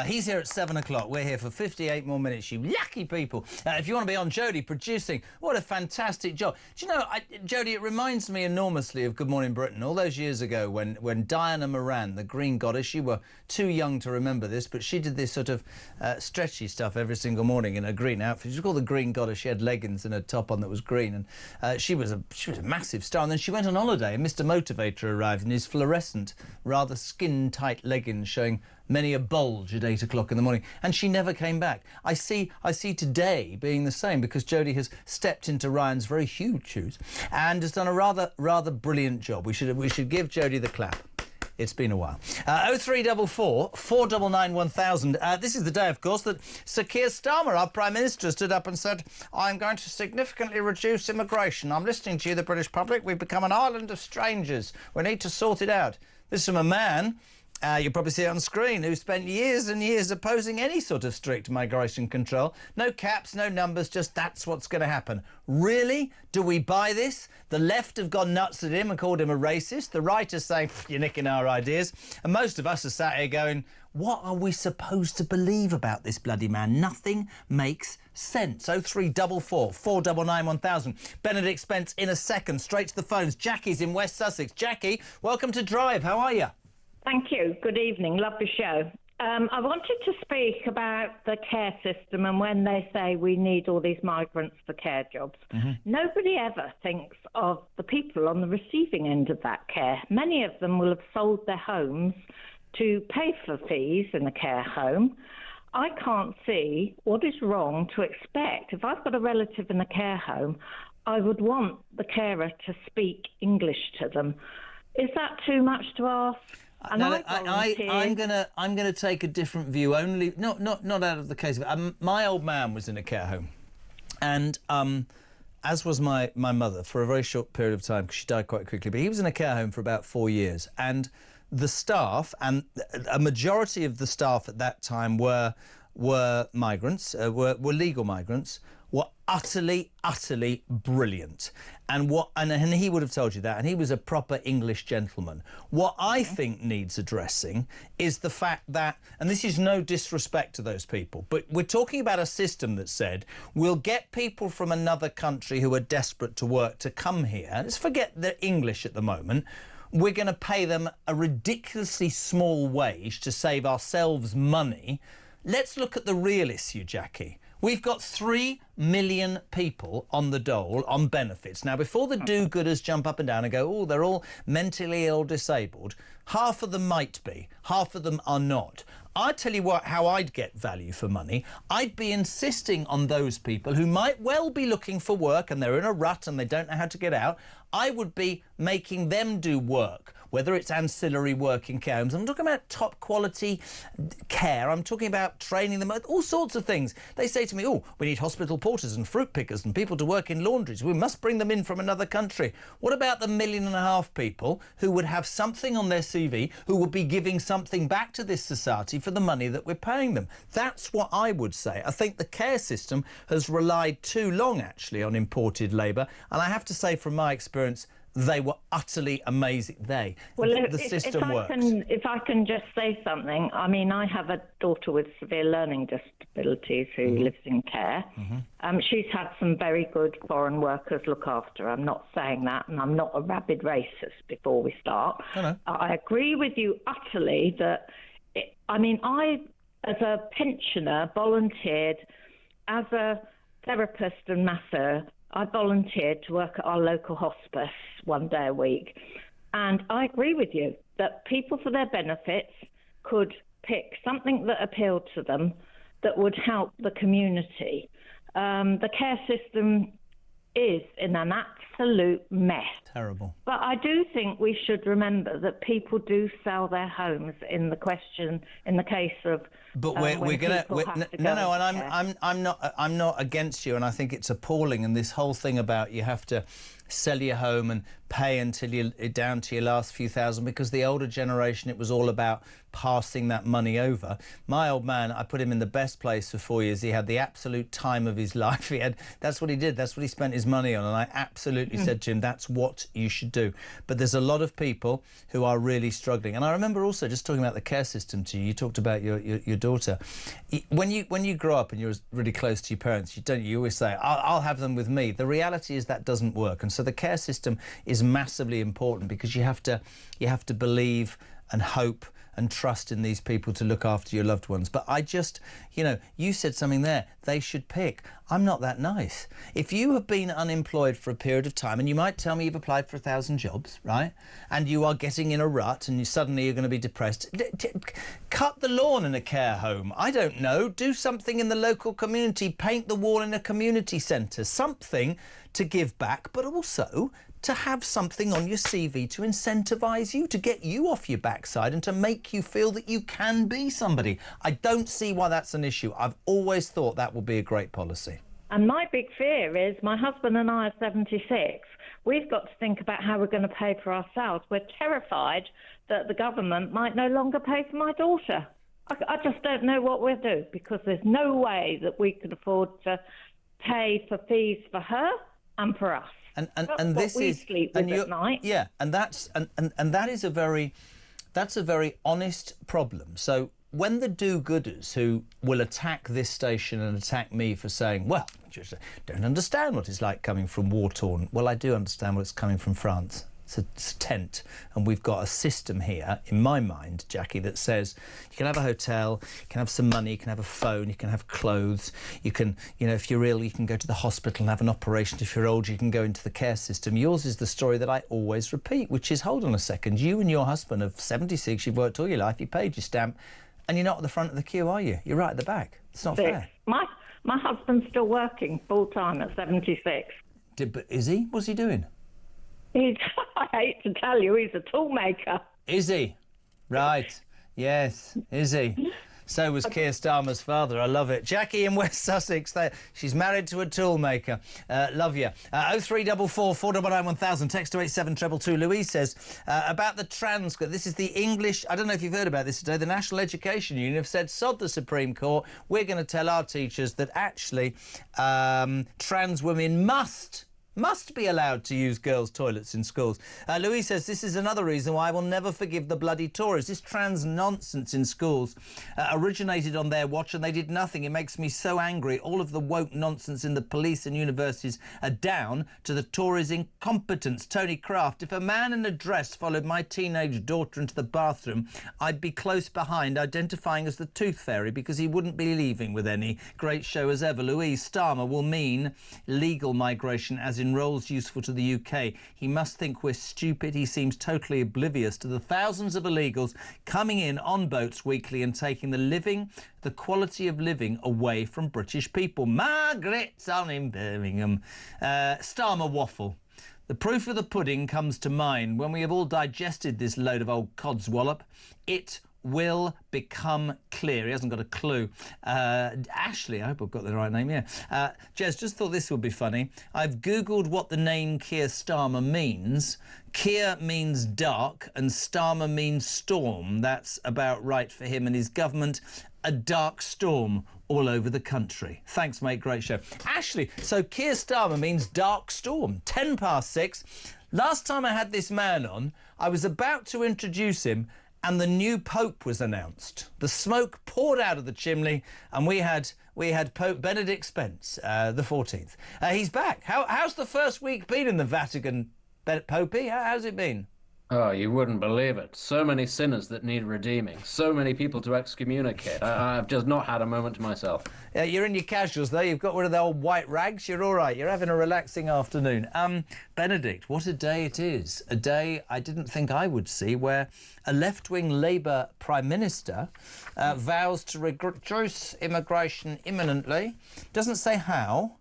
He's here at 7 o'clock. We're here for 58 more minutes, you lucky people. If you want to be on, Jodie producing, what a fantastic job. Do you know, Jodie, it reminds me enormously of Good Morning Britain all those years ago when Diana Moran, the Green Goddess, you were too young to remember this, but she did this sort of stretchy stuff every single morning in her green outfit. She was called the Green Goddess. She had leggings and a top on that was green, and she was a massive star. And then she went on holiday, and Mr. Motivator arrived in his fluorescent, rather skin-tight leggings showing many a bulge at 8 o'clock in the morning, and she never came back. I see today being the same, because Jodie has stepped into Ryan's very huge shoes and has done a rather brilliant job. We should give Jodie the clap. It's been a while. 0344 499 1000. This is the day, of course, that Sir Keir Starmer, our Prime Minister, stood up and said, I'm going to significantly reduce immigration. I'm listening to you, the British public. We've become an island of strangers. We need to sort it out. This is from a man, you'll probably see it on screen, who spent years and years opposing any sort of strict migration control. No caps, no numbers, just that's what's going to happen. Really? Do we buy this? The left have gone nuts at him and called him a racist. The right is saying, you're nicking our ideas. And most of us are sat here going, what are we supposed to believe about this bloody man? Nothing makes sense. 0344 499 1000. Benedict Spence in a second. Straight to the phones. Jackie's in West Sussex. Jackie, welcome to Drive. How are you? Thank you. Good evening. Love the show. I wanted to speak about the care system and when they say we need all these migrants for care jobs. Nobody ever thinks of the people on the receiving end of that care. Many of them will have sold their homes to pay for fees in the care home. I can't see what is wrong to expect. If I've got a relative in the care home, I would want the carer to speak English to them. Is that too much to ask? And no, I'm gonna take a different view. Only not out of the case of it. My old man was in a care home, and as was my mother for a very short period of time, because she died quite quickly. But he was in a care home for about 4 years, and the staff, and a majority of the staff at that time were migrants, were legal migrants, were utterly brilliant. And he would have told you that, and he was a proper English gentleman. What I think needs addressing is the fact that, and this is no disrespect to those people, but we're talking about a system that said we'll get people from another country who are desperate to work to come here. Let's forget the English at the moment. We're going to pay them a ridiculously small wage to save ourselves money. Let's look at the real issue, Jackie. We've got 3 million people on the dole on benefits. Now, before the do-gooders jump up and down and go, oh, they're all mentally ill, disabled, half of them might be, half of them are not. I tell you what, how I'd get value for money. I'd be insisting on those people who might well be looking for work and they're in a rut and they don't know how to get out. I would be making them do work, whether it's ancillary work in care homes. I'm talking about top quality care. I'm talking about training them, all sorts of things. They say to me, oh, we need hospital porters and fruit pickers and people to work in laundries. We must bring them in from another country. What about the 1.5 million people who would have something on their CV, who would be giving something back to this society for the money that we're paying them? That's what I would say. I think the care system has relied too long, actually, on imported labour. And I have to say, from my experience, they were utterly amazing. The system works. If I can just say something, I mean, I have a daughter with severe learning disabilities who lives in care. She's had some very good foreign workers look after her. I'm not saying that, and I'm not a rabid racist before we start. I agree with you utterly that, I, as a pensioner, volunteered as a therapist and masseur. I volunteered to work at our local hospice 1 day a week. And I agree with you that people for their benefits could pick something that appealed to them that would help the community. The care system is in an absolute mess. Terrible. But I do think we should remember that people do sell their homes in the case of. But we're gonna no, and I'm not against you, and I think it's appalling. And this whole thing about you have to sell your home and pay until you're down to your last few thousand, because the older generation, it was all about passing that money over. My old man, I put him in the best place for 4 years. He had the absolute time of his life. That's what he did. That's what he spent his money on. And I absolutely said to him, that's what you should do. But there's a lot of people who are really struggling. And I remember also just talking about the care system to you. You talked about your daughter. When you grow up and you're really close to your parents, you always say, I'll have them with me. The reality is that doesn't work. And so the care system is massively important, because you have to believe and hope and trust in these people to look after your loved ones. But I just, you said something there, they should pick. I'm not that nice. If you have been unemployed for a period of time, and you might tell me you've applied for 1,000 jobs, right? And you are getting in a rut, and suddenly you're going to be depressed. Cut the lawn in a care home. I don't know. Do something in the local community. Paint the wall in a community centre. Something to give back, but also to have something on your CV to incentivise you, to get you off your backside and to make you feel that you can be somebody. I don't see why that's an issue. I've always thought that would be a great policy. And my big fear is my husband and I are 76. We've got to think about how we're going to pay for ourselves. We're terrified that the government might no longer pay for my daughter. I just don't know what we'll do, because there's no way that we can afford to pay for fees for her and for us. And this is sleep with at night. Yeah, and that is a very honest problem. So when the do-gooders who will attack this station and attack me for saying, well, you just don't understand what it's like coming from war-torn. Well, I do understand what it's coming from France. It's a tent, and we've got a system here, in my mind, Jackie, that says you can have a hotel, you can have some money, you can have a phone, you can have clothes, you can, if you're ill, you can go to the hospital and have an operation. If you're old, you can go into the care system. Yours is the story that I always repeat, which is, hold on a second, you and your husband of 76, you've worked all your life, you paid your stamp, and you're not at the front of the queue, are you? You're right at the back. It's not fair. My husband's still working full-time at 76. But is he? What's he doing? I hate to tell you, he's a tool maker. Is he? Right. Yes. Is he? So was Keir Starmer's father. I love it. Jackie in West Sussex. She's married to a tool maker. Love you. 0344 499 1000. Text to 87222. Louise says about the transcript. This is the English. I don't know if you've heard about this today. The National Education Union have said, sod the Supreme Court. We're going to tell our teachers that actually trans women must be allowed to use girls' toilets in schools. Louise says, this is another reason why I will never forgive the bloody Tories. This trans nonsense in schools originated on their watch, and they did nothing. It makes me so angry. All of the woke nonsense in the police and universities are down to the Tories' incompetence. Tony Craft, if a man in a dress followed my teenage daughter into the bathroom, I'd be close behind, identifying as the tooth fairy, because he wouldn't be leaving with any. Great show as ever. Louise, Starmer will mean legal migration, as in roles useful to the UK. He must think we're stupid. He seems totally oblivious to the thousands of illegals coming in on boats weekly and taking the quality of living away from British people. Margaret's on in Birmingham. Starmer waffle. The proof of the pudding comes to mind. When we have all digested this load of old codswallop, it will become clear. He hasn't got a clue. Ashley, I hope I've got the right name, yeah. Jez, just thought this would be funny. I've Googled what the name Keir Starmer means. Keir means dark and Starmer means storm. That's about right for him and his government. A dark storm all over the country. Thanks, mate. Great show. Ashley, so Keir Starmer means dark storm. 6:10. Last time I had this man on, I was about to introduce him and the new Pope was announced. The smoke poured out of the chimney, and we had Pope Benedict Spence, the 14th. He's back. How's the first week been in the Vatican, Popey? How's it been? Oh, you wouldn't believe it. So many sinners that need redeeming. So many people to excommunicate. I've just not had a moment to myself. You're in your casuals, though. You've got rid of the old white rags. You're all right. You're having a relaxing afternoon. Benedict, what a day it is. A day I didn't think I would see, where a left-wing Labour Prime Minister vows to reduce immigration imminently. Doesn't say how,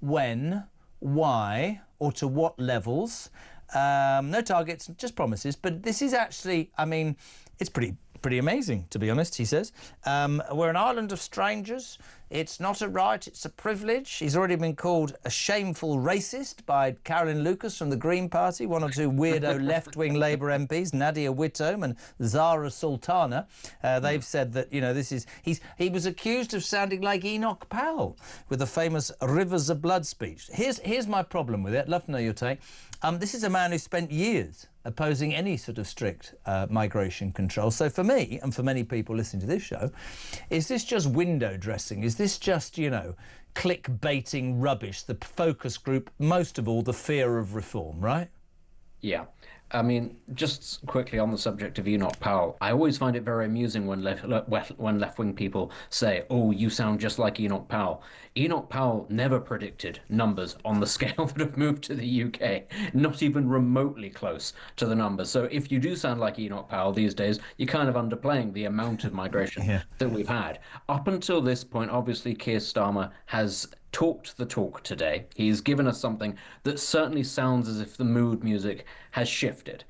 when, why or to what levels. No targets, just promises. But this is actually, I mean, it's pretty amazing, to be honest, he says. We're an island of strangers. It's not a right, it's a privilege. He's already been called a shameful racist by Carolyn Lucas from the Green Party, one or two weirdo left-wing Labour MPs, Nadia Whittome and Zara Sultana. They've said that, you know, he was accused of sounding like Enoch Powell with the famous Rivers of Blood speech. Here's my problem with it. I'd love to know your take. This is a man who spent years opposing any sort of strict migration control. So for me, and for many people listening to this show, is this just window dressing? Is this just, you know, clickbaiting rubbish, the focus group, most of all, the fear of reform, right? Yeah. I mean, just quickly on the subject of Enoch Powell, I always find it very amusing when left-wing people say, oh, you sound just like Enoch Powell. Enoch Powell never predicted numbers on the scale that have moved to the UK, not even remotely close to the numbers. So if you do sound like Enoch Powell these days, you're kind of underplaying the amount of migration that we've had. Up until this point, obviously, Keir Starmer has talked the talk today. He's given us something that certainly sounds as if the mood music has shifted.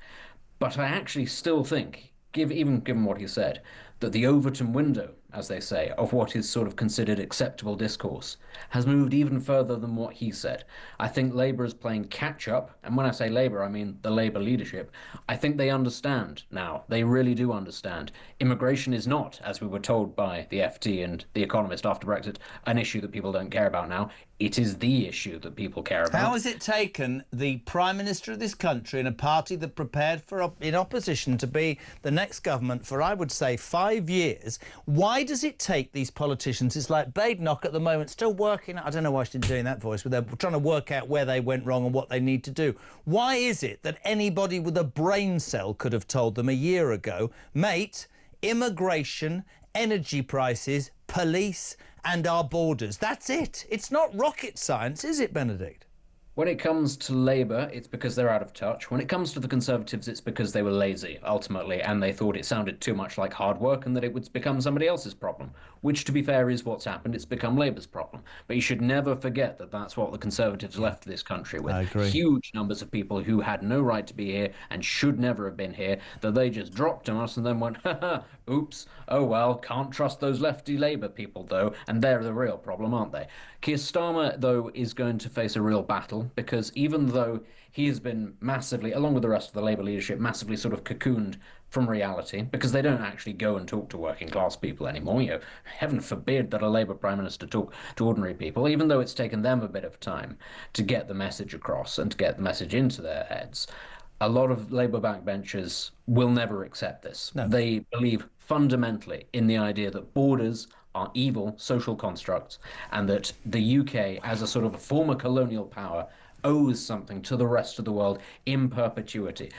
But I actually still think, even given what he said, that the Overton window, as they say, of what is sort of considered acceptable discourse has moved even further than what he said. I think Labour is playing catch-up, and when I say Labour, I mean the Labour leadership. I think they understand now. They really do understand. Immigration is not, as we were told by the FT and The Economist after Brexit, an issue that people don't care about now. It is the issue that people care about. How has it taken the Prime Minister of this country and a party that prepared for in opposition to be the next government for, I would say, 5 years? Why does it take these politicians? It's like Badenoch at the moment, still working. I don't know why she's doing that voice, but they're trying to work out where they went wrong and what they need to do. Why is it that anybody with a brain cell could have told them a year ago, mate, immigration, energy prices, police and our borders? That's it. It's not rocket science, is it, Benedict? When it comes to Labour, it's because they're out of touch. When it comes to the Conservatives, it's because they were lazy, ultimately, and they thought it sounded too much like hard work and that it would become somebody else's problem, which, to be fair, is what's happened. It's become Labour's problem. But you should never forget that that's what the Conservatives left this country with. I agree. Huge numbers of people who had no right to be here and should never have been here, that they just dropped on us and then went, haha, oops, oh well, can't trust those lefty Labour people, though, and they're the real problem, aren't they? Keir Starmer, though, is going to face a real battle, because even though he has been massively, along with the rest of the Labour leadership, massively sort of cocooned from reality, because they don't actually go and talk to working class people anymore. You know, heaven forbid that a Labour Prime Minister talk to ordinary people, even though it's taken them a bit of time to get the message across and to get the message into their heads. A lot of Labour backbenchers will never accept this. No. They believe fundamentally in the idea that borders are evil social constructs and that the UK, as a sort of former colonial power, owes something to the rest of the world in perpetuity.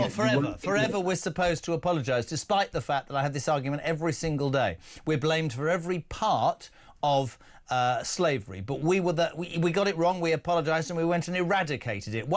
Forever we're supposed to apologise, despite the fact that I have this argument every single day. We're blamed for every part of slavery, but we got it wrong. We apologised and we went and eradicated it.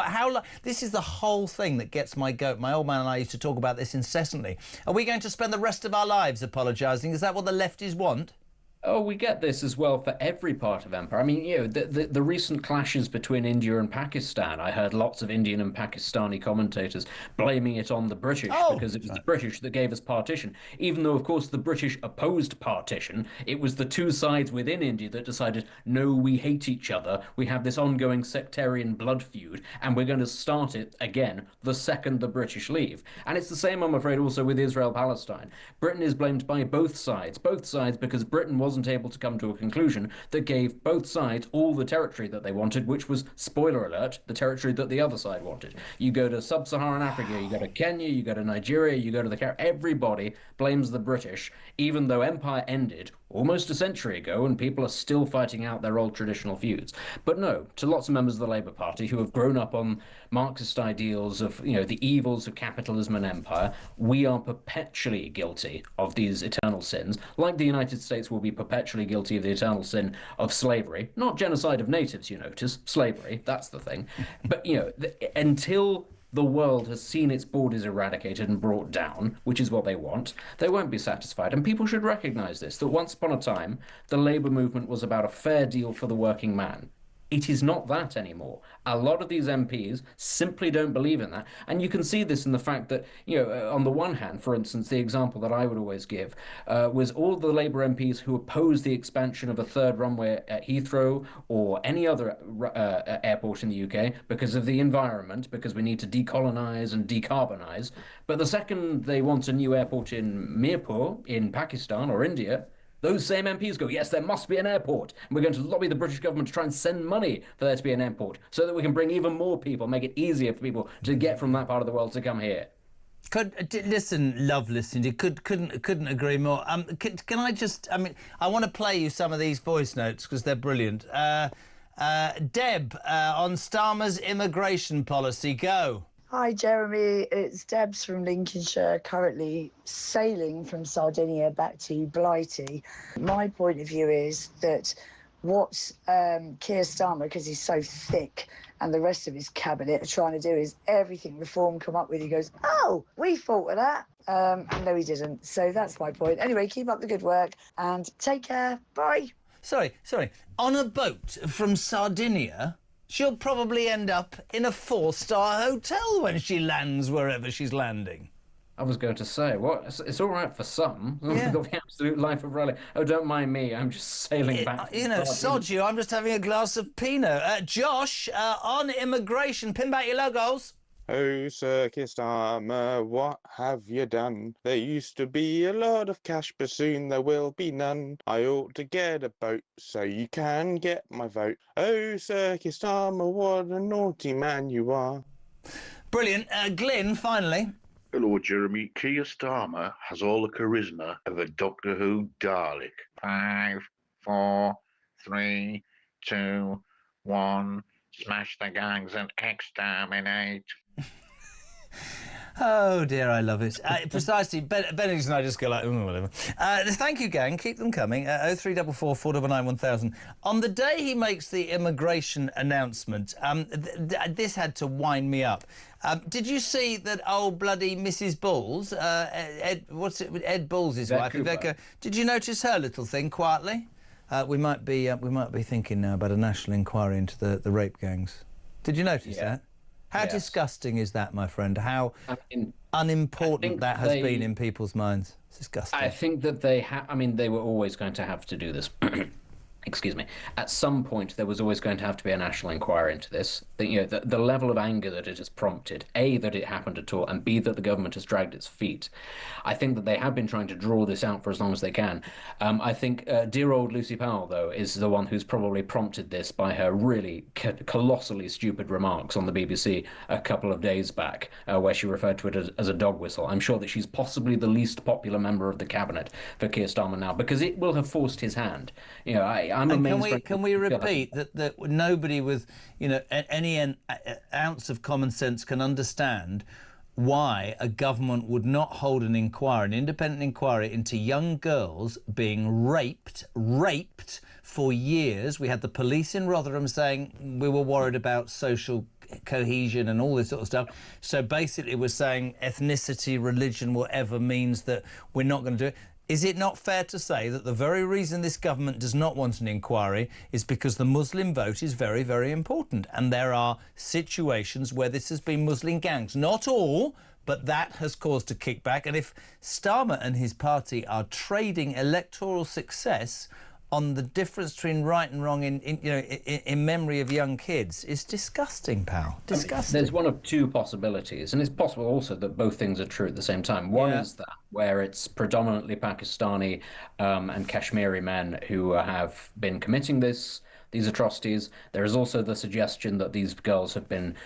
This is the whole thing that gets my goat. My old man and I used to talk about this incessantly. Are we going to spend the rest of our lives apologising? Is that what the lefties want? Oh, we get this as well for every part of empire. I mean, you know, the recent clashes between India and Pakistan, I heard lots of Indian and Pakistani commentators blaming it on the British because it was the British that gave us partition. Even though, of course, the British opposed partition, it was the two sides within India that decided, no, we hate each other. We have this ongoing sectarian blood feud, and we're going to start it again the second the British leave. And it's the same, I'm afraid, also with Israel-Palestine. Britain is blamed by both sides because Britain wasn't able to come to a conclusion that gave both sides all the territory that they wanted, which was, spoiler alert, the territory that the other side wanted. You go to sub-Saharan Africa, you go to Kenya, you go to Nigeria, you go to the Caribbean, everybody blames the British, even though empire ended almost a century ago and people are still fighting out their old traditional feuds. But no, to lots of members of the Labour Party who have grown up on Marxist ideals of, you know, the evils of capitalism and empire, we are perpetually guilty of these eternal sins, like the United States will be perpetually guilty of the eternal sin of slavery. Not genocide of natives, you notice, slavery, that's the thing. But, you know, until the world has seen its borders eradicated and brought down, which is what they want, they won't be satisfied. And people should recognise this, that once upon a time, the labour movement was about a fair deal for the working man. It is not that anymore. A lot of these MPs simply don't believe in that. And you can see this in the fact that, on the one hand, for instance, the example that I would always give was all the Labour MPs who opposed the expansion of a third runway at Heathrow or any other airport in the UK because of the environment, because we need to decolonise and decarbonise. But the second they want a new airport in Mirpur in Pakistan or India, those same MPs go, yes, there must be an airport. And we're going to lobby the British government to try and send money for there to be an airport so that we can bring even more people, make it easier for people to get from that part of the world to come here. Listen, love listening to you. Couldn't agree more. Can I just, I want to play you some of these voice notes because they're brilliant. Deb, on Starmer's immigration policy, go. Hi Jeremy, it's Debs from Lincolnshire, currently sailing from Sardinia back to Blighty. My point of view is that what Keir Starmer, because he's so thick, and the rest of his cabinet are trying to do is everything Reform come up with, he goes, oh, we thought of that. And no, he didn't. So that's my point. Anyway, keep up the good work and take care. Bye. Sorry. On a boat from Sardinia, she'll probably end up in a 4-star hotel when she lands wherever she's landing. I was going to say, it's all right for some. We've got the absolute life of Raleigh. Oh, don't mind me. I'm just sailing back. Sod you. I'm just having a glass of Pinot. Josh, on immigration, pin back your logos. Oh, Sir Keir Starmer, what have you done? There used to be a lot of cash, but soon there will be none. I ought to get a boat so you can get my vote. Oh, Sir Keir Starmer, what a naughty man you are. Brilliant. Glyn, finally. Hello, Jeremy. Keir Starmer has all the charisma of a Doctor Who Dalek. 5, 4, 3, 2, 1. Smash the gangs and exterminate. Oh dear, I love it. Precisely. Benedict and I just go like, whatever. Thank you, gang. Keep them coming. 0344 499 1000. On the day he makes the immigration announcement, this had to wind me up. Did you see that old bloody Mrs. Bulls, Ed Bulls' wife, Iveka? Did you notice her little thing quietly? We might be thinking now about a national inquiry into the rape gangs. Did you notice that? How disgusting is that, my friend? How unimportant that has been in people's minds. It's disgusting. I think that they were always going to have to do this. Excuse me. At some point, there was always going to have to be a national inquiry into this. The level of anger that it has prompted, A, that it happened at all, and B, that the government has dragged its feet. I think that they have been trying to draw this out for as long as they can. I think dear old Lucy Powell, though, is the one who's probably prompted this by her really colossally stupid remarks on the BBC a couple of days back, where she referred to it as a dog whistle. I'm sure that she's possibly the least popular member of the cabinet for Keir Starmer now, because it will have forced his hand. Can we repeat that nobody with any ounce of common sense can understand why a government would not hold an independent inquiry into young girls being raped for years. We had the police in Rotherham saying we were worried about social cohesion and all this sort of stuff. So basically we're saying ethnicity, religion, whatever means that we're not going to do it. Is it not fair to say that the very reason this government does not want an inquiry is because the Muslim vote is very, very important, and there are situations where this has been Muslim gangs? Not all, but that has caused a kickback. And if Starmer and his party are trading electoral success on the difference between right and wrong in memory of young kids, is disgusting, pal. Disgusting. There's one of two possibilities, and it's possible also that both things are true at the same time. One is that where it's predominantly Pakistani and Kashmiri men who have been committing these atrocities. There is also the suggestion that these girls have been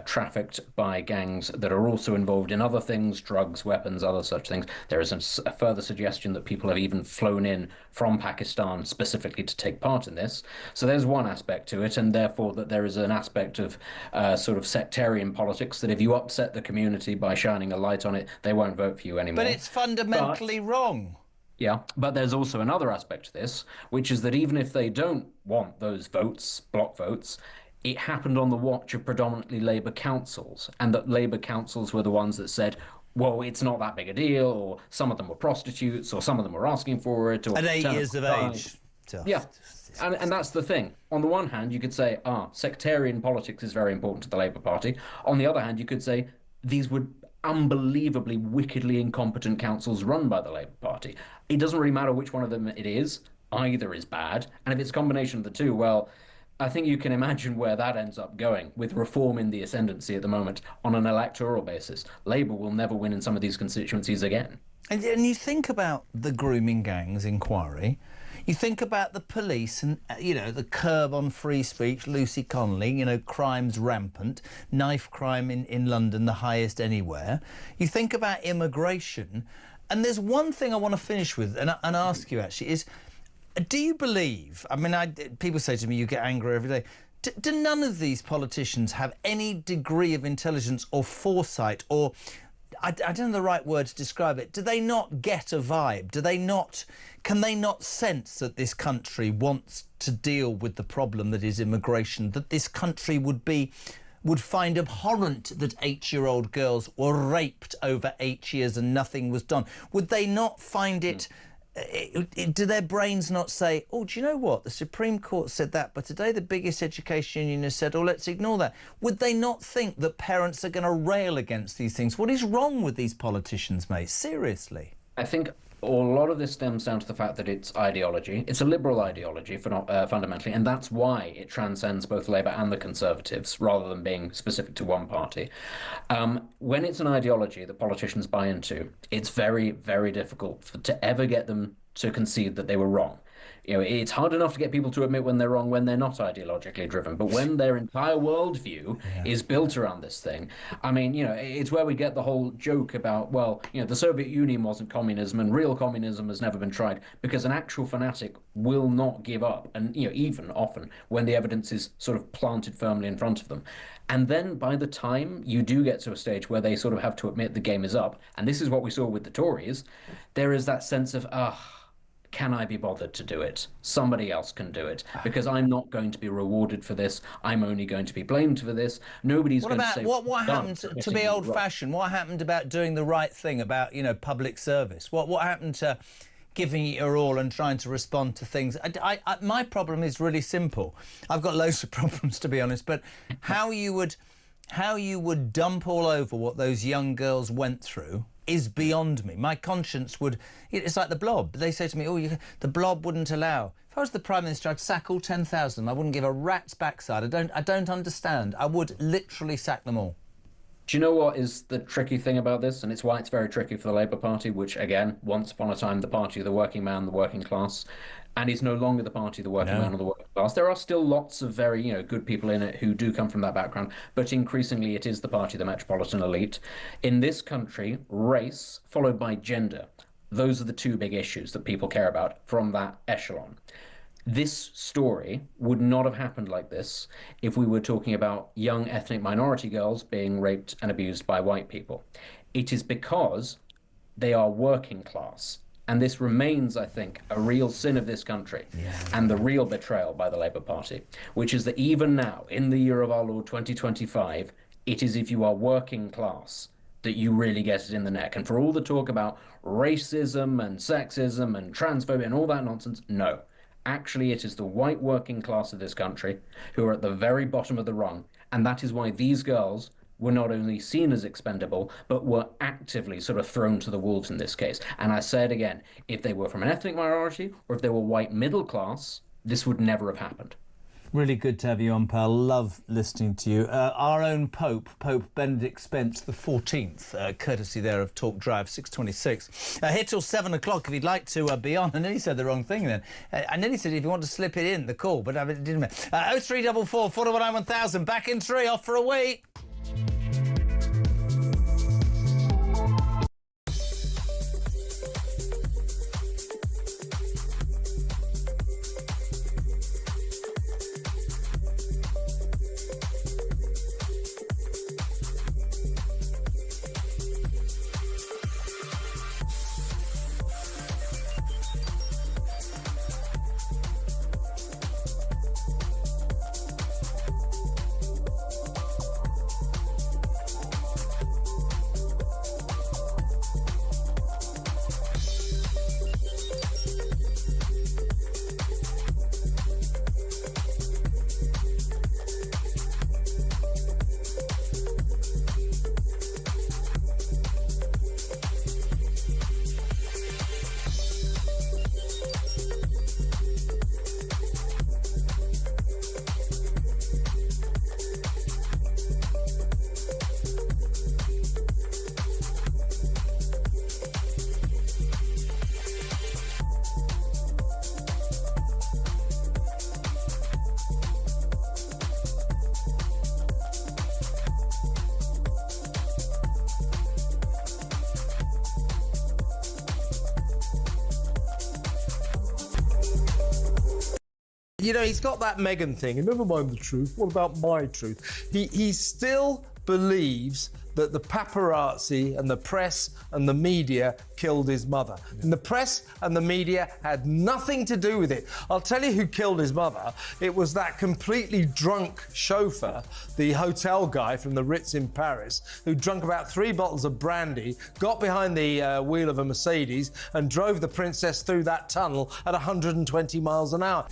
trafficked by gangs that are also involved in other things, drugs, weapons, other such things. There is a further suggestion that people have even flown in from Pakistan specifically to take part in this. So there's one aspect to it, and therefore that there is an aspect of sort of sectarian politics, that if you upset the community by shining a light on it, they won't vote for you anymore. But it's fundamentally wrong. Yeah, but there's also another aspect to this, which is that even if they don't want those votes, block votes, it happened on the watch of predominantly Labour councils, and that Labour councils were the ones that said, well, it's not that big a deal, or some of them were prostitutes, or some of them were asking for it. Or at 8 years of age. Yeah. And that's the thing. On the one hand, you could say, sectarian politics is very important to the Labour Party. On the other hand, you could say these were unbelievably wickedly incompetent councils run by the Labour Party. It doesn't really matter which one of them it is. Either is bad. And if it's a combination of the two, well, I think you can imagine where that ends up going, with Reform in the ascendancy at the moment on an electoral basis. Labour will never win in some of these constituencies again. And you think about the grooming gangs inquiry, you think about the police and, the curb on free speech, Lucy Connolly, crimes rampant, knife crime in London, the highest anywhere. You think about immigration, and there's one thing I want to finish with and ask you, actually, is do you believe, people say to me, you get angry every day, do none of these politicians have any degree of intelligence or foresight, or I don't know the right word to describe it, do they not get a vibe? Can they not sense that this country wants to deal with the problem that is immigration, that this country would find abhorrent that 8-year-old girls were raped over 8 years and nothing was done? Would they not find it... do their brains not say, oh, do you know what? The Supreme Court said that, but today the biggest education union has said, oh, let's ignore that. Would they not think that parents are going to rail against these things? What is wrong with these politicians, mate? Seriously. I think a lot of this stems down to the fact that it's ideology. It's a liberal ideology, fundamentally, and that's why it transcends both Labour and the Conservatives, rather than being specific to one party. When it's an ideology that politicians buy into, it's very, very difficult to ever get them to concede that they were wrong. It's hard enough to get people to admit when they're wrong when they're not ideologically driven. But when their entire worldview is built around this thing, it's where we get the whole joke about, the Soviet Union wasn't communism and real communism has never been tried, because an actual fanatic will not give up. And, even often when the evidence is sort of planted firmly in front of them. And then by the time you do get to a stage where they sort of have to admit the game is up, and this is what we saw with the Tories, there is that sense of, can I be bothered to do it? Somebody else can do it, because I'm not going to be rewarded for this. I'm only going to be blamed for this. Nobody's going to say... What happened to be old-fashioned? What happened about doing the right thing, about, public service? What happened to giving it your all and trying to respond to things? My problem is really simple. I've got loads of problems, to be honest, but how you would dump all over what those young girls went through is beyond me. My conscience would... It's like the Blob. They say to me, the Blob wouldn't allow. If I was the Prime Minister, I'd sack all 10,000 of them. I wouldn't give a rat's backside. I don't understand. I would literally sack them all. Do you know what is the tricky thing about this? And it's why it's very tricky for the Labour Party, which, again, once upon a time, the party of the working man, the working class, and is no longer the party of the working man or the working class. There are still lots of very, good people in it who do come from that background, but increasingly it is the party of the metropolitan elite. In this country, race followed by gender, those are the two big issues that people care about from that echelon. This story would not have happened like this if we were talking about young ethnic minority girls being raped and abused by white people. It is because they are working class. And this remains, I think, a real sin of this country and the real betrayal by the Labour Party, which is that even now, in the year of our Lord 2025, it is if you are working class that you really get it in the neck. And for all the talk about racism and sexism and transphobia and all that nonsense, no. Actually, it is the white working class of this country who are at the very bottom of the rung. And that is why these girls were not only seen as expendable, but were actively sort of thrown to the wolves in this case. And I say it again, if they were from an ethnic minority or if they were white middle class, this would never have happened. Really good to have you on, pal. Love listening to you. Our own Pope Benedict Spence the 14th, courtesy there of Talk Drive 6:26. Here till 7 o'clock if you'd like to be on. I nearly said the wrong thing then. I nearly said if you want to slip it in, the call, but I didn't. 0344 419 1000. Back in 3, off for a week. you know, he's got that Meghan thing, and never mind the truth, what about my truth? He still believes that the paparazzi and the press and the media killed his mother. And the press and the media had nothing to do with it. I'll tell you who killed his mother. It was that completely drunk chauffeur, the hotel guy from the Ritz in Paris, who drank about 3 bottles of brandy, got behind the wheel of a Mercedes and drove the princess through that tunnel at 120 miles an hour.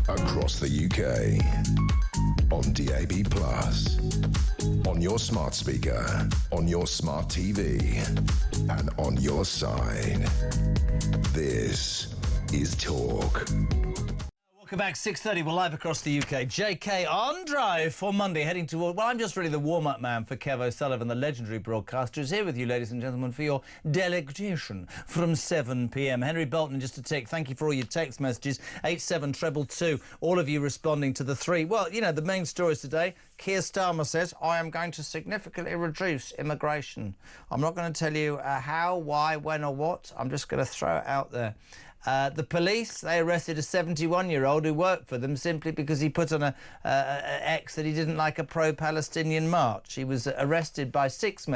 Across the UK, on DAB+, on your smart speaker, on your smart TV, and on your side. This is Talk. Welcome back, 6:30. We're live across the UK. JK on drive for Monday, heading toward... Well, I'm just really the warm-up man for Kev O'Sullivan, the legendary broadcaster, is here with you, ladies and gentlemen, for your delectation from 7 p.m. Henry Bolton, just to take, thank you for all your text messages, 87222, all of you responding to the 3. Well, you know, the main stories today, Keir Starmer says, I am going to significantly reduce immigration. I'm not going to tell you how, why, when or what. I'm just going to throw it out there. The police, they arrested a 71-year-old who worked for them simply because he put on a X that he didn't like a pro-Palestinian march. He was arrested by 6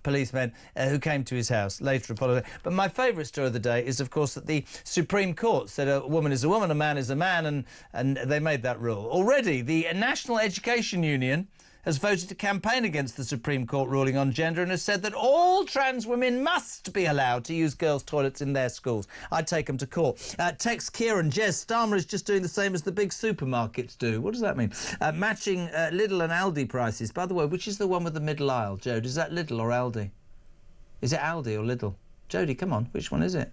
policemen, who came to his house. Later apologised. But my favourite story of the day is, of course, that the Supreme Court said a woman is a woman, a man is a man, and they made that rule. Already, the National Education Union has voted to campaign against the Supreme Court ruling on gender and has said that all trans women must be allowed to use girls' toilets in their schools. I'd take them to court. Text Kieran, Jez, Starmer is just doing the same as the big supermarkets do. What does that mean? Matching Lidl and Aldi prices. By the way, which is the one with the middle aisle, Jode? Is that Lidl or Aldi? Is it Aldi or Lidl? Jodie, come on, which one is it?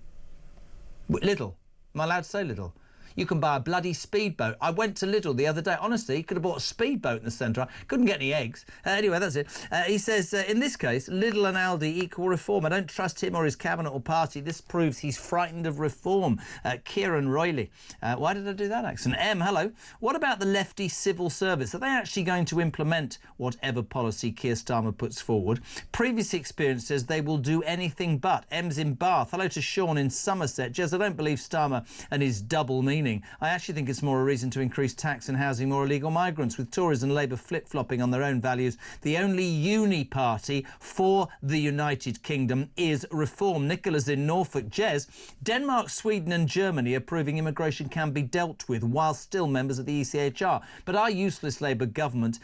Lidl. Am I allowed to say Lidl? You can buy a bloody speedboat. I went to Lidl the other day. Honestly, you could have bought a speedboat in the centre. Couldn't get any eggs. Anyway, that's it. He says, in this case, Lidl and Aldi equal reform. I don't trust him or his cabinet or party. This proves he's frightened of reform. Kieran Royley. Why did I do that accent? Hello. What about the lefty civil service? Are they actually going to implement whatever policy Keir Starmer puts forward? Previous experience says they will do anything but. M's in Bath. Hello to Sean in Somerset. Jez, I don't believe Starmer and his double meaning. I actually think it's more a reason to increase tax and housing more illegal migrants. With Tories and Labour flip-flopping on their own values, the only uni party for the United Kingdom is reform. Nicola's in Norfolk. Jez, Denmark, Sweden and Germany are proving immigration can be dealt with while still members of the ECHR. But our useless Labour government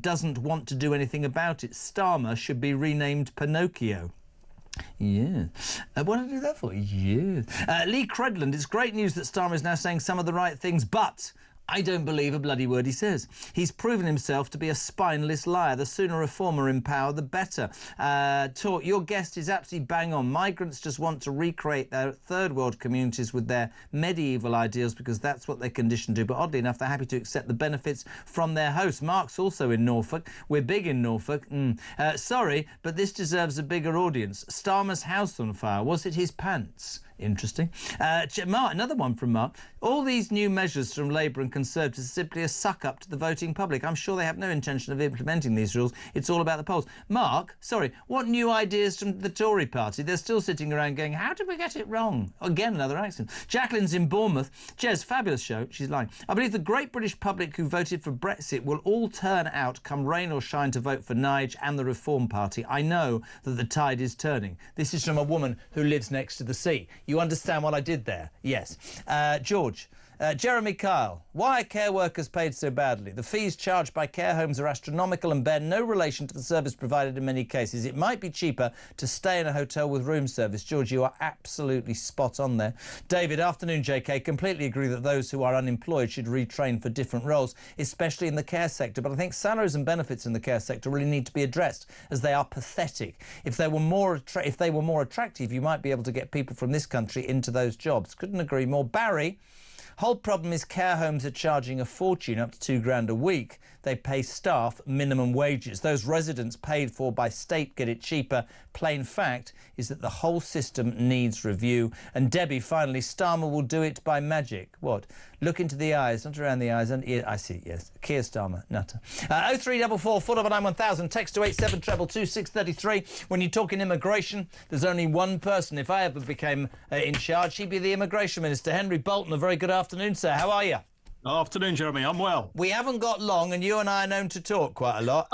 doesn't want to do anything about it. Starmer should be renamed Pinocchio. Yeah. What did I do that for? Yeah. Lee Credland, it's great news that Starmer is now saying some of the right things, but I don't believe a bloody word he says. He's proven himself to be a spineless liar. The sooner reformer in power, the better. Talk, your guest is absolutely bang on. Migrants just want to recreate their third world communities with their medieval ideals because that's what they're conditioned to. But oddly enough, they're happy to accept the benefits from their hosts. Mark's also in Norfolk. We're big in Norfolk. Sorry, but this deserves a bigger audience. Starmer's house on fire. Was it his pants? Interesting. Mark, another one from Mark. All these new measures from Labour and Conservatives are simply a suck-up to the voting public. I'm sure they have no intention of implementing these rules. It's all about the polls. Mark, sorry, what new ideas from the Tory party? They're still sitting around going, how did we get it wrong? Again, another accent. Jacqueline's in Bournemouth. Jez, fabulous show. She's lying. I believe the great British public who voted for Brexit will all turn out, come rain or shine, to vote for Nige and the Reform Party. I know that the tide is turning. This is from a woman who lives next to the sea. You understand what I did there? Yes. George, Jeremy Kyle, why are care workers paid so badly? The fees charged by care homes are astronomical and bear no relation to the service provided in many cases. It might be cheaper to stay in a hotel with room service. George, you are absolutely spot on there. David, afternoon, JK. Completely agree that those who are unemployed should retrain for different roles, especially in the care sector. But I think salaries and benefits in the care sector really need to be addressed, as they are pathetic. If they were more attractive, you might be able to get people from this country into those jobs. Couldn't agree more. Barry, whole problem is care homes are charging a fortune, up to £2,000 a week. They pay staff minimum wages. Those residents paid for by state get it cheaper. Plain fact is that the whole system needs review. And Debbie, finally, Starmer will do it by magic. What? Look into the eyes, not around the eyes. And I see, yes. Keir Starmer, nutter. 0344 499 1000. Text to 87222 633. When you're talking immigration, there's only one person. If I ever became in charge, he'd be the immigration minister. Henry Bolton, a very good afternoon, sir. How are you? Afternoon, Jeremy. I'm well. We haven't got long, and you and I are known to talk quite a lot.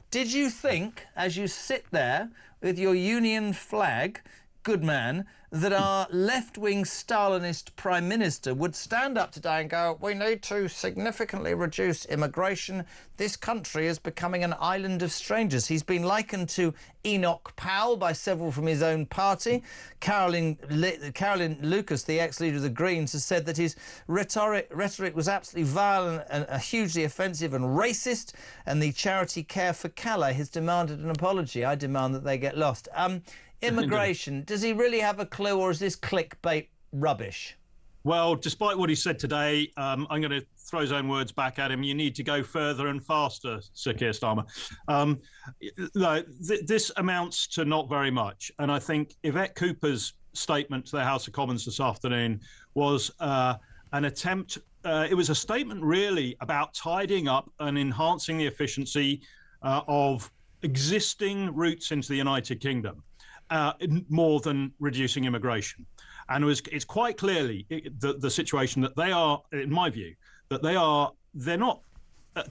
Did you think, as you sit there with your union flag, good man, that our left-wing Stalinist Prime Minister would stand up today and go, we need to significantly reduce immigration. This country is becoming an island of strangers. He's been likened to Enoch Powell by several from his own party. Caroline Lucas, the ex-leader of the Greens, has said that his rhetoric was absolutely vile and hugely offensive and racist, and the charity Care for Calais has demanded an apology. I demand that they get lost. Immigration, does he really have a clue, or is this clickbait rubbish? Well, despite what he said today, I'm going to throw his own words back at him. You need to go further and faster, Sir Keir Starmer. This amounts to not very much. And I think Yvette Cooper's statement to the House of Commons this afternoon was an attempt. It was a statement really about tidying up and enhancing the efficiency of existing routes into the United Kingdom. More than reducing immigration. And it's quite clearly the situation that they are, in my view, that they're not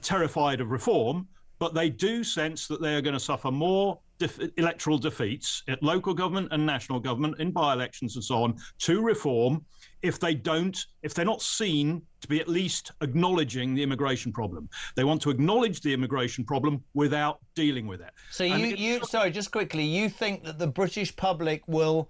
terrified of reform, but they do sense that they are going to suffer more electoral defeats at local government and national government in by-elections and so on to reform if they're not seen to be at least acknowledging the immigration problem. They want to acknowledge the immigration problem without dealing with it. So sorry, just quickly, you think that the British public will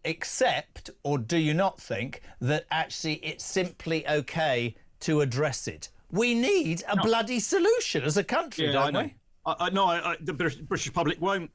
accept, or do you not think that actually it's simply okay to address it? We need a bloody solution as a country, don't we? The British public won't.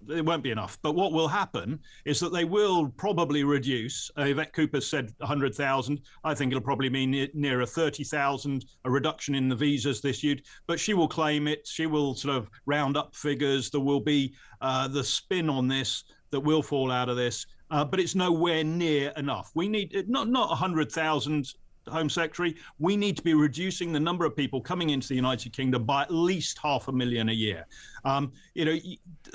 It won't be enough. But what will happen is that they will probably reduce. Yvette Cooper said 100,000. I think it'll probably mean nearer 30,000, a reduction in the visas this year. But she will claim it. She will sort of round up figures. There will be the spin on this that will fall out of this. But it's nowhere near enough. We need not 100,000. Home Secretary, we need to be reducing the number of people coming into the United Kingdom by at least 500,000 a year. And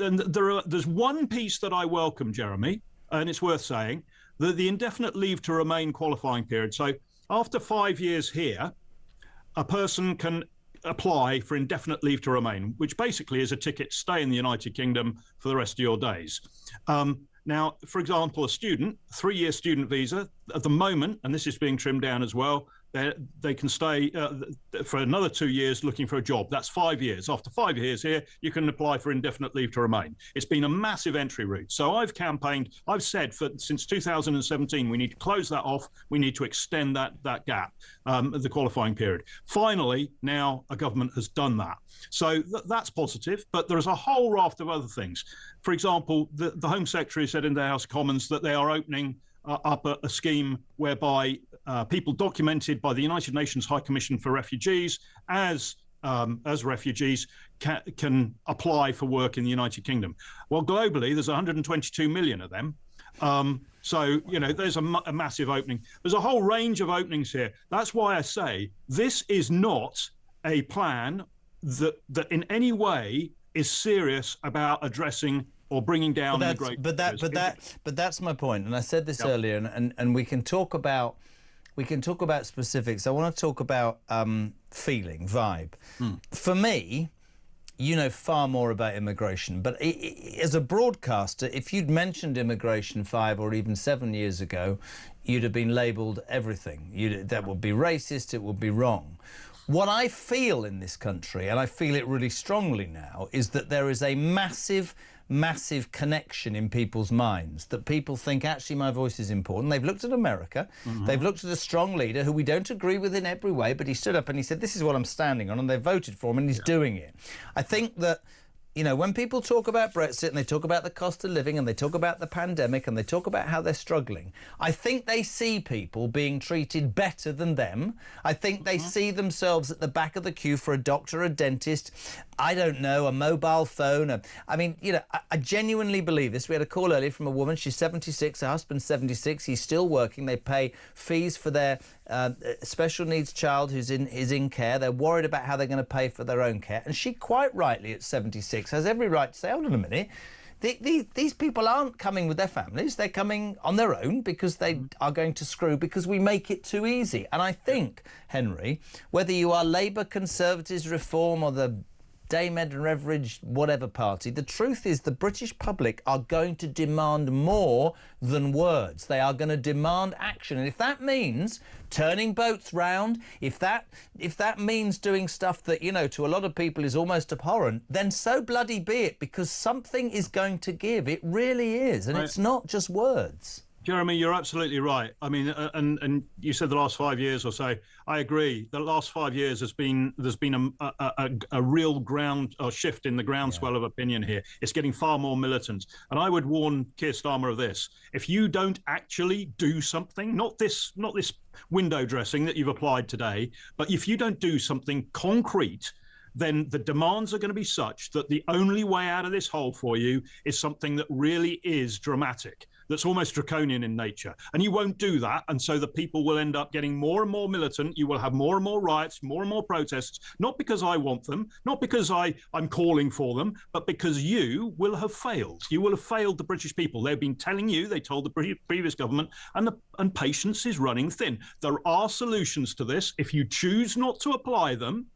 there's one piece that I welcome, Jeremy, and it's worth saying, the indefinite leave to remain qualifying period. So after 5 years here, a person can apply for indefinite leave to remain, which basically is a ticket to stay in the United Kingdom for the rest of your days. Now, for example, a student, 3-year student visa, at the moment, and this is being trimmed down as well, they can stay for another 2 years looking for a job. That's 5 years. After 5 years here, you can apply for indefinite leave to remain. It's been a massive entry route. So I've said since 2017, we need to close that off. We need to extend that gap, the qualifying period. Finally, now a government has done that. So that's positive, but there's a whole raft of other things. For example, the Home Secretary said in the House of Commons that they are opening up a scheme whereby people documented by the United Nations High Commission for Refugees as refugees can apply for work in the United Kingdom. Well, globally, there's 122 million of them. So, there's a massive opening. There's a whole range of openings here. That's why I say this is not a plan that in any way is serious about addressing or bringing down immigration. But that's my point, and I said this earlier, and we can talk about specifics. I want to talk about feeling, vibe. For me, you know far more about immigration, but as a broadcaster, if you'd mentioned immigration 5 or even 7 years ago, you'd have been labelled everything. That would be racist, it would be wrong. What I feel in this country, and I feel it really strongly now, is that there is a massive connection in people's minds, that people think, actually, my voice is important. They've looked at America, they've looked at a strong leader who we don't agree with in every way, but he stood up and he said, this is what I'm standing on, and they voted for him, and he's doing it. I think that, you know, when people talk about Brexit and they talk about the cost of living and they talk about the pandemic and they talk about how they're struggling, I think they see people being treated better than them. I think they see themselves at the back of the queue for a doctor, a dentist, I don't know, a mobile phone. I mean, you know, I genuinely believe this. We had a call earlier from a woman. She's 76, her husband's 76. He's still working. They pay fees for their special needs child who's in care. They're worried about how they're going to pay for their own care. And she, quite rightly, at 76, has every right to say, hold on a minute, these people aren't coming with their families. They're coming on their own because they are going to screw, because we make it too easy. And I think, Henry, whether you are Labour, Conservatives, Reform or the Dame Ed and Reveridge, whatever party, the truth is the British public are going to demand more than words. They are going to demand action. And if that means turning boats round, if that means doing stuff that, you know, to a lot of people is almost abhorrent, then so bloody be it, because something is going to give. It really is. And it's not just words. Jeremy, you're absolutely right. I mean, and you said the last 5 years or so. I agree. The last 5 years there's been a real shift in the groundswell of opinion here. It's getting far more militant. And I would warn Keir Starmer of this: if you don't actually do something, not this window dressing that you've applied today, but if you don't do something concrete, then the demands are going to be such that the only way out of this hole for you is something that really is dramatic, that's almost draconian in nature. And you won't do that. And so the people will end up getting more and more militant. You will have more and more riots, more and more protests, not because I want them, not because I'm calling for them, but because you will have failed. You will have failed the British people. They've been telling you, they told the previous government, and patience is running thin. There are solutions to this. If you choose not to apply them,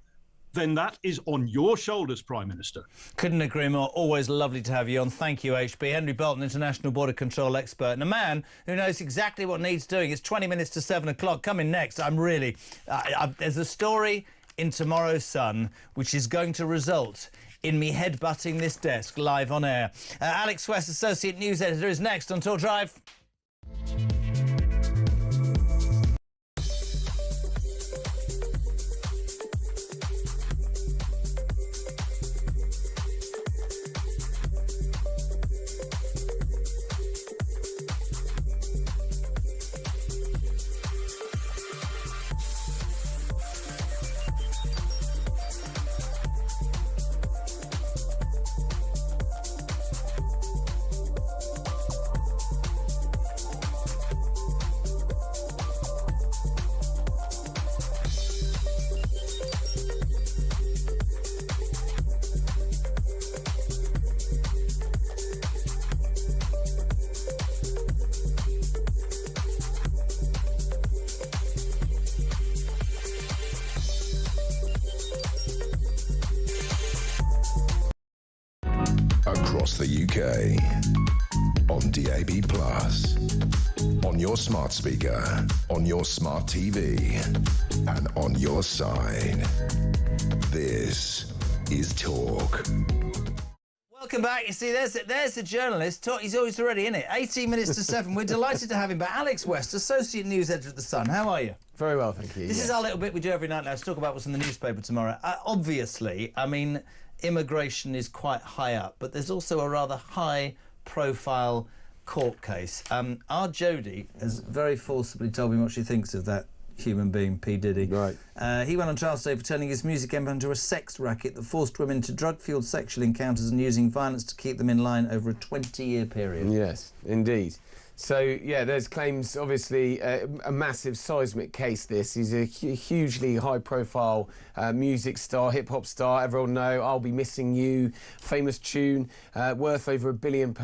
then that is on your shoulders, Prime Minister. Couldn't agree more. Always lovely to have you on. Thank you, HB. Henry Bolton, International Border Control expert, and a man who knows exactly what needs doing. It's 20 minutes to 7 o'clock. Coming next, there's a story in tomorrow's Sun which is going to result in me headbutting this desk live on air. Alex West, Associate News Editor, is next on Talk Drive. Across the UK, on DAB+, on your smart speaker, on your smart TV, and on your side. This is Talk. Welcome back. You see, there's the journalist. He's always already in it. 18 minutes to 7. We're delighted to have him back. Alex West, Associate News Editor at The Sun. How are you? Very well, thank you. This is our little bit we do every night now to talk about what's in the newspaper tomorrow. Obviously, I mean, immigration is quite high up, but there's also a rather high-profile court case. Our Jodie has very forcibly told me what she thinks of that human being, P. Diddy. Right. He went on trial today for turning his music empire into a sex racket that forced women into drug-fueled sexual encounters and using violence to keep them in line over a 20-year period. Yes, indeed. So, yeah, there's claims, obviously, a massive seismic case, this. He's a hugely high-profile music star, hip-hop star. Everyone know I'll Be Missing You, famous tune, worth over £1 billion.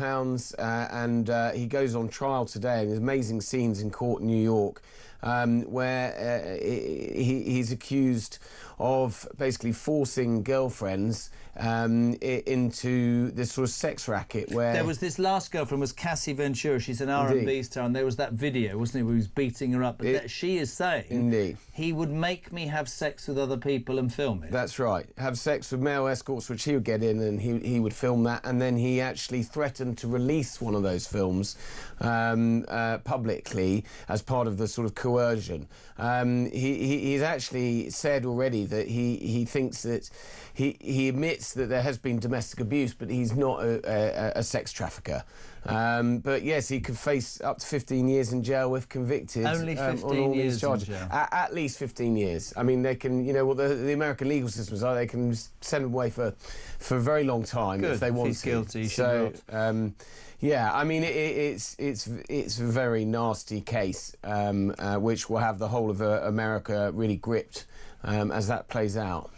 And he goes on trial today. And there's amazing scenes in court in New York where he's accused of basically forcing girlfriends into this sort of sex racket where... There was this last girlfriend was Cassie Ventura. She's an R&B star, and there was that video, wasn't it, where he was beating her up. But she is saying he would make me have sex with other people and film it. That's right. Have sex with male escorts, which he would get in, and he would film that. And then he actually threatened to release one of those films publicly as part of the sort of coercion. He's actually said already that he thinks that he admits that there has been domestic abuse, but he's not a sex trafficker. But yes, he could face up to 15 years in jail if convicted. Only 15 on all years these charges. in jail. At least 15 years. I mean, they can, you know, what the American legal systems are, they can send him away for a very long time if they want he's to. guilty, So, yeah, I mean, it's a very nasty case, which will have the whole of America really gripped as that plays out.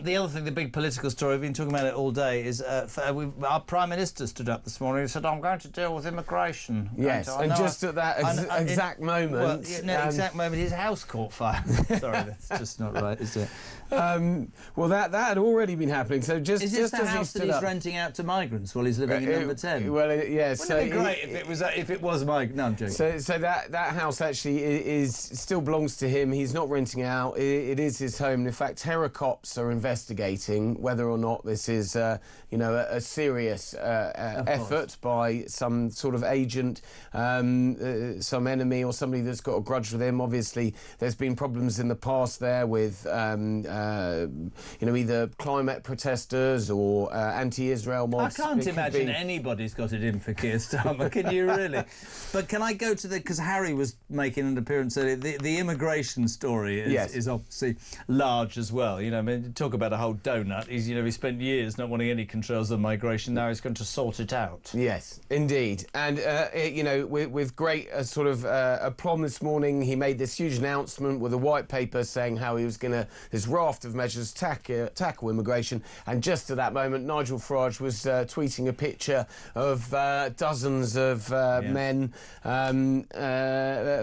The other thing, the big political story, we've been talking about it all day, is our Prime Minister stood up this morning and said, I'm going to deal with immigration. Yes, and just at that exact moment... Well, exact moment, his house caught fire. Sorry, that's just not right, is it? Well, that had already been happening. So just is this just the as house that he's renting out to migrants while he's living in number 10? Well, yeah. Wouldn't it be great if it was migrant? No, I'm joking. So that house actually is still belongs to him. He's not renting out. It is his home. In fact, terror cops are investigating whether or not this is, a serious effort by some sort of agent, some enemy or somebody that's got a grudge with him. Obviously, there's been problems in the past there with. Either climate protesters or anti-Israel mobs. I can't imagine anybody's got it in for Keir Starmer, can you really? But can I go to because Harry was making an appearance earlier, the immigration story is obviously large as well. You know, I mean, talk about a whole donut. He spent years not wanting any controls of migration. Now he's going to sort it out. Yes, indeed. And, with great aplomb this morning, he made this huge announcement with a white paper saying how he was going to... this raft of measures tackle immigration, and just at that moment Nigel Farage was tweeting a picture of dozens of men,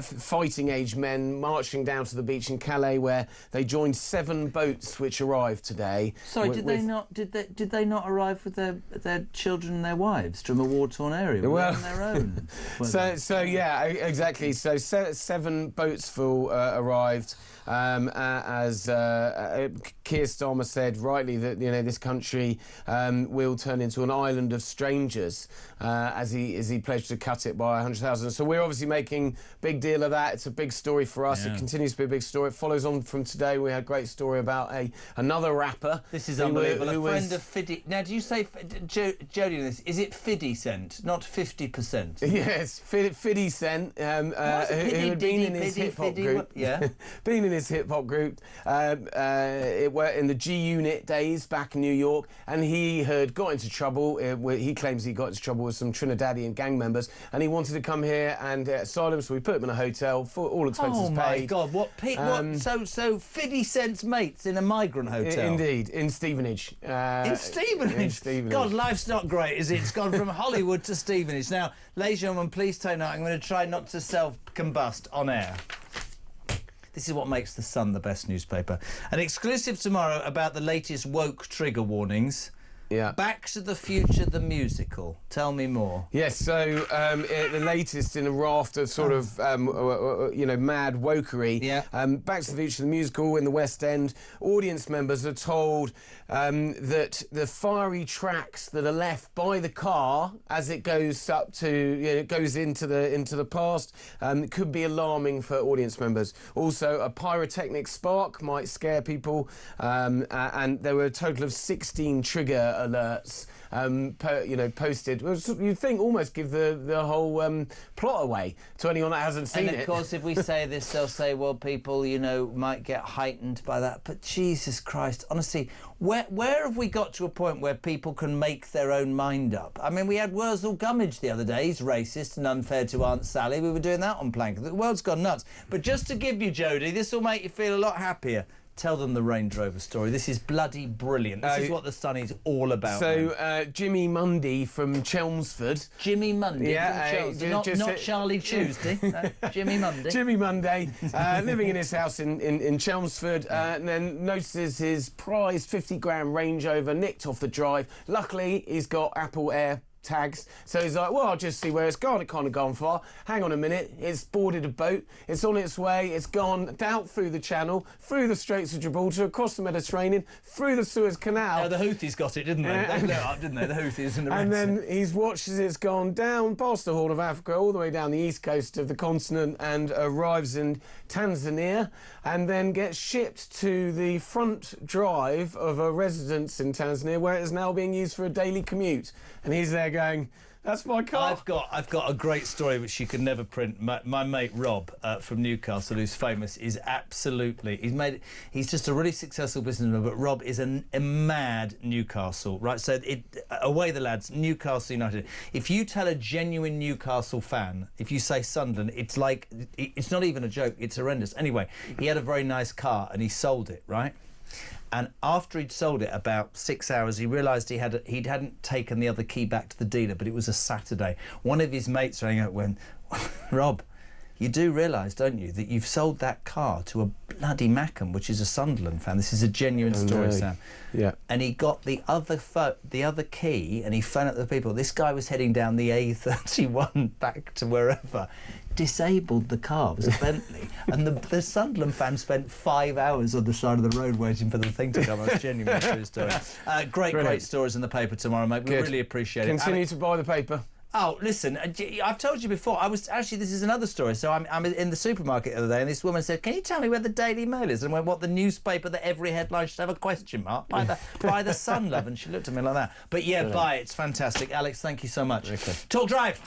fighting age men, marching down to the beach in Calais where they joined 7 boats which arrived today. Sorry, did they not arrive with their children and their wives from a war-torn area? Well, on their own. So yeah, exactly. So 7 boats full arrived. As Keir Starmer said rightly that this country will turn into an island of strangers as he pledged to cut it by 100,000. So we're obviously making big deal of that. It's a big story for us. Yeah. It continues to be a big story. It follows on from today. We had a great story about another rapper. This is unbelievable. A friend of Fiddy. Now, do you say Jodie? This is it 50 Cent, not 50%? Yes, 50 Cent, who had been in his hip hop group. Yeah, been in his hip hop group. It were in the G Unit days back in New York, and he had got into trouble. He claims he got into trouble with some Trinidadian gang members, and he wanted to come here and asylum. So we put him in a hotel for all expenses paid. Oh my God! What? So 50 Cent's mates in a migrant hotel? Indeed, in Stevenage. In Stevenage. God, life's not great, is it? It's gone from Hollywood to Stevenage. Now, ladies and gentlemen, please take note. I'm going to try not to self-combust on air. This is what makes The Sun the best newspaper. An exclusive tomorrow about the latest woke trigger warnings. Yeah. Back to the Future, the musical. Tell me more. Yes, so the latest in a raft of sort of, mad wokery. Yeah. Back to the Future, the musical in the West End. Audience members are told that the fiery tracks that are left by the car as it goes up to, goes into the past, could be alarming for audience members. Also, a pyrotechnic spark might scare people, and there were a total of 16 trigger alerts posted. Well, you'd think almost give the whole plot away to anyone that hasn't seen it. And of course, if we say this, they'll say, well, people, might get heightened by that. But Jesus Christ, honestly, where have we got to a point where people can make their own mind up? I mean, we had Wurzel Gummidge the other day. He's racist and unfair to Aunt Sally. We were doing that on Plank. The world's gone nuts. But just to give you, Jodie, this will make you feel a lot happier. Tell them the Range Rover story. This is bloody brilliant. This is what the Sunny's all about. So, Jimmy Mundy from Chelmsford. Jimmy Mundy from Chelmsford. Not Charlie Tuesday. No, Jimmy Mundy. Jimmy Munday, living in his house in Chelmsford, and then notices his prized 50-grand Range Rover nicked off the drive. Luckily, he's got Apple Air tags, so he's like, well, I'll just see where it's gone. It can't have gone far. Hang on a minute, it's boarded a boat, it's on its way, it's gone out through the Channel, through the Straits of Gibraltar, across the Mediterranean, through the Suez Canal. Oh, the Houthis got it, didn't they? They blew it up, didn't they? The Houthis and the And then he's watched as it's gone down past the Horn of Africa, all the way down the east coast of the continent, and arrives in Tanzania, and then gets shipped to the front drive of a residence in Tanzania, where it is now being used for a daily commute. And he's there going, that's my car. I've got a great story which you could never print. My mate Rob from Newcastle, who's famous, is absolutely... He's just a really successful businessman, but Rob is a mad Newcastle, right? So away the lads, Newcastle United. If you tell a genuine Newcastle fan, if you say Sunderland, it's like... It's not even a joke, it's horrendous. Anyway, he had a very nice car and he sold it, right? And after he'd sold it, about 6 hours, he realised he hadn't taken the other key back to the dealer, but it was a Saturday. One of his mates rang out went, Rob, you do realise, don't you, that you've sold that car to a bloody Mackham, which is a Sunderland fan. This is a genuine story, Sam. Yeah. And he got the other key, and he phoned up the people. This guy was heading down the A31 back to wherever. Disabled the car. It was a Bentley. And the Sunderland fan spent 5 hours on the side of the road waiting for the thing to come. That's genuine true story. Great stories in the paper tomorrow, mate. We really appreciate it. Continue to buy the paper. Oh, listen, I've told you before, this is another story. So I'm in the supermarket the other day, and this woman said, can you tell me where the Daily Mail is? And I went, what, the newspaper that every headline should have a question mark? By the Sun, love. And she looked at me like that. But yeah, buy it. It's fantastic. Alex, thank you so much. Okay. Talk Drive.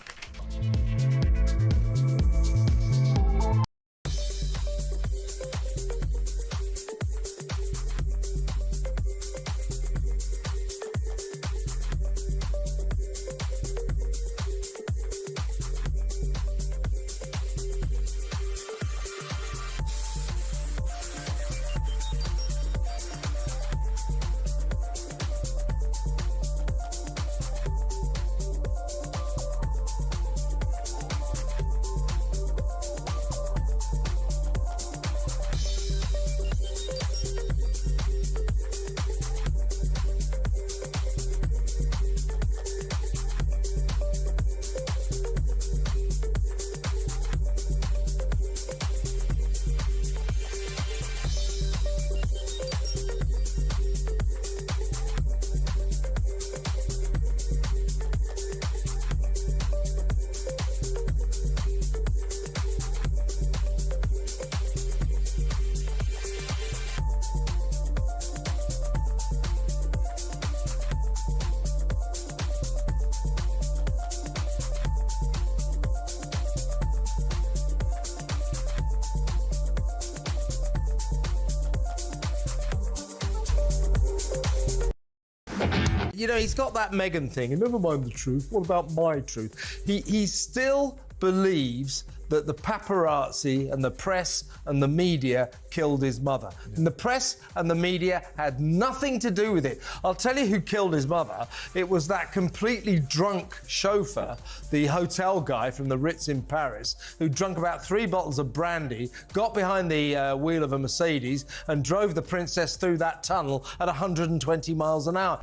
He's got that Meghan thing, and never mind the truth. What about my truth? He still believes that the paparazzi and the press and the media killed his mother. Yeah. And the press and the media had nothing to do with it. I'll tell you who killed his mother. It was that completely drunk chauffeur, the hotel guy from the Ritz in Paris, who drank about 3 bottles of brandy, got behind the wheel of a Mercedes and drove the princess through that tunnel at 120 miles an hour.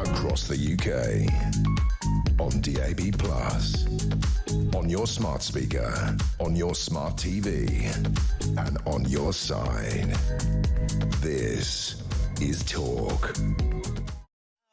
across the UK, on DAB+, on your smart speaker, on your smart TV, and on your side. This is Talk.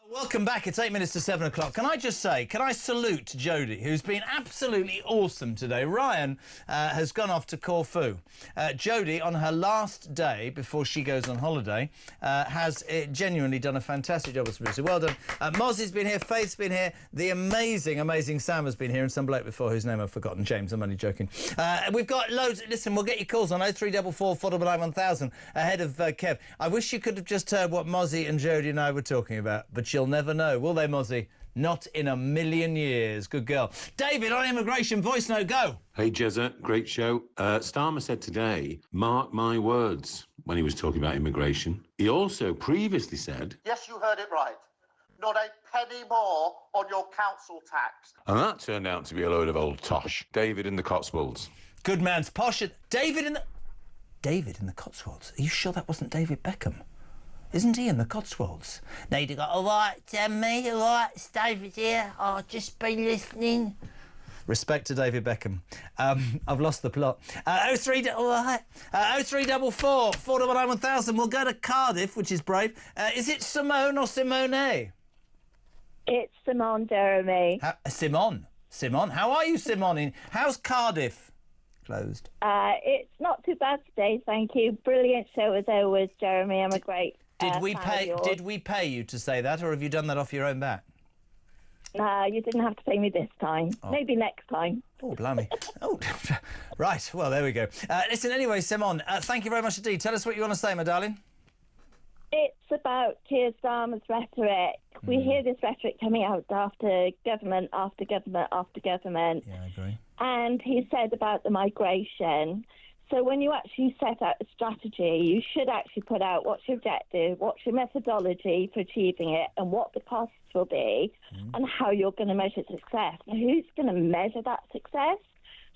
Welcome back. It's 8 minutes to 7 o'clock. Can I just say, can I salute Jodie, who's been absolutely awesome today? Ryan has gone off to Corfu. Jodie, on her last day before she goes on holiday, has genuinely done a fantastic job as producer. Well done. Mozzie's been here, Faith's been here, the amazing, amazing Sam has been here, and some bloke before whose name I've forgotten. James, I'm only joking. We've got loads. Listen, we'll get your calls on 0344 499 1000 ahead of Kev. I wish you could have just heard what Mozzie and Jodie and I were talking about, but you'll never know, will they, Mozzie? Not in a million years. Good girl. David, on immigration, voice note, go. Hey, Jezza, great show. Starmer said today, mark my words, when he was talking about immigration. He also previously said... Yes, you heard it right. Not a penny more on your council tax. And that turned out to be a load of old tosh. David in the Cotswolds. Good man's posh. David in the Cotswolds? Are you sure that wasn't David Beckham? Isn't he in the Cotswolds? Now you'd go, all right, mate, all right, it's David here. I've just been listening. Respect to David Beckham. I've lost the plot. 0344 499 1000. We'll go to Cardiff, which is brave. Is it Simone or Simone? It's Simone, Jeremy. Simone. How are you, Simone? How's Cardiff? Closed. It's not too bad today, thank you. Brilliant show as always, Jeremy. I'm a great Did we pay you to say that, or have you done that off your own bat? You didn't have to pay me this time. Oh. Maybe next time. Oh, blimey. Oh, right. Well, there we go. Listen, anyway, Simone, thank you very much indeed. Tell us what you want to say, my darling. It's about Keir Starmer's rhetoric. We hear this rhetoric coming out after government after government after government. Yeah, I agree. And he said about the migration. So when you actually set out a strategy, you should actually put out what's your objective, what's your methodology for achieving it, and what the costs will be, and how you're going to measure success. Now, who's going to measure that success?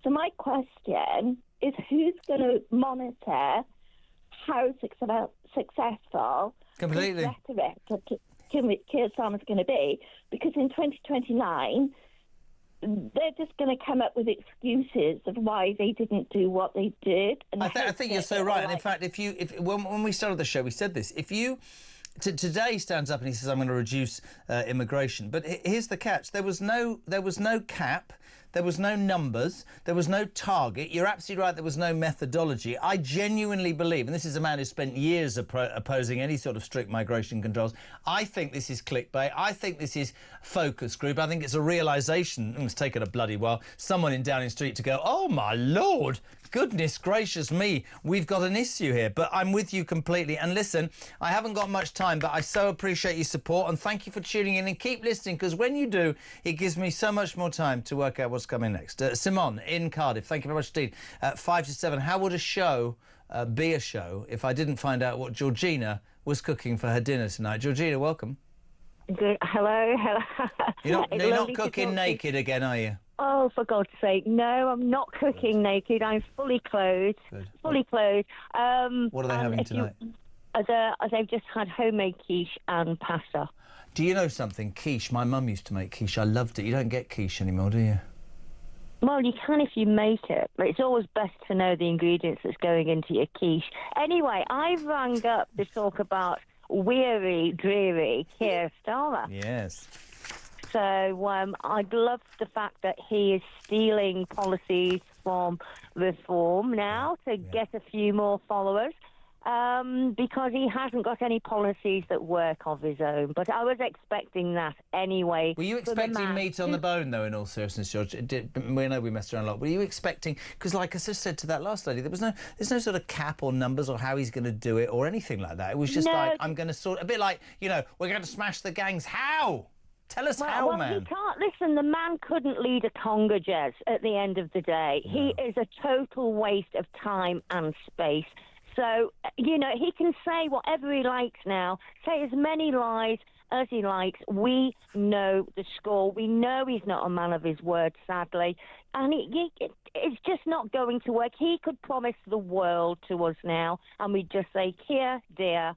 So my question is, who's going to monitor how successful completely this rhetoric Keir Starmer's going to be? Because in 2029... they're just going to come up with excuses of why they didn't do what they did. And I think you're so right. And in fact, when we started the show, we said this. If you today stands up and he says, "I'm going to reduce immigration," but here's the catch: there was no cap. There was no numbers. There was no target. You're absolutely right. There was no methodology. I genuinely believe, and this is a man who spent years opposing any sort of strict migration controls, I think this is clickbait. I think this is focus group. I think it's a realisation, it's taken a bloody while, someone in Downing Street to go, oh, my Lord, goodness gracious me, we've got an issue here. But I'm with you completely. And listen, I haven't got much time, but I so appreciate your support and thank you for tuning in and keep listening, because when you do, it gives me so much more time to work out what's coming next. Simone in Cardiff, thank you very much indeed. 5 to 7, how would a show be a show if I didn't find out what Georgina was cooking for her dinner tonight? Georgina, welcome. Good. Hello. You're not cooking naked again, are you? Oh, for God's sake, no, I'm not cooking naked. I'm fully clothed. Good. Fully clothed. What are they having tonight? They've just had homemade quiche and pasta. Do you know something? Quiche, my mum used to make quiche. I loved it. You don't get quiche anymore, do you? Well, you can if you make it, but it's always best to know the ingredients that's going into your quiche. Anyway, I rang up to talk about weary, dreary Keir Starmer. Yes. So I'd love the fact that he is stealing policies from Reform now to get a few more followers, because he hasn't got any policies that work of his own. But I was expecting that anyway. Were you expecting meat on the bone, though, in all seriousness, George? We know we messed around a lot. Were you expecting... Because like I just said to that last lady, there's no sort of cap or numbers or how he's going to do it or anything like that. It was just like, I'm going to a bit like, we're going to smash the gangs. How? Tell us how, man. He can't. Listen, the man couldn't lead a conga, Jez, at the end of the day. No. He is a total waste of time and space. So, he can say whatever he likes now, say as many lies as he likes. We know the score. We know he's not a man of his word, sadly. And it's just not going to work. He could promise the world to us now, and we'd just say, Keir, dear,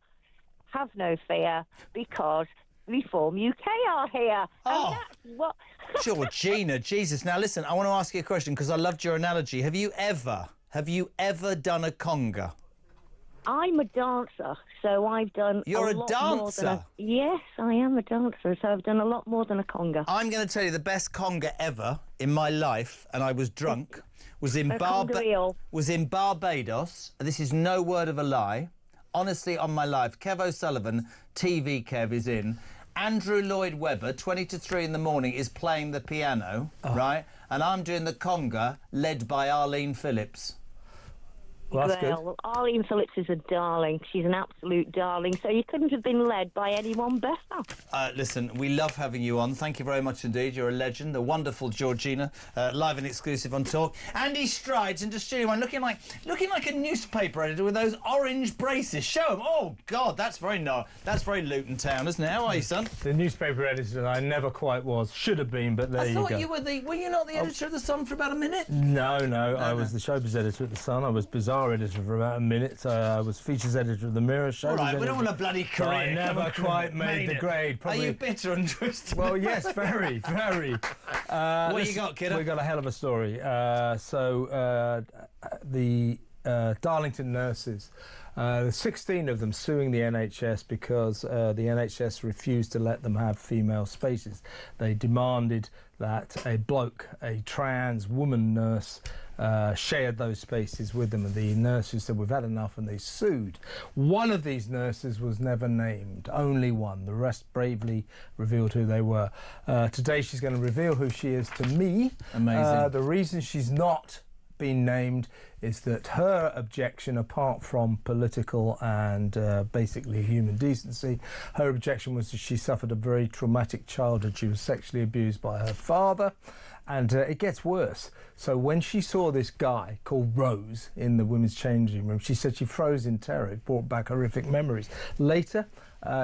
have no fear, because Reform UK are here. Oh. And that's what... Georgina, Jesus. Now, listen, I want to ask you a question because I loved your analogy. Have you ever done a conga? I'm a dancer, so I've done You're a lot dancer? more than yes, I am a dancer, so I've done a lot more than a conga. I'm going to tell you the best conga ever in my life, and I was drunk, was in Barbados. This is no word of a lie. Honestly, on my life, Kev O'Sullivan, TV Kev, is in. Andrew Lloyd Webber, 20 to 3 in the morning, is playing the piano, right? And I'm doing the conga, led by Arlene Phillips. Well, that's good. Well, Arlene Phillips is a darling. She's an absolute darling. So you couldn't have been led by anyone better. Listen, we love having you on. Thank you very much indeed. You're a legend, a wonderful Georgina, live and exclusive on Talk. Andy strides into Studio One, looking like a newspaper editor with those orange braces. Show him. Oh God, that's very Luton Town, isn't it? How are you, son? The newspaper editor I never quite was. Should have been, but there you go. I thought you were were you not the editor of The Sun for about a minute? No, I was the showbiz editor at The Sun. I was bizarre editor for about a minute. I was features editor of The Mirror. All right, we don't want a bloody career. I never quite made the grade. Probably... Are you bitter and twisted? Well, yes, very, very. What you got, kiddo? We got a hell of a story. The Darlington nurses, 16 of them suing the NHS because the NHS refused to let them have female spaces. They demanded that a trans woman nurse, shared those spaces with them, and the nurses said, we've had enough, and they sued. One of these nurses was never named, only one. The rest bravely revealed who they were. Today she's going to reveal who she is to me. Amazing. The reason she's not been named is that her objection, apart from political and basically human decency, her objection was that she suffered a very traumatic childhood. She was sexually abused by her father, and it gets worse. So when she saw this guy called Rose in the women's changing room, she said she froze in terror. It brought back horrific memories. Later,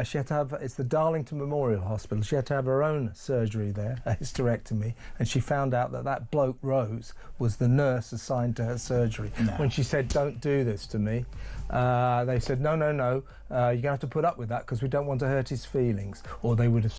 she had to have, it's the Darlington Memorial Hospital, she had to have her own surgery there, a hysterectomy, and she found out that bloke Rose was the nurse assigned to her surgery. No. When she said, don't do this to me, they said, no, you're going to have to put up with that because we don't want to hurt his feelings, or they would have